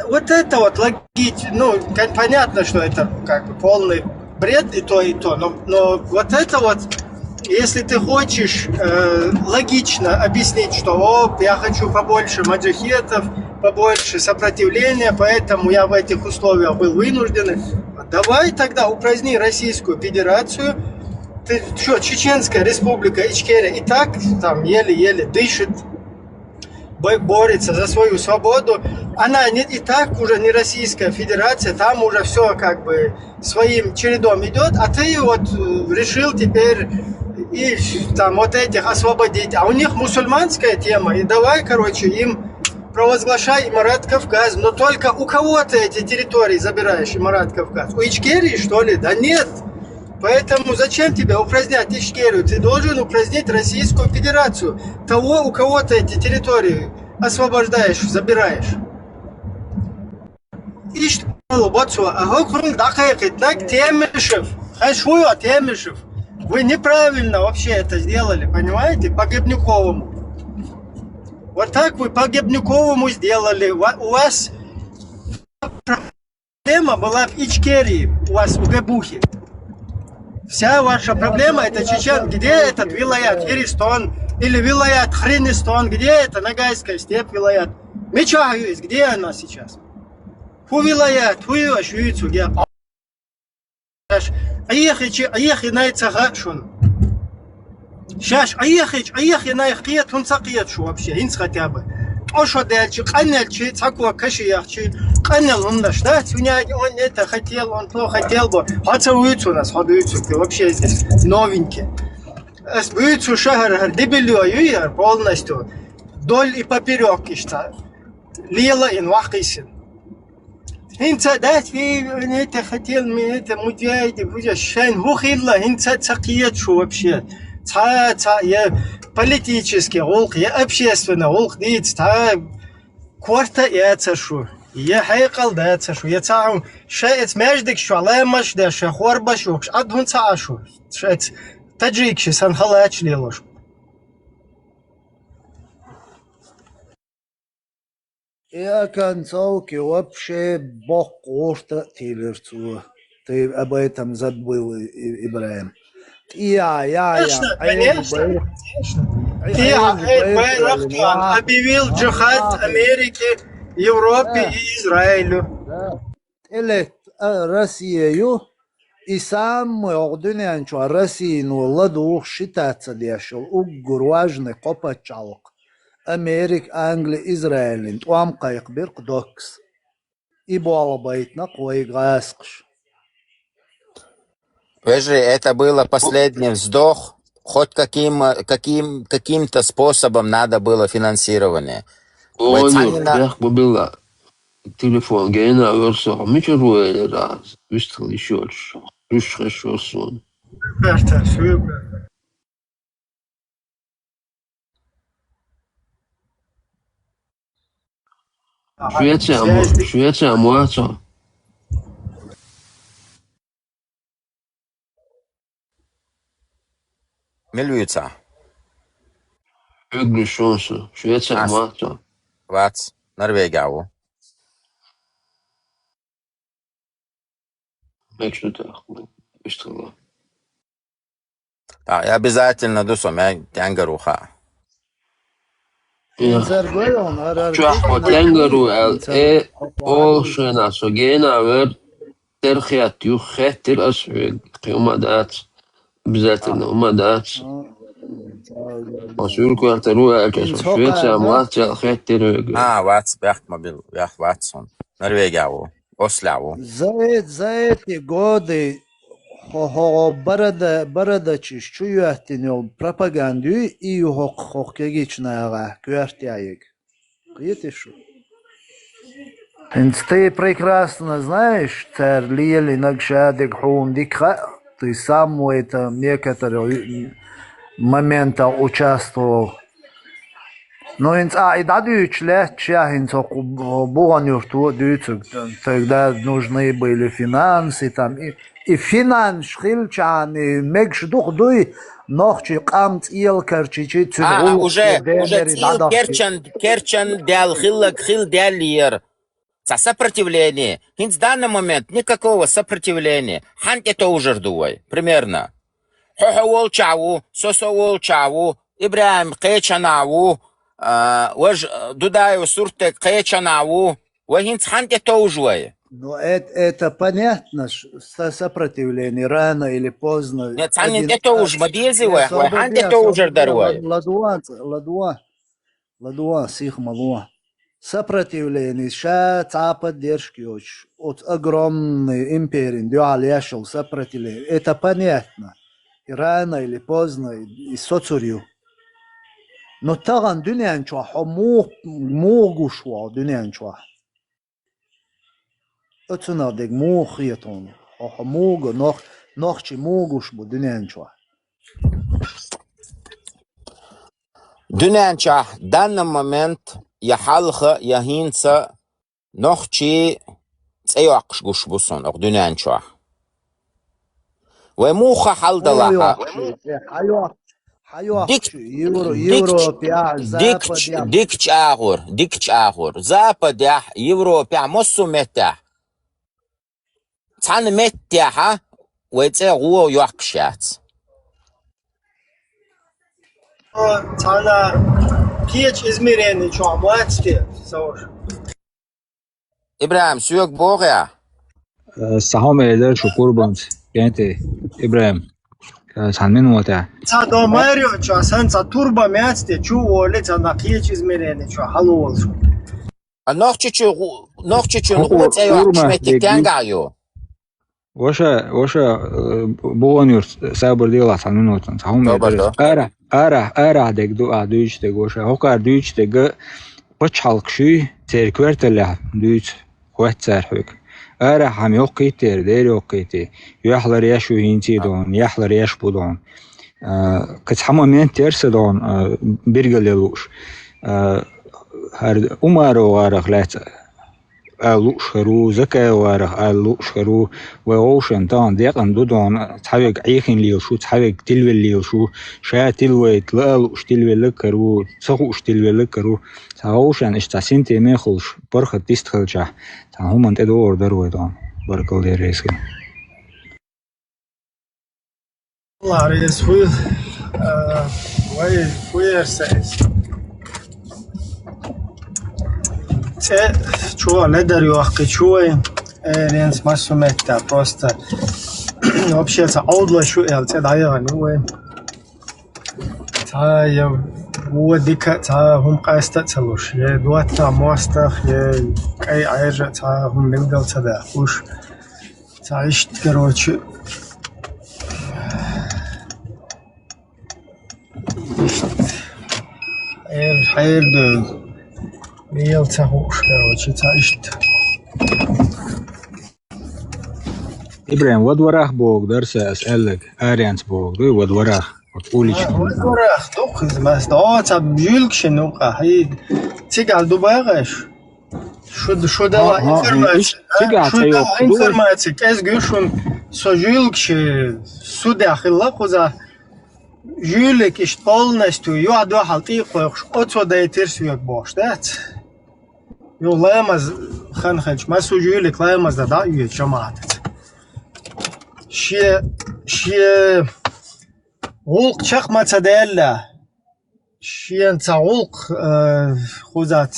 Вот это вот логично, ну, понятно, что это как бы полный бред и то, но вот это вот, если ты хочешь логично объяснить, что я хочу побольше маджахетов, побольше сопротивления, поэтому я в этих условиях был вынужден, давай тогда упраздни Российскую Федерацию. Ты что, Чеченская республика Ичкерия и так там еле-еле дышит, борется за свою свободу. Она и так уже не Российская Федерация, там уже все как бы своим чередом идет, а ты вот решил теперь и там вот этих освободить. А у них мусульманская тема, и давай, короче, им провозглашай Эмират Кавказ. Но только у кого ты эти территории забираешь, Эмират Кавказ? У Ичкерии, что ли? Да нет. Поэтому зачем тебе упразднять Ичкерию? Ты должен упразднить Российскую Федерацию. Того, у кого ты эти территории освобождаешь, забираешь. И что? Темишев. Вы неправильно вообще это сделали, понимаете? По Гебнюковому. Вот так вы по Гебнюковому сделали. У вас проблема была в Ичкерии, у вас в Гебухе. Вся ваша проблема это Чечен. Где этот вилаят Хиристон или вилаят Хринистон? Где это Ногайская степь вилаят? Мечагюис, где она сейчас? Фу вилаят, фу ашвицу, где? Аехи найцагашун. Сейчас аехи найхиет, он сакиет шу вообще, инс хотя бы. Ошо дальше, канельчи, цакуа кашияхчи, канел он наш, да? Он это хотел, он то хотел бы. Хацауицу нас, ходуицу, ты вообще здесь новенький. Сбуицу шахар, дебелю, юяр полностью. Доль и поперек, что лила и вахисин. Инца дать, это хотел, это мудяйте, будешь шайн, вухилла, инца цакиет шу вообще. Я политический волк, я общественный волк, кварта я цашу, я хайкал да цашу, я цаум шаец междик шалемаш да шахорбаш, адхун цашу, шаец таджикши санхалач лилош. Я концовки вообще бог кошта тилерцу. Ты об этом забыл, Ибраим. Конечно. Байрактан объявил джихад Америке, Европе и Израилю. Или Россию и сам Ордунян, что Россию ладух считаться дешел, угрожный копачалок. Америк, Англия, Израиль, туам кайкбир кдокс. И балабайтна кой гаскш. Вежи, это было последний вздох. Хоть каким-то способом надо было финансирование. Я было телефон, гена, версо, мичеруэ раз, выстал еще что, еще сон. Швеция, Муацо. Милюца. Ögri шонсу, Швеция, Муацо. Вац, Норвегия. Я обязательно дусом, я тянгаруха. Чахо тянгару ол шена согена вер терхиат юхет терасвег киумадат обязательно умадат. Освил квартиру Швеция, Муацо, хет тервег. Вац, бях мобил, бях ватсон. Норвегия. осляву. За эти годы барадачи чуяттинел пропаганду и хоккегичная квартяек. Видишь? Ты прекрасно знаешь, царь Лили Нагшадик Хундика, ты сам в этом некоторые моменты участвовал. Но и дадут лет чахинцо буанюрту дютук, тогда нужны были финансы там и финанс хилчан и мегш дух дуй нохчи камц ил карчичи цуру уже цил керчан дял хил дялир. Сопротивление. В данный момент никакого сопротивления. Хан это уже ждуй. Примерно. Хоховол чаву, сосовол чаву, Ибраим кечанаву, вож дудаев сурте кечанаву, вахинц хан это уже. Но это понятно, сопротивление рано или поздно. Нет, хан это уже мобилизируй, хан это уже даруй. Ладуа, сих малуа. Сопротивление, ша поддержки от огромной империи, дуалешел сопротивление. Это понятно. И рано или поздно и соцурю. Но таган дунянчва, могушва дунянчва. Отсюда дег мохиетон, мого нохчи могушбу дунянчва. Дунянчва в данный момент يحلخ يهينسا نخشي تسيوقش قش بصون أو دنيان شوح وموخا حل دلاحا ديكش آغور زابد يح يوروبيا مصو متاح تان متاحا ويتسيغو يوقشات تانا Печь измерение, что, младшие, Сауш? إبراهيم سوق بوغيا السهام إدار شكور بانت يعني إبراهيم سالمين واتع تا ماريو что, санца турбо мясте, что, оле, та печь измерение, что, халуол. نوخشو نقول تأيوه شمتك تانجايو وشا بوانيور سابر ديلا سالمين واتن سهام إدار أرى دك دو أدوش دك وشا هوكار دوش دك بتشالكشي تركورتله دوش خوات سرحك أرى هم يوقيتر دير يوقيتي يحلر يشو هينتي دون يحلر يش بدون كتحمل من ترس دون بيرجللوش هر أمارو وارخ لات ألوش خرو زكاة وارخ ألوش خرو وأوشن تان ديقن دودون تحوق عيخين ليوشو تحوق تلوي ليوشو شا تلوي تلالوش تلوي لكرو تسخوش تلوي لكرو تاوشن اشتاسين تيمين خلش برخة تستخلجه تاهم انت دور دروي دون بركل دي ريسكي الله ريس хуй ارسايس Чего, ледарю ахкачуй, ренс массу метта, просто вообще це аудло шуэл, це дайга, ну це я водика, це хум кайста целуш, я дуатна мостах, я кай айжа, це хум милгал це да, уж це ишт, короче, حيل دو ميل تهوش короче تعيشت إبراهيم ود وراه بوك درس أسألك أريانس بوك دو ود وراه уличный ود وراه دوخ زماس دا تاب جولك شنو هي تيجال دوباغش شو ده информация كاس гюшун сожулк су дахилла куза жюлек ишт полностью ё до халти қойш отсо да терсуяк боштат ё лаймаз ханхач масу жюлек лаймаз да ё чамат шие улк чахмацаделла шиен цаулк хузат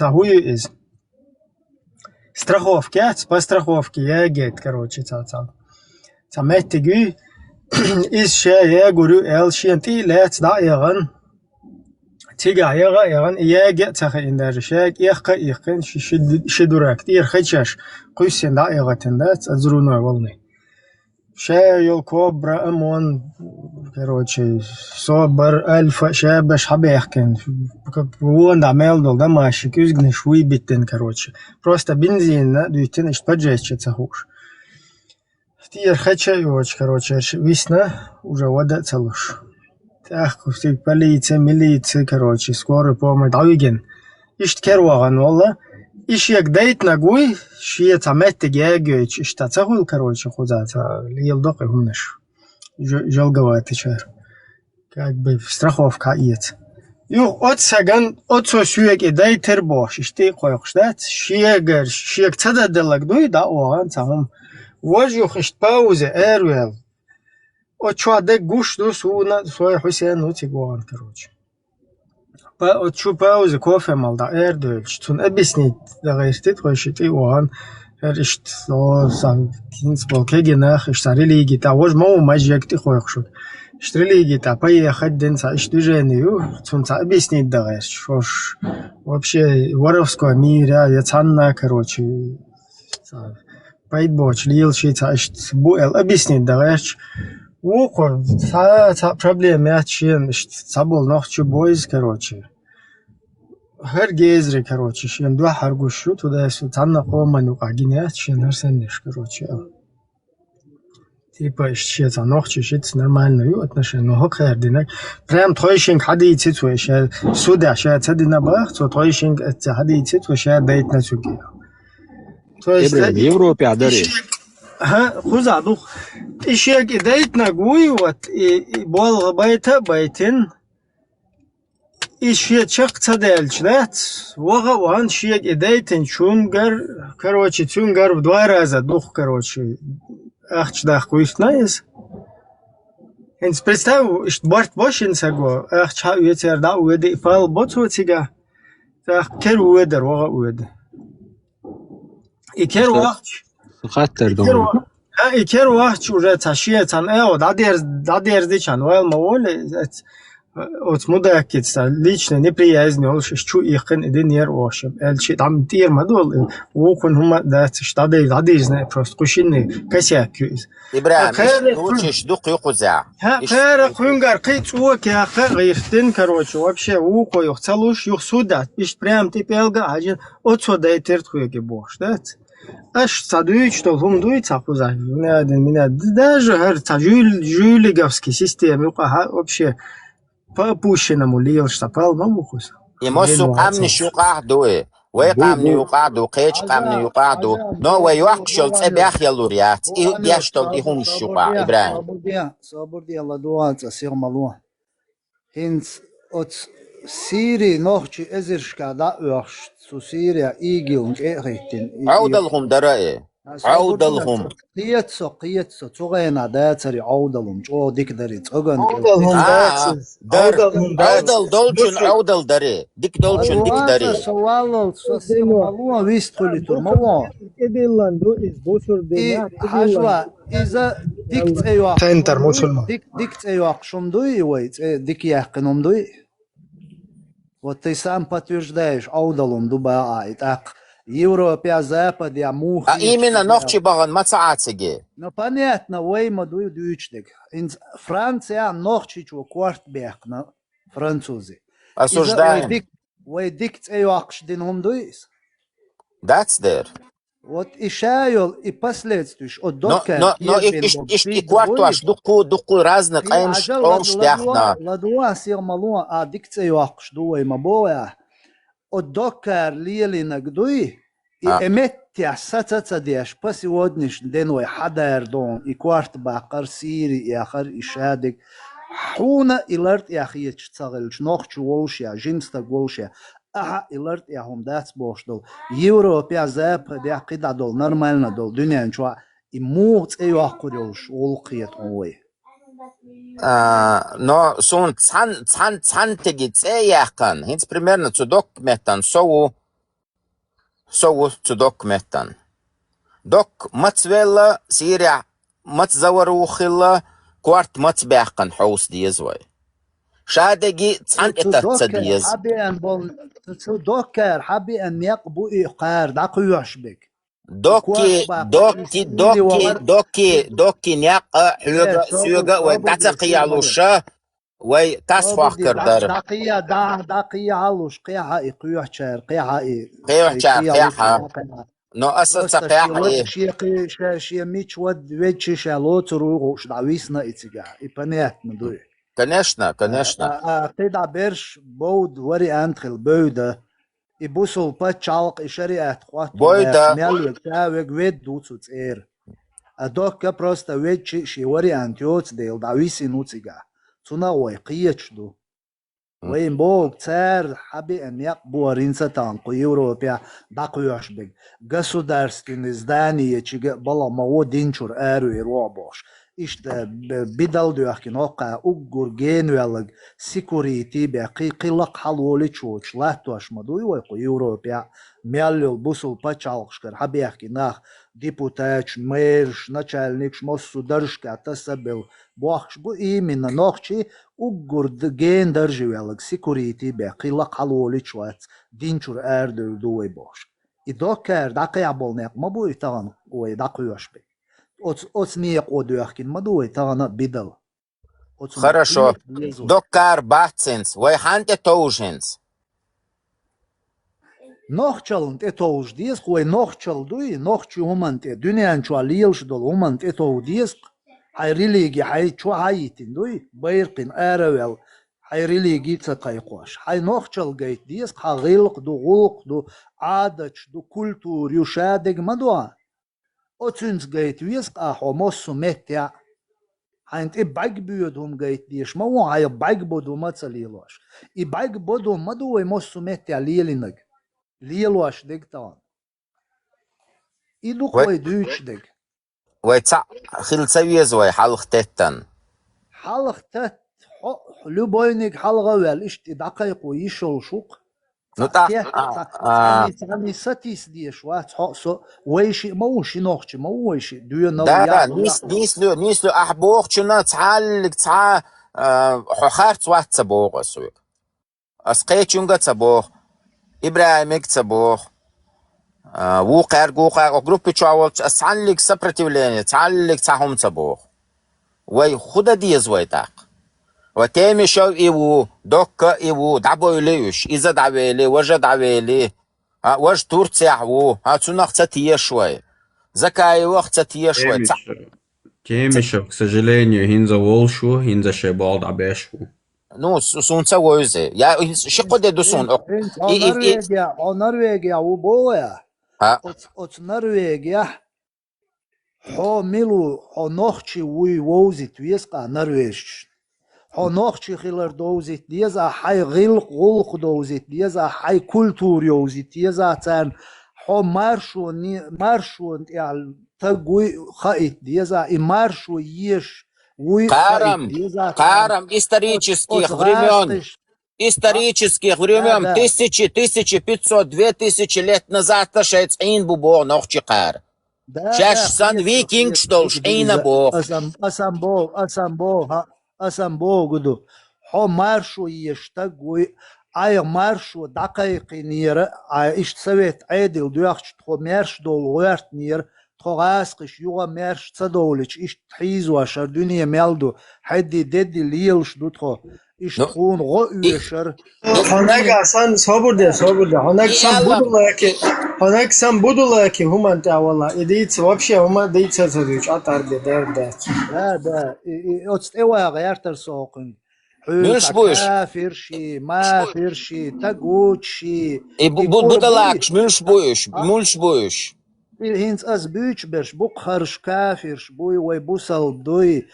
tahуй из страховки по страховке я гет короче ца меттигü из я говорю эл шиенти лец да яган تيجا يغان ياجا تخين دار شاك يخن شدورك دير خشش قيسين دا يغتن دا تزرونه والله شايل كوبرا أمون كروتشي صبر ألف شابش حبيخكن وون دا ميل دول دا ماشي كيزغن شوي بيتن كروتشي просто бензин دويتن اشت поджечь цахуш دير خشة يوش كروتشي весна уже вода целуш так كوستي полиция милиция короче скорая помощь давиген ишт керваган والله إيش يقديت نقول شيء تعمدت جاي إيش تتصل كروتش خذات ليلدق همش جل جوات شهر كأك بسترخوف كائيت يو أتسجن أتسويك إداي تربوش إشتي قيقشدات شيء تصدق دلك دوي دا وان تهم وجه خشت باوزة أرويل أتشوا دك جوش دوس ونا سوي حسين نوتيجوان كروتش أتشو باوزة كوفي مال دا أردوش تون أبسني دا غيرتي تخشتي وان هرشت لو سام كينس بالكي ناخ اشتري لي جيتا وج مو ماجيكتي خويخشو اشتري لي جيتا باي خدن سا اشتجنيو تون سا أبسني دا غير شوش вообще воровского мира яцанна короче بايد боч лил шица اشт буэл أبسني да غير وقو تا проблем ячен اشت сабол нохчу бойз короче هر جزر короче شين دو حرقوشو туда сутанна قومану агинят шин арсенеш короче типа ищеца нохчу шиц нормальную отношение но хокердинак прям тойшинг хадийцит веша суда ша цадина бах то тойшинг хадийцит веша бейт насуги то есть в Европе адари ها خذ إشياء إدايت نقوي وات بول بيتا بيتين إشياء شق تدالش نات وغا وان شيء إدايتن شونجر كروتشي شونجر بدوار هذا دوخ كروتشي أخش داخ كويس نايس إنس представь إيش بارت باشين سجوا أخش ها يتر دا ويد فال بطو تيجا تاخ كر ويدر وغا ويد إكر وقت خاطر دون إكر وقت уже تشيء تان دا دير чан وال مول от мудакица лично неприязнь он что ихен иденер ошем элчи там тир мадол вокон хума да штады ладизне просто кушинны косякюз Ибрахим учишь дух юкуза хара хунгар кыцуок я гыйфтин короче вообще уко юх целуш юх суда иш прям типелга ажин от суда терт хуеге бош да аш садуич что хум дуица хуза меня даже хар жюлиговский система вообще попущенному лил штапал мамухус. يمسو قامن شوقعدو ويقامن يقعدو قيش قامن يقعدو نو ويوحشل تبيخ يلوريات يشتل إهم الشوقع إبراهيم صابر دي الله دوات أسيغ ملوه هنس أت سيري نوخشي إزرشكا دا أخشت سو سيريا إيجي ونج إيغيتين عود لهم درائي عود لهم قيتسو تغينا داتري عود لهم جو ديك داري تغن عودل دولشن عودل داري ديك دولشن ديك داري سوالل سوسيغ ملوه ويستولي ترموه حاجوا إذا ديك تأيوه تنتر مسلمان ديك تأيوه شمدوي ويت ديك يحقنهم دوي Вот ты сам подтверждаешь, аудалом дуба так Европа, Запад, мух. А именно нохчи баган мацаациги. Ну понятно, войма дуючник. Франция нохчи чего кварт бехна французы. Осуждаем. Вой дикт эйвакш динхом дуис. That's there. Вот и шайол и последствия от дока. Но и кварту аж дуку разных айнш омштяхна. Ладуа сир малуа а дикт эйвакш дуой мабоя. От докар лили нагдуи и эмеття сацаца деш по сегодняшний день хадар дон и кварт бакар сири и ахар и шадик хуна иларт яхиет цагэлч нохчу волшя жинста волшя аха иларт яхом дац боштол Европа Запад яқида дол нормально дол дунyan чуа и муц эйвакурёш олқиет ой но сон цантеги цеяхан хинц примерно цудок метан соу цудок метан док мацвела сиря мацзаварухила кварт мацбяхан хаус диезвай شادقي عن تصدقر تصديز حبي أن تصدقر حبي أن يقبو إقار دقيوش بك دوكي دوكي دوكي دوكي دوكي نيق حيوغا سيوغا ويدعتقي على الشاه ويتصفح كردر دقيا علوش قيحة إقيوح شار قيحة قيوح شار قيحة نو أصل تقيحة إيه شي ميتش ود ويتشي شالوت روغوش دعويسنا إتسيقا إبانيات ندوي كنشنا تدع برش بود وري أنتخل بودة إبوسو باتشالق إشاريات قوات بويدا ميالوك تاوك ويد دوتسوت إير أدوك بروستا ويتشي شي وري أنتيوت ديل دعويسي نوتسيقا تنا ويقيتش دو وين بوك تار حبي أن يقبو رينسا تانقو يوروبيا داقويوش بك государственные здания чига бала маво динчур ару иробош ишт бидал дуахкин ока уггур генвелг security беқи қилақ халоли чоч латуаш мадуй вайқу Европия мяллил бусул пачалқшкар хабиахкинах депутат мэрш начальник шмоссу държка тасабил буахш бу именно нохчи уггур ген държивелг security беқилақ халоли чоч динчур арду дуй бош и докер дақия болнеқ ма буй таган ой дақуяш бе оц ниеқ одуяхкин ма дуй тагана бидал хорошо докар бахценс вай ханте тоуженс нохчалнт этоуж диес хой нохчал дуй нохчу уманте дүниан чуалилш дол умант этоу диес хай религи хай чу хаитин дуй байрқин аравел هاي ريليجي تقايقوش هاي نوخشل جيت ديس خغيلق دو غلق دو عادش دو كولتور يشادق مدوا اوتسنس جيت ويسق احو موسو متع هاي انت ابعق بيودهم جيت ديش مو هاي ابعق بودو ما تسليلوش ابعق بودو مدو موسو متع ليلينج ليلوش ديك تان ايدو خوي دوش ديك ويتع خيل سويز وي حلق تتن حلق تت لبوينك حلقة والإشت دقائق ويشل شوق تعني ستيس ديش وات حقصو ويشي موشي نوخشي موشي دوية لا نيسلو أحبوخ شنا تعالك تعال حخارت وات تبوغ أسويق أسقيت يونغا تبوغ إبراهيمك تبوغ وقار وجروب تشاول أسعلك سبرتيوليني تعالك تعهم تبوغ وي خدا ديز ويتاق وتامي شو إيوو دوكا إيوو دعبويليوش إذا دعويلي وجا دعويلي وج تورتيا وو تونخ تتيه شوي زكاي وقت تتيه شوي Темишев, к сожалению, хинза волшу, хинза шебал дабешу. Ну, сунца войзе. Я шикоде дусун. Норвегия убоя. От Норвегия. Хо милу хо нохчи уй возит веска норвежч. هناخشي خلر دوزيت ديزا حي غلق دوزيت ديزا حي كولتور يوزيت ديزا تان هو مارشو يعني تقوي خايت ديزا и маршу ешь وي قارم исторических времен 1500 2000 лет назад ташец ин бубо нохчи қар шаш сан викинг штолш ина бо أسامبو قدو حو مارشو يشتاقوي أي مارشو دقائق نير إشت سويت عادل دويخش تخو مارش دول غيرت نير تخو غاسقش يوغا مارش تصدولش إشت تحيزو أشار دنيا مالدو حدي ددي ليلش دو تخو إشت تخون غؤيشر هناك أسان صبر هناك سام будулаки هناك сам будулаки humanta والله إديت вообще هما ديت ساتوش أتار بدر да أتستوى غيرتر سوقن مش بوش كافرشي ما فرشي تقوتشي будулакш مش بوش هينس أز بيش برش بقهرش كافرش بوي ويبوسل دوي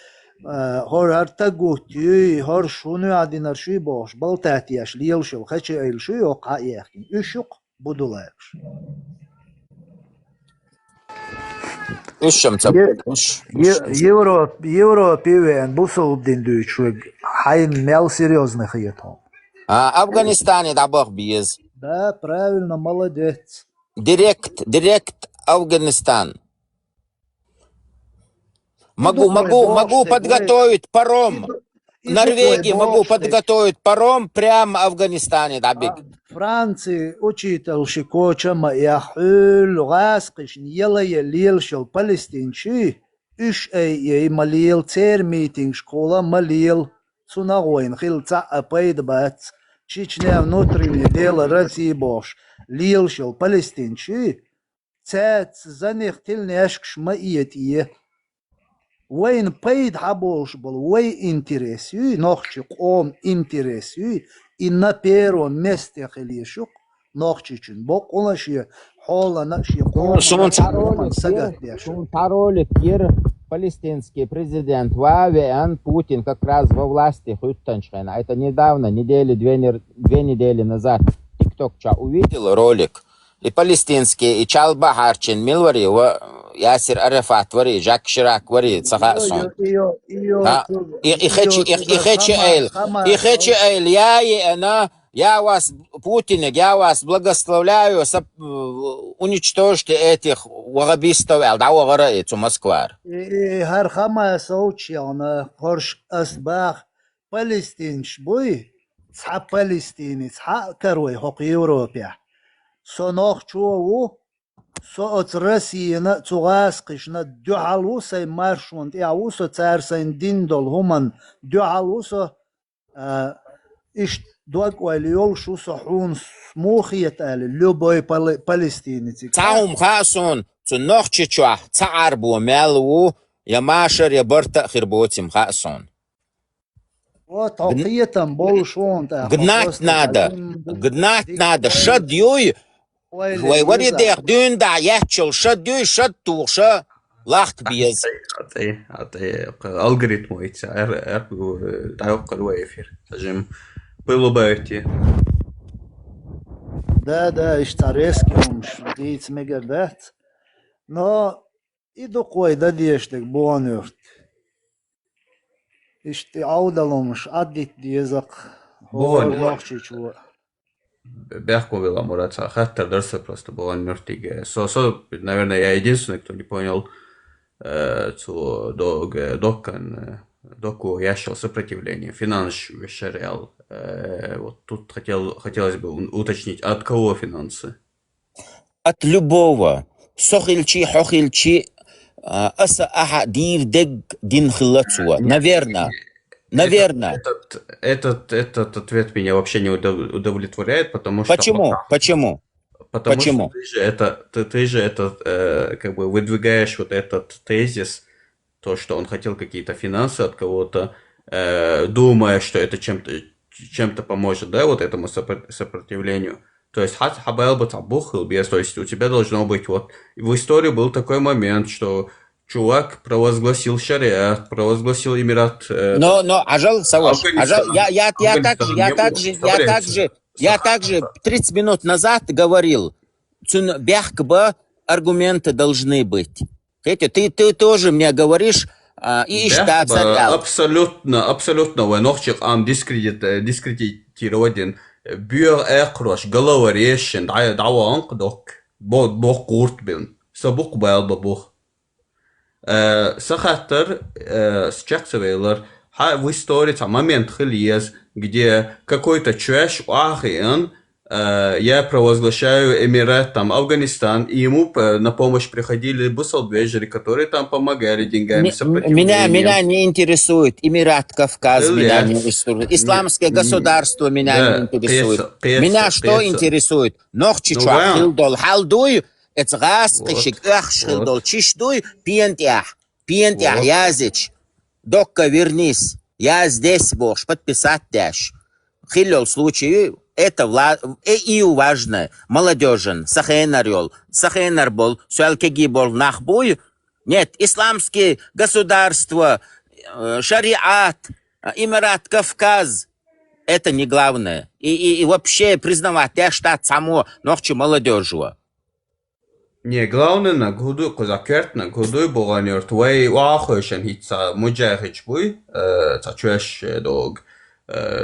هر تقوتي هر شونو عدينر شوي باش بلتاتياش ليلشو خشي ايلشو يوقع يحكي اشق بدولاكش Европе вен бусул дин дүйчүг хайн мел серьезных етом. Афганистане дабах биез. Да, правильно, молодец. Директ Афганистан. Могу подготовить паром. Норвегии могу подготовить паром прямо в Афганистане, да, биг. Франции учитель шикоча ма яхул гасқиш ньела ялил шел палестинчи иш эй малил цер митинг школа малил цунагоин хилца апайд бац чичня внутреннее дело России бош лил шел палестинчи цац заних тильняшкш ма иетие وين بيد حبوش بل وين انترسيو نخشي قوم انترسيو إن بيرو مستقليشوك نخشي چون بقونا شي حالا نخشي قوم Шун паролик кир палестинский президент ВВН Путин как раз во власти Хуттеншейна. Это недавно, две недели назад. ТикТок увидел ролик. И палестинский, и Чалба Харчин Милвари, Ясир Арафат вари, Жак Ширак вари, Цахасон. И Хечи Эйль, я вас, Путин, я вас благословляю, уничтожьте этих вагабистов, да, вагараицу Москвар. И Хархама Саучьяна, Хорш Асбах, Палестинш буй, Цха Палестини, Цха Каруй, Хок Европе. Сонох чуову, со от России на цугасқишна дюхалу сай маршунт, яу со царсайн диндол хуман дюхалу со иш дуак уайлиол шу со хун смухиет али любой палестинец. Цаум хасон, цунох чичуа, цаарбу мелу, ямашер ябарта хирботим хасон. Вот толкиетам болшон. Гнать надо, шадюй. Ой, вари дэх дюн да яхчил, шадюй, шадтурша, лахт биез. Алгоритму эти, дайоккал эфир. Скажем, было бы эти. Да, иштарески умш, диц мегадат. Но и докой да дештек бонюрт. Ишти аудалумш, аддит диезак. Бон. Бяхко вела Мураца, хотя дальше просто была мертвая. Наверное, я единственный, кто не понял, что доку я шел сопротивление, финанс вещерял. Вот тут хотелось бы уточнить, от кого финансы? От любого. Сохильчи, хохильчи, аса аха див дег дин хилацуа. Наверное. Этот ответ меня вообще не удовлетворяет, потому что... Почему? Потому что ты же это как бы выдвигаешь вот этот тезис, то, что он хотел какие-то финансы от кого-то, думая, что это чем-то поможет, да, вот этому сопротивлению. То есть, то есть у тебя должно быть вот... В истории был такой момент, что чувак провозгласил шариат, провозгласил Эмират... Но, ажал, Саваш, я также 30 минут назад говорил, бяхкба аргументы должны быть. Ты тоже мне говоришь, и штат царял. Абсолютно, венохчик ам дискредитировать бюр экрош, головорезшен, дава анкдок, бог куртбин, сабук байл бабух. Сахатер считывает, в истории там момент хилиез, где какой-то чуваш ахиен, я провозглашаю Эмират, там Афганистан, и ему на помощь приходили бусалбежери, которые там помогали деньгами. Меня не интересует Эмират, Кавказ, меня не интересует. Исламское государство меня не интересует. Меня что интересует? Нохчичуа хилдол халдуй. Это газ, кишик, ахшилдол, чишдуй, пиентях, языч. Докка, вернись, я здесь, Бог, подписать дашь. Хиллел случай, это и важно, молодежен, сахенар был, суалкеги был нахбуй. Нет, исламские государства, шариат, Эмират, Кавказ, это не главное. И вообще признавать, я штат само, нохчу молодежу. Не, главное на году, козакерт на году болганер, твой вахошен хитса муджахич буй, цачуэш дог,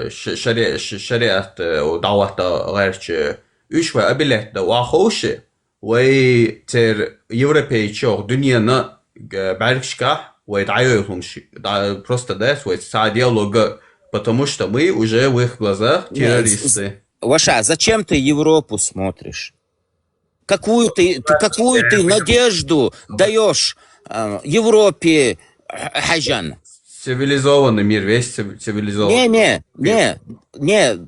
шариат удавата гэрче, ушва абилет да вахоши, вай тер европейчок дуньяна баркшка, вай дайоюхумши, просто дес, вай са диалога потому что мы уже в их глазах террористы. Ваша, зачем ты Европу смотришь? Какую ты надежду даешь Европе, Хаджан? Цивилизованный мир, весь цивилизованный. Не.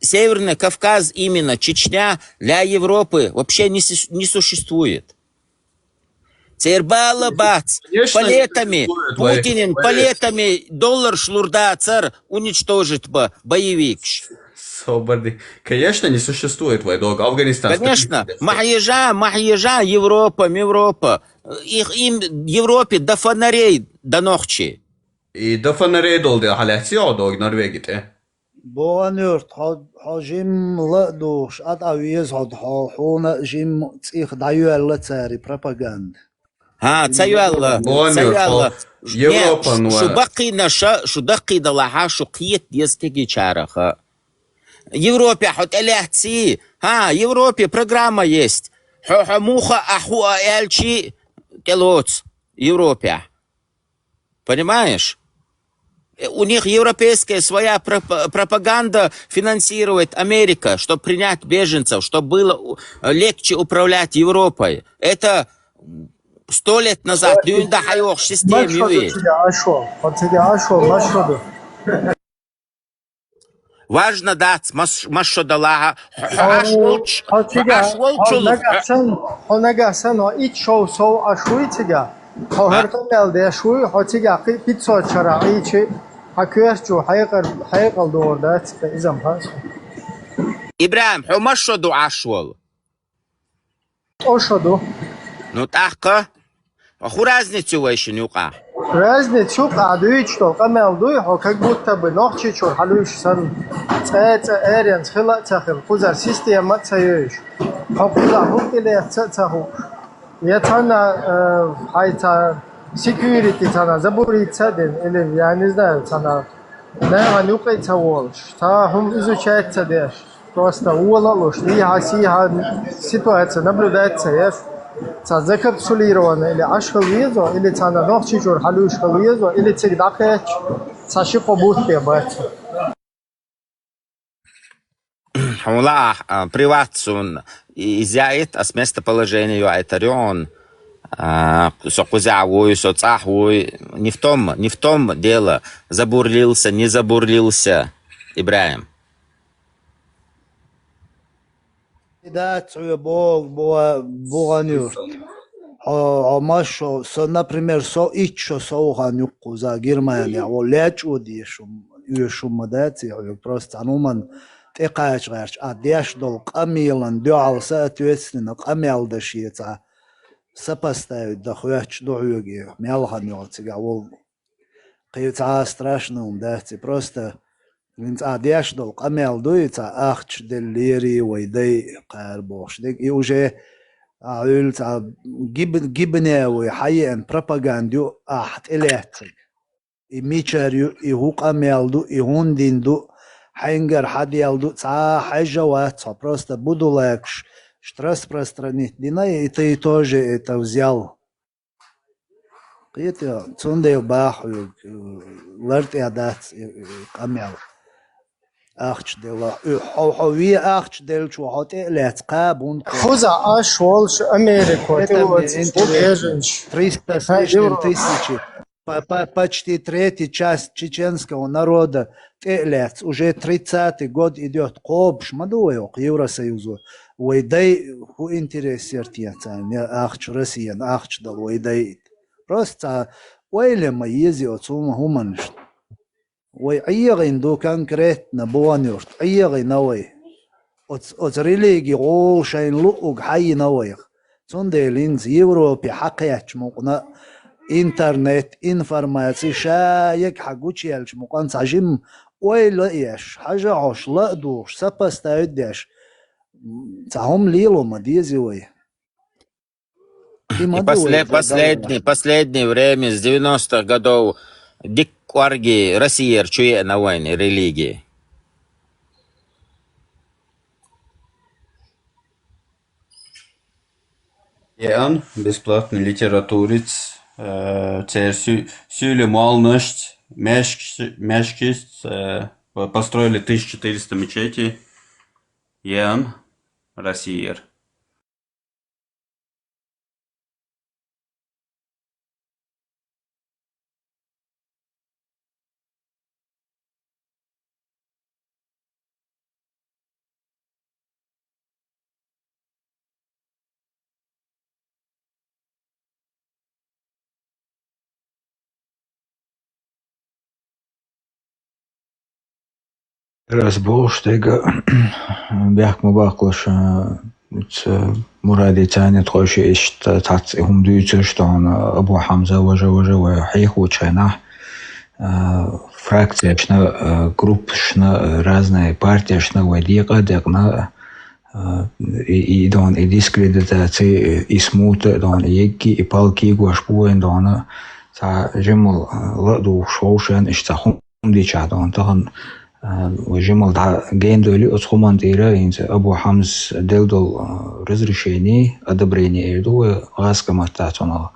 Северный Кавказ, именно Чечня, для Европы вообще не существует. Цербала бац, палетами, Путин, палетами доллар шлурда цар уничтожит бы боевик. Свободы. Конечно, не существует войдок. Афганистан. Конечно, махьежа, Европа. Им Европе до фонарей до ночи. И до фонарей долды, халяхси одог Норвегите. بوانورت حجم لدوش أتعويز حونا جيم تيخ دايو تاري بروباغاند تسيوالا Европа شو بقي دلها شو قيت يستيجي شارخة Европе حط элехти Европе программа есть муха ахуа эльчи келоц Европе понимаешь? У них европейская своя пропаганда финансирует Америка, чтобы принять беженцев, чтобы было легче управлять Европой. Это 100 лет назад. Важно дать машу далага. Ибраим, машу ду ашвал. Ошаду. Ну так-ка. Ху разницу еще не ука. Разницу قاعدوي что قمالدوي هو как будто бы ночи чур халуш сан цэц эренс хила цахил кузар система цаёш хапуза хукиле цаху ятана хайта security тана забури цаден или я не знаю тана на нюкай цаволш та хум изучает цадеш просто улалуш и хасиха ситуация наблюдается яш закапсулировано или ашхалвизо, или цана нохчи жур халушхалвизо, или цигдаке цаши побут пебать. Хула приватсун изяет с местоположения айтарион сокузявую, соцахую. Не в том дело, забурлился, не забурлился, Ибраим. Да, Боганюрт. Амашо, например, ичо соуханюку за Германия, леч удишум, юшумадати, просто ануман текач герч, деш дол камилан, дюал соответственно, камел дашица, сопоставить да хуяч дуюги, мелханюртига, қица страшным, дати, просто Винц деш дол камел дуица ахч делири вайдай қарбош. Дек и уже ульца гибнеуи хайен пропагандю ахт элехтик. И мичарю и ху камелду и хундинду хайнгар хадиалду ца хайжаваца просто буду легче распространить. Дина и ты тоже это взял. Это цундею баху ларт ядат камел. أخش دلا هوية أخش دل شو هاتي لاتقابون خذ أشوالش أمريكا تريستاشن 3000 почти третья часть чеченского народа телец уже 30-й год идет кобш мадуё к Евросоюзу уйдай ху интересертица не ахч Россия ахч дал уйдай просто уйлема езио цум хуманш Ой, айягин до конкретно буанюрт, айягин навой. От религии олшайн луг хай навоих. Цунде линз Европе хакяч мукна интернет информации шаек хагучиэлч мукан сажим ой лаеш хажа ош ла душ сопоставить деш. Цахом лило мадизи ой. Последнее время с 90-х годов Дикварги Россия чует на войне религии. Бесплатный литературец, сюлем алнышт, Мешкис построили 1400 мечетей. Ян, Россия. Раз болштега бяхк мабаклаш مرادي تاني تخش إيش هم ديوتش تون أبو حمزة وجا وحيخ وشيناه фракция шна групп шна разные партии шна вадиqa декна и дон и дискредитации и смута дон егги и палки гуашпуен дона та жемл ладу шоушен иштахум дича дон таган وجمل гендоли отхумантира инс Абу Хамз делдол разрешение одобрение иду аскамататона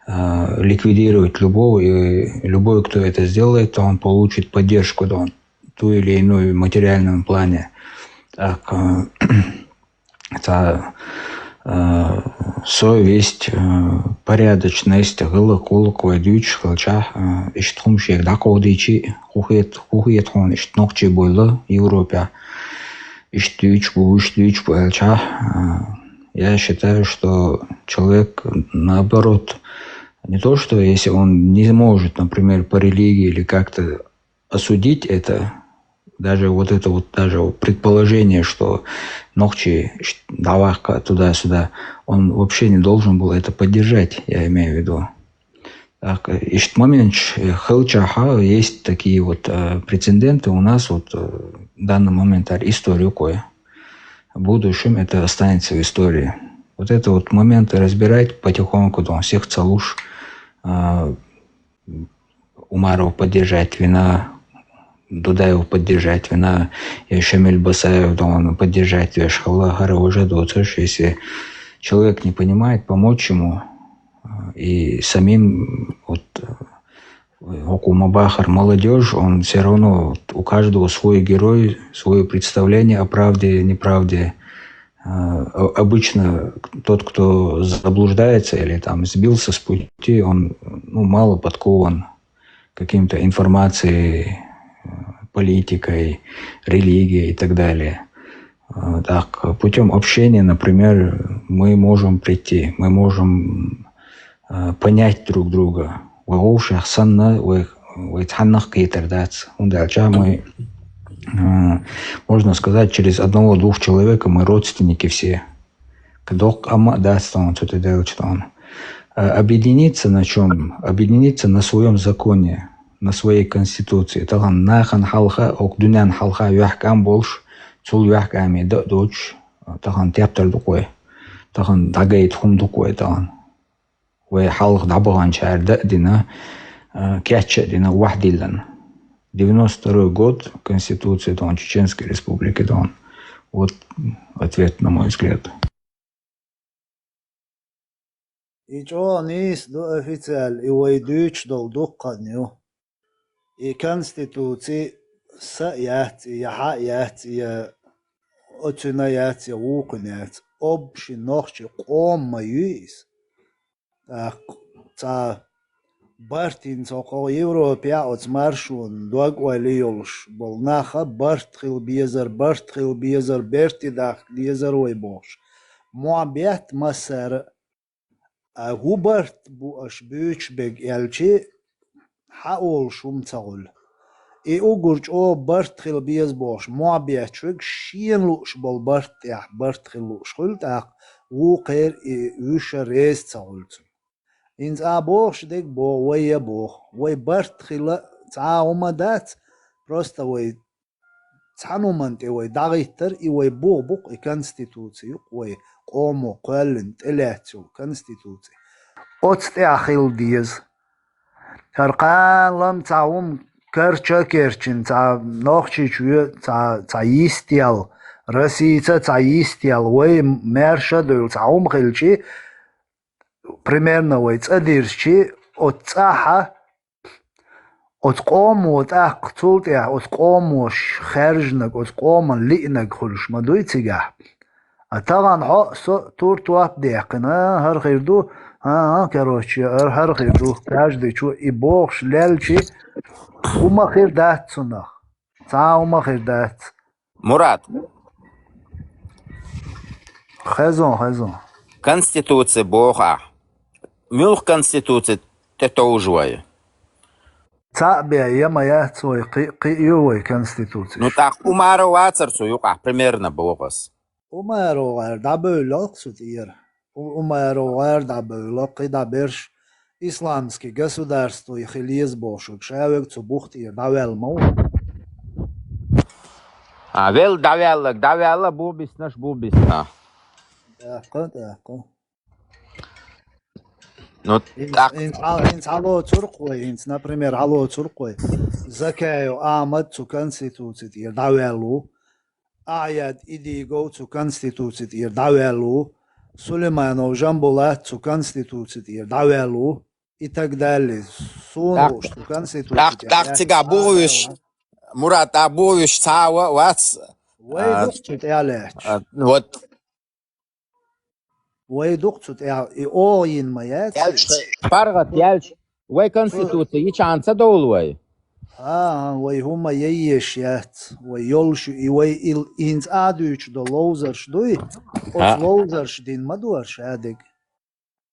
ликвидировать любой, кто это сделает, то он получит поддержку в ту или иную материальном плане. Так, это совесть, порядочность, гылы-кулык, вайдуч, хылча, иштхум шег дакодичи, хухет хон, иштнокчи бойлы, Европа, иштуч, элча. Я считаю, что человек, наоборот, не то, что если он не может, например, по религии или как-то осудить это, даже даже предположение, что ногчи, даваха туда-сюда, он вообще не должен был это поддержать, я имею в виду. Так, и в момент хылчаха есть такие прецеденты у нас в данный момент историю кое. В будущем это останется в истории. Это моменты разбирать потихоньку, всех целуш, Умаров поддержать, вина, Дудаев поддержать, вина, Шамиль Басаев поддержать, Вешхалла, Хараважа, если человек не понимает, помочь ему, и самим, Окумабахар, молодежь, он все равно, у каждого свой герой, свое представление о правде и неправде. Обычно тот, кто заблуждается или сбился с пути, он мало подкован каким-то информацией, политикой, религией и так далее. Так, путем общения, например, мы можем прийти, мы можем понять друг друга. Мы, можно сказать, через одного-двух человека мы родственники все. Объединиться на чем? Объединиться на своем законе, на своей конституции. Нахан халха, окдунян халха, юахкам больше, цул юахками, дочь, тептер дукой, дагайт хум дукой, халх дабаган чар, дина, кяча, дина, вахдиллан. 92 год Конституции Чеченской Республики. Вот ответ, на мой взгляд. И нис до официал и войдуч дол дукканю. И Конституции саят, яхаят, я отюнаят, я вукнят. Общий ночи кома юис. Так, Бартин соко Европе от маршун дог валиолш болнаха бартхил безер берти дах безер ойбош муабет масер губарт бу ашбюч бег элчи хаол шум цагул и угурч о бартхил безбош муабет чуг шиенлуш бол бартхил шултах вукер и вишер рез цагулцу إنز أبوش ديك بو ويا بو وي برت خلا تعاوما دات بروستا وي تعانومنت وي داغيتر وي بوق كونستيتوسيو وي قومو قلن تلاتو كونستيتوسي أوتستي أخيل ديز كرقان لم تعوم كرچن تا نوخشي چوي تا يستيال رسيتا تا يستيال وي مرشا دول تعوم خيلشي примерно цадирчи от цаха أتقوموا تأقتلت يا أتقوموش خارجنك أتقوما لئنك خلش ما دويتيجح أتغن عقص تورتو أبديقنا هر خيردو ها كروتشي هر خيردو كاجدي شو إبوخش لالشي وما خير دات سنخ تا وما خير دات Мурат, خزون Конституция Бога. Мюлх Конституция тетоужвая. تعبي يما ياتوي قيوي كونستيتوتي Ну так, умара вацарцу юка, примерно Богас. ومارو غير دابولوك سوتير ومارو غير دابولوك دابيرش إسلامسكي государство и хилиез бошук шавек цубухтир давел мау А вел давяла бубис наш бубисна. دقة Ну так, инц алло туркой инц например алло туркой закаю амад цу конституции давелу أعياد إديغو تو كونستيتوتي داوالو سليمانو جامبولات تو كونستيتوتي داوالو и так далее. Сону, что конституция. так тебя боюсь, Мурат, а боюсь цава вас. Вейдухцут ялеч. Вот. Вейдухцут ял и оин маяц. Паргат ялч. Вей конституция, и чанца долвай. وي هما ييشيات ويولش وي إنز آدوش دو لوزرش دوي أو لوزرش دين مدورش هادق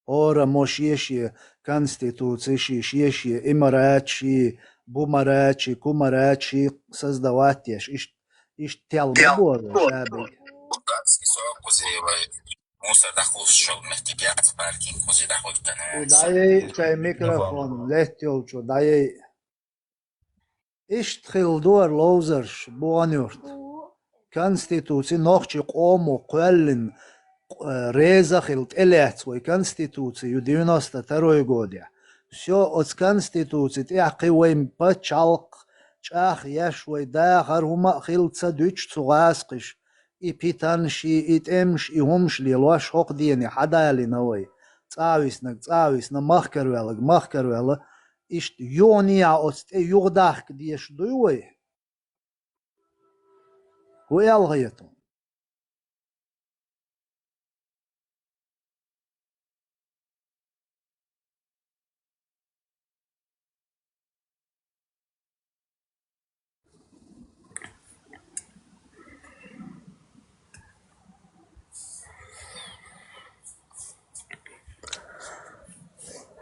أورا موش يشي конституции يشي إماراتشي بوماراتشي كوماراتشي создаватьеш إش تيال مدورش هادق وداي чай микрофон летел чо дай اشتخل دور لوزرش بوانيورت конституции نوخشي قومو قوالن ريزخلت إليت وي конституции 92 года. Все от конституции тяхи وين بتشالق чах яшвой дахар хума хилца дюч цугасқиш и питанши и темш и хумш лилош хоқ диени хадали навой цависна махкарвела ist Jonia aus der Jordach, die ist durch. Wo er geht.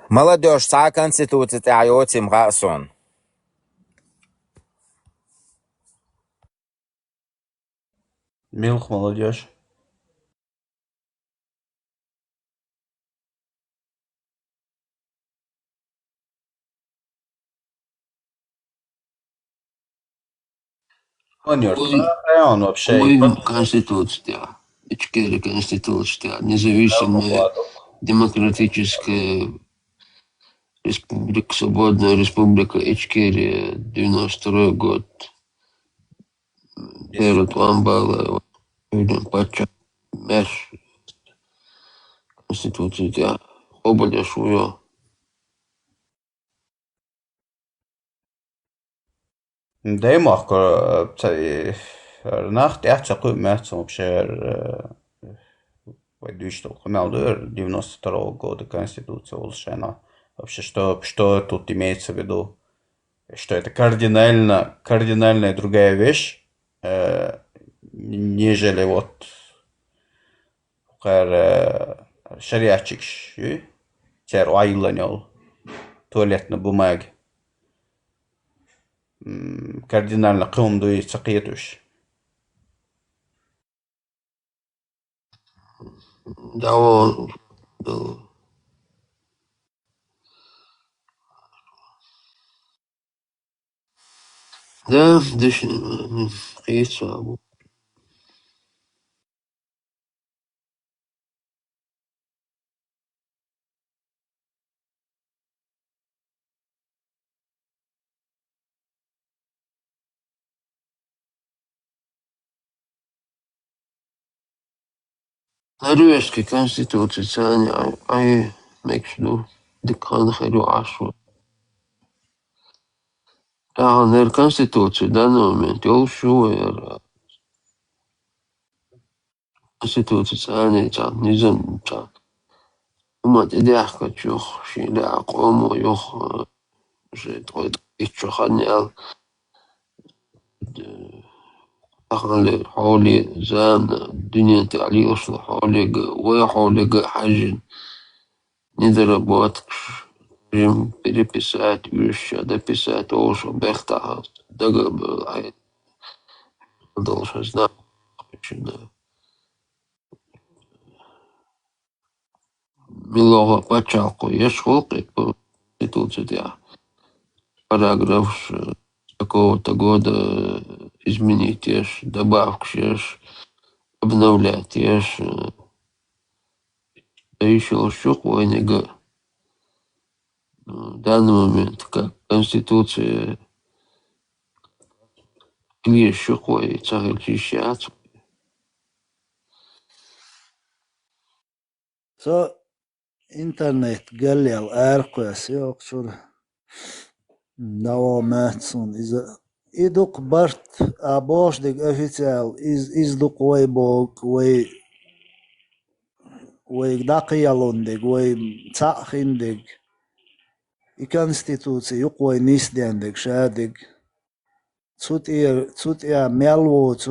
Молодежь, та конституция тяётим гасон. Милх молодежь. Он вообще. Конституция. Ичкери конституция. Независимая демократическая республика, свободная республика Ичкерия, 92 год. Перед Ламбала, Пача, Меш, Конституция, Оболя Шуя. Деймах, Nacht echt met вообще что Хмелдер 92 года Конституция улучшена. Вообще, что тут имеется в виду? Что это кардинальная другая вещь, нежели вот шариатчик, тер айыланел, туалет на бумаге. Кардинально қылымды сақиетуш. Да, он... Да, есть слабо. Норвежской конституции они мекшду декан хэрю ашу. ir konstitūcija, данный момент, jau šo ir konstitūcijas ānīcāt, nizamcāt. Umat idejah, ka tjuh, šīdā qomu juh, šeit qoid itchu xanjal, أخلي حولي زان الدنيا تعلي أصل حولي وحولي حاجة نضرب واتكش جم بريبسات يوش ده بسات أوش بختها دقة بالعين ضلش هزنا شنا ملوها بتشاقو يشخلق конституция параграф такого-то года изменить, добавки, обновлять, да еще шухвайнига. В данный момент, как Конституция или шухвай цагальчищат. So, internet gallel ärqas yoqshur. Davamatsun iduk bart aboshdig official izduk waybog way daqiyalundig way tsaxindig I konstitūcija juqoja nisdiendig šādig cut ir melvots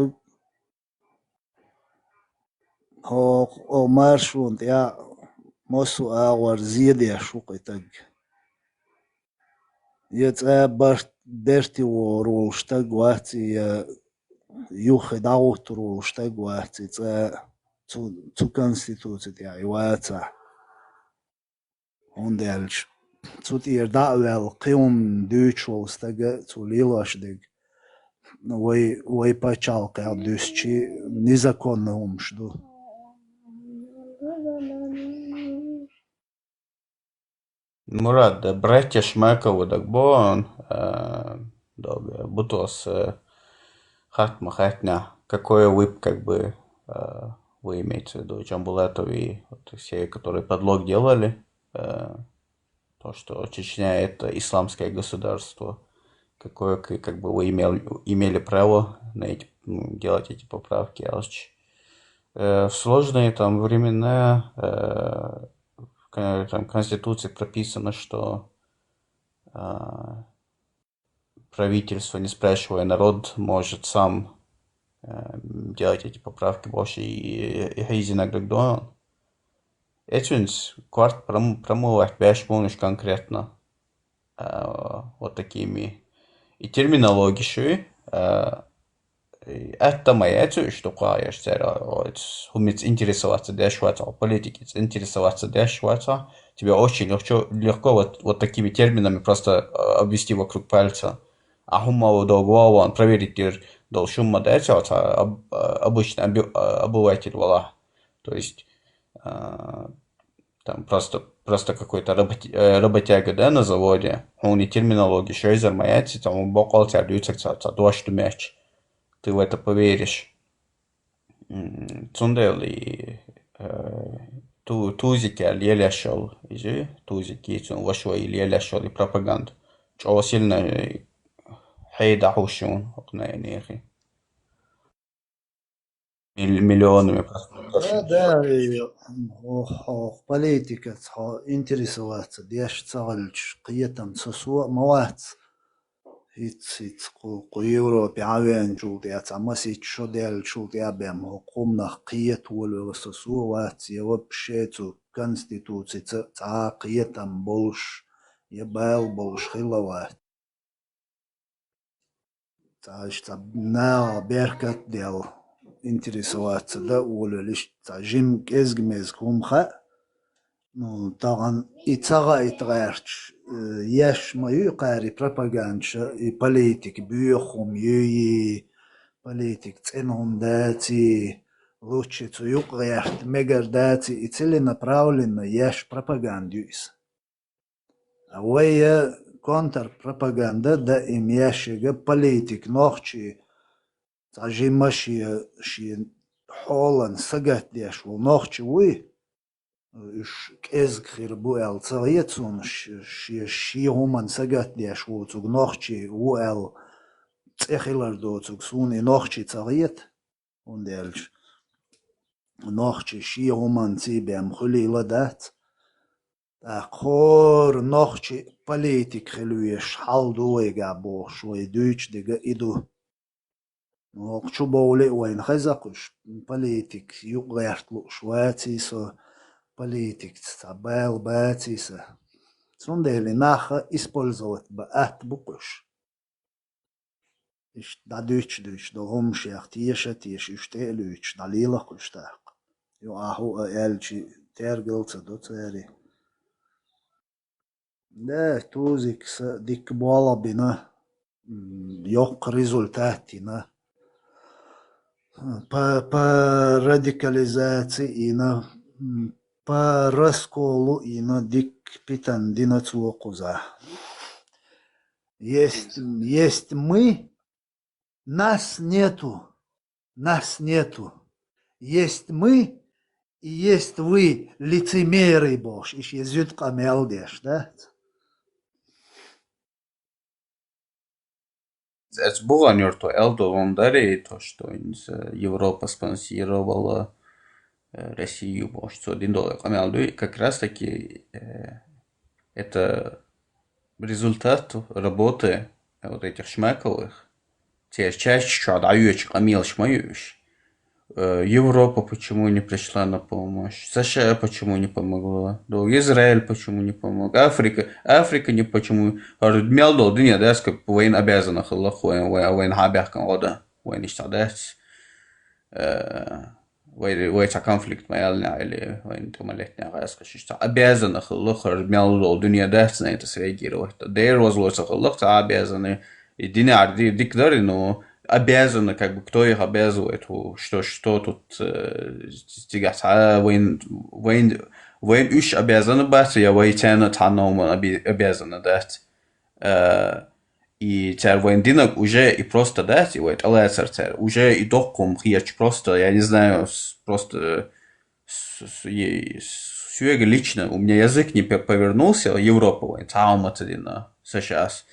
o maršrunt ja mosu āvar ziediešu qitag. Jetzt Bertivo rulstag vāci juhi dautu rulstag vāci zu konstitūcija vāca. Un dēļ cut ir da vēl qim dūčos tagad zu lielašdig vai pačalka dusči nizakonna umšdu. Murad, братья Шмаковы так бон, бутос хатма хатня, какой вы как бы вы имеете в виду, Джамбулатов и вот все, которые подлог делали, то, что Чечня это исламское государство, какое как бы вы имели право на делать эти поправки, в сложные там времена там в Конституции прописано, что правительство, не спрашивая народ, может сам делать эти поправки больше и Хейзина Грагдон. Это кварт промывать бэш помнишь конкретно вот такими и терминологией. Это моя что каяш уметь интересоваться дешваться, политики интересоваться дешваться. Тебе очень легко вот такими терминами просто обвести вокруг пальца. А хуммау долгого проверить должен дешваться обычный обыватель вала. То есть там просто какой-то работяга, да, на заводе. Он и терминология, что из армаяти, там он бокал тебя люцекца, дождь мяч. Ты в это поверишь. Цундели тузики алиеляшол, иже тузики цун вашва илиеляшол и пропаганда. Чего сильно хейда хушун, окна нехи. Миллионами Да, политика интересоваться, деш цагалч қиятам сосуа мавац. It's Europe عوين شولت يا تمسيت شو ديال شولت يا بهم قمنا قية ولا سوسو وات يوب شيتو كونستيتوسي تا قية بولش يبال بولش خلوات تاش تبنا بيركت ديال انتريسوات دا ولا ليش تا جيم كيزغميز كومخا نو طبعا يتغيرش ياش ما يقاري بروباغاندا и политик бюхум юи политик ценهم дати лучше цу юqyart мегардати и целенаправленно яш пропагандюис. А вая контрпропаганда да им яшига политик нохчи тажимаши ши холан сагат яш нохчи уи إش كإزخير بوال صغيتون شي همان سجت ديش وتوق نخشي وال تأخيلر دو توق سوني نخشي صغيت وندلش نخشي شي همان تي بيم خلي لدات أخور نخشي بوليتيك خلويش حال دويجا بو شوي دوش ديجا إدو نخشو بولي وين خزقش بوليتيك يغيرتلو شواتي سو политик стабил батиса. Сундели наха использовать баат букуш. Иш да дүйч до гомшях тиеша тиеш үштелүч далила куштак. Ю аху элчи тергелца до цери. Да тузик с дик бола бина yok результатина. По радикализации на по расколу и на дик питан динацуокуза. Есть мы, нас нету. Есть мы и есть вы, лицемеры Бож. Иш езют камелдеш, да? Это было не то, Элдо Вондаре, то, что Европа спонсировала Россию, может, $1. Как раз таки это результат работы вот этих шмаковых. Те чаще, что даешь, камил шмаешь. Европа почему не пришла на помощь? США почему не помогла? Израиль почему не помог? Африка не почему? Мелдо, дня, да, как войн обязанных Аллах, войн хабях года, войн иштадать. ويتا كونفليكت ما يلنا اللي وين تملتنا غاس كشيش أبيزنا خلق رميال الدنيا ده سنة تسريجير وقت دير وزلوس خلق أبيزنا الدنيا عادي ديكدر إنه أبيزنا كبكتوري أبيزوت وشتو توت تيجي وين إيش أبيزنا بس يا ويتنا تعنوم أبيزنا ده И царь воендинок уже и просто, да, вот, царь уже и докум хияч просто, я не знаю, просто сюега лично, у меня язык не повернулся, Европа, вот, тауматадина, сейчас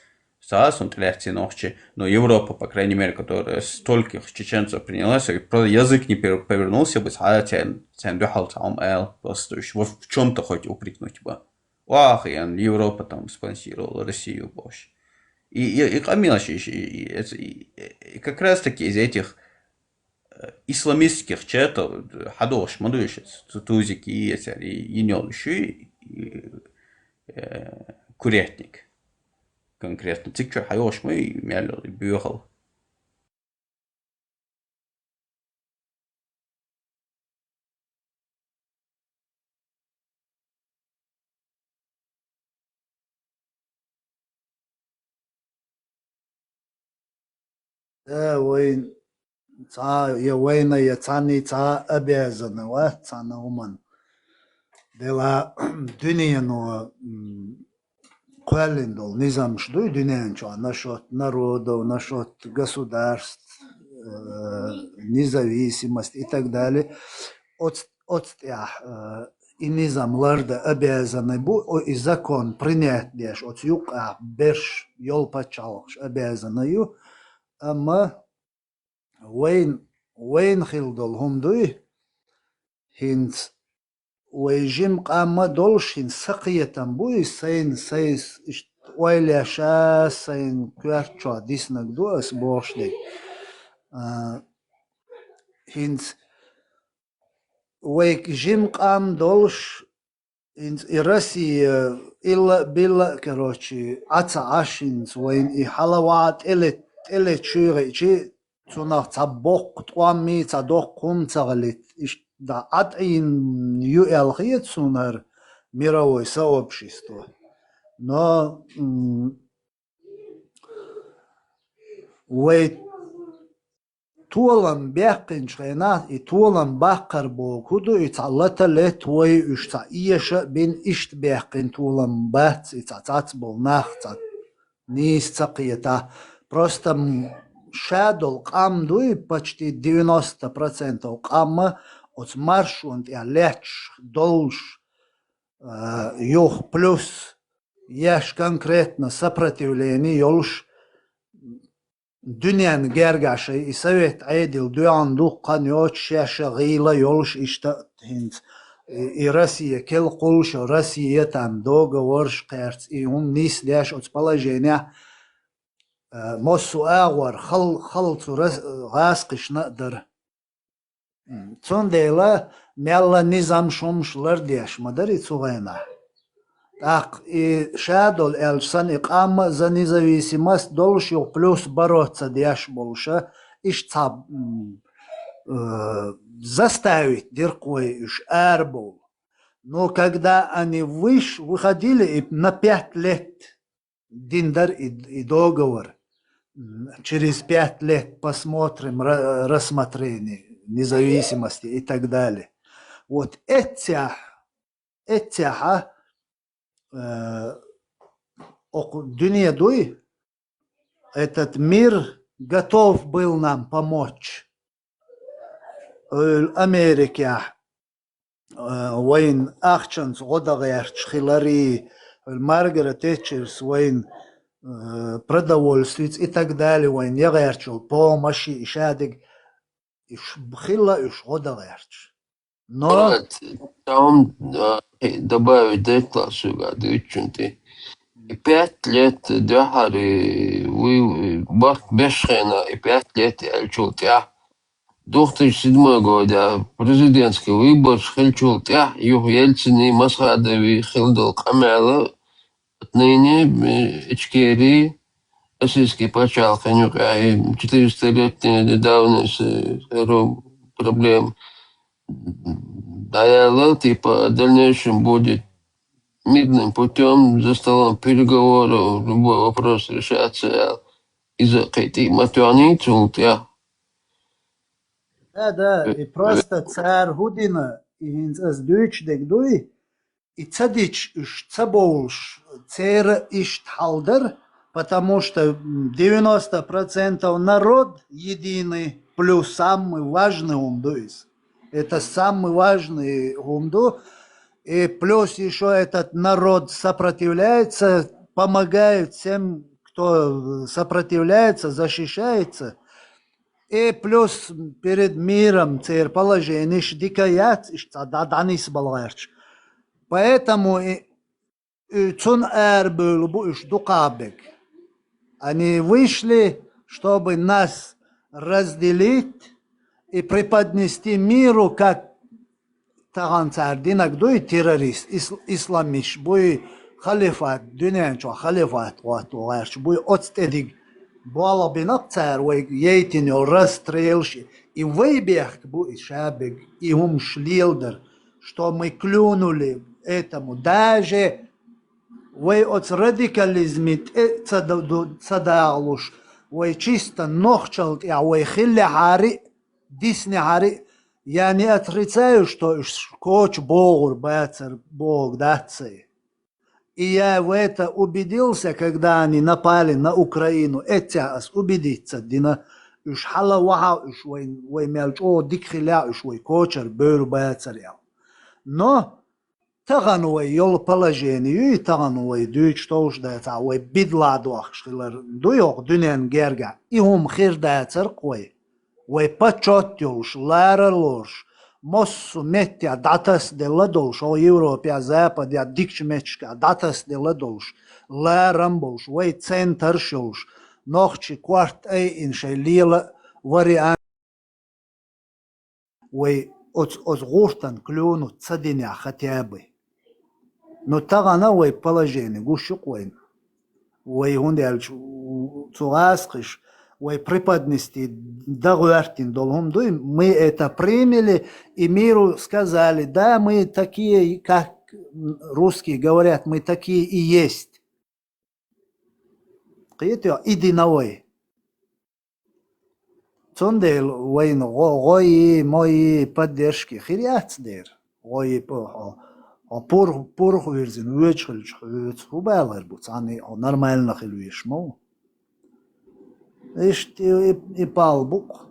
он тляхти ночи, но Европа, по крайней мере, которая стольких чеченцев принялась, просто язык не повернулся бы, тян духал таум просто в чем-то хоть упрекнуть бы. Ах, Европа там спонсировала Россию больше. И как раз таки из этих исламистских чатов, хадош, мадуш, тузики и нёлши, курятник. Конкретно. Тикчо хайош мы мяли бюхал. وين يا وين يا تاني تا أبيزنا وتانا ومن دلا دنيا نو قالندول نظام شدوي دنيا شو насчет народов, насчет государств, независимость и так далее. От и низам ларда обязаны бу и закон принять деш от юка беш йол пачалш обязаны أما وين خلدل هم دوي هنت ويجم قام دولش هن سقية بوي سين سيس ويلي شا سين كوارتشا ديسنك دو اسبوش دي هنت ويك جم قام دولش هنت إرسي إلا بلا كروتشي عطا عشنت وين إحلوات إلي تشيري تونار تابوق توامي تادوق قوم تغلت دا عطين يو خيط سونار ميراوي сообщество. Но وي تولم بيقين شغينات تولم باقر بو كدو يتعلت لت وي اشتا إيش بين إشت بيقين تولم بات يتعتات بولناخ نيس تقيتا Просто шадол қам дуй почти 90% қамма от маршунт я леч долш Юх плюс еш конкретно сопротивление ёлш دنيان جرجعش يسويت عادل دو عنده قنوات شاشة غيلة يولش اشتقت هنت روسيا كل قولش روسيا تام دوغا ورش قيرت هم نيس داش اتبالا جينيا موسو اغور خلط غاسقش نقدر تون ديلا ميلا نظام شمشلر داش مدري تسوغينا Так, и шадол эльсан иқама за независимость должен плюс бороться дяш больше, иш цаб заставить деркой иш эрбол. Но когда они выходили на 5 лет диндер и договор, через 5 лет посмотрим рассмотрение независимости и так далее. Вот этих Дюния дуй, этот мир готов был нам помочь. Америка, وين أخشن غدغيرش خلاري Маргарет Тэтчерс, وين продовольствиц и так далее, وين يغيرشل помощи, إشادق, إش بخلا إش غدغيرش. Но Там добавить до классу году ученты. 5 лет дяхари вы бах бешхена и 5 лет эльчултя. 2007 года президентский выбор хельчултя юх Ельцин и Масхадови хилдол камела отныне Ичкери российский почал ханюка и 400-летняя давность проблем. Диалог типа в дальнейшем будет мирным путем за столом переговоров любой вопрос решаться из-за каких материальных цел. Да, и просто царь Гудина, и из Deutsch дуй, и цадич иш цаболш, царь иш халдер, потому что 90% народ единый, плюс самый важный умдуис. Это самый важный умду. И плюс еще этот народ сопротивляется, помогает всем, кто сопротивляется, защищается. И плюс перед миром царь положение дикаят, данис баларч. Поэтому цун эрбül бу иш дукабек. Они вышли, чтобы нас разделить и преподнести миру как тагансар динак дуй террорист, исламиш, буй халифат, дюнянчо халифат, ватуарч, буй отстедиг, буала бинак цар, вой ейтинел расстрелши, и выбег буй шабег, и ум шлилдер, что мы клюнули этому, даже вой от радикализмит цадалуш, вой чисто нохчалт, а вой хилля хари, дисни хари, я не отрицаю, что коч Богур, бацар, Бог, датцы. И я в это убедился, когда они напали на Украину. Этяс убедиться, дина, уж хала ваха, уж вой мелч, о, дикхиля, уж вой кочер, бэр, бацар, ял. Но, таган вой йол положение, и таган вой дүйч тоуш датца, вой бидладуах, шхилар, дуйох, дюнен герга, и хум хир датцар, кой. Вой почотюш, ларалуш, моссу метя датас де ладолш, о Европе, Западе, дикчмечка, датас де ладолш, ларамболш, вой центр шулш, нохчи кварт инше лила вариант, вой от гуртан клюну цадиня хотя бы. Но тагана вой положение, гушук вой хундельч цуаскиш, вой преподнести дагуартин долгом дуй, мы это приняли и миру сказали, да, мы такие, как русские говорят, мы такие и есть. Иди на вой. Цондел войн гои мои поддержки хириацдер, гои пурх вирзин вычхлч хубалар буц, они нормально хилвишмо. И палбук.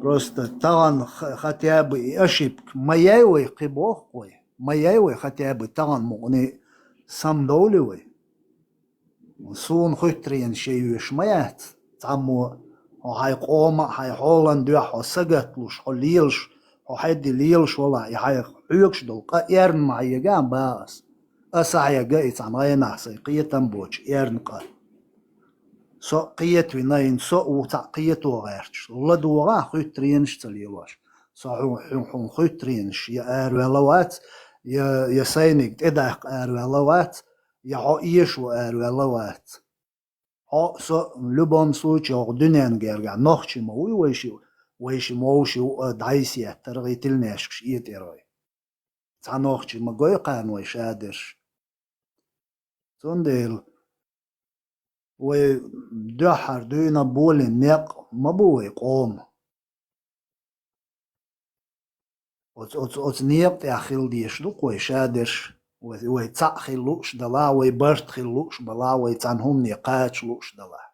Просто таган хотя бы ошибка. Моя ой, кибох ой. ما يوي хотя бы تغن مغني سام دولي سون خطرين شيء شميات تعمو هاي قوما هاي هولند دوح وسقطلوش حليلش وحد ليلش ولا هاي حيوكش دول قيرن مع يجان باس أسعى جايت عن غير نحسي قية بوش يرن قال سو قية وينين سو وتعقية وغيرش الله دوغا خطرينش تليواش سو حون خطرينش يا أروالوات يا سينيك إداق أروالوات يا عايش وأروالوات ها سو لبام سوچ او دنيان گرگا نخچ موي ويشي موشي دايسيا ترغيتل ناشكش يتيروي تانوخچ مگوي قان ويش ادرش تونديل و دحر دوينا بول نق مبوي قوم اوت نيق تاخيل ديش لو ويش ادرش وي تاخيلوش دلا وي برت خيلوش بلا وي تانهم نقاش لوش دلا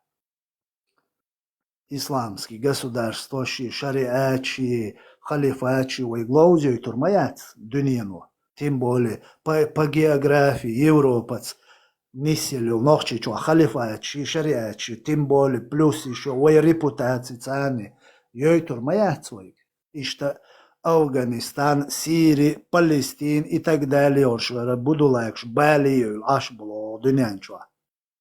исламский государствощи, шариатчи, халифатчи, вайглоузию турмаят дуньяну. Тем более по географии европац нисселю нохчи чуа халифатчи, шариатчи, тем более плюс еще вай репутации цани. Йой турмаят свой. Ишта Афганистан, Сирия, Палестин и так далее. Оршвара буду лайкш, Балию, Ашбуло, дуньянчуа.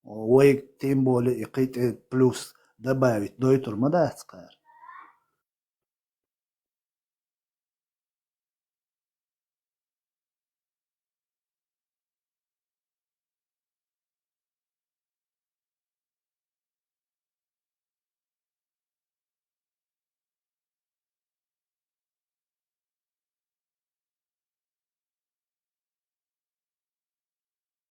Вай тем более и плюс добавить до турмадацкар.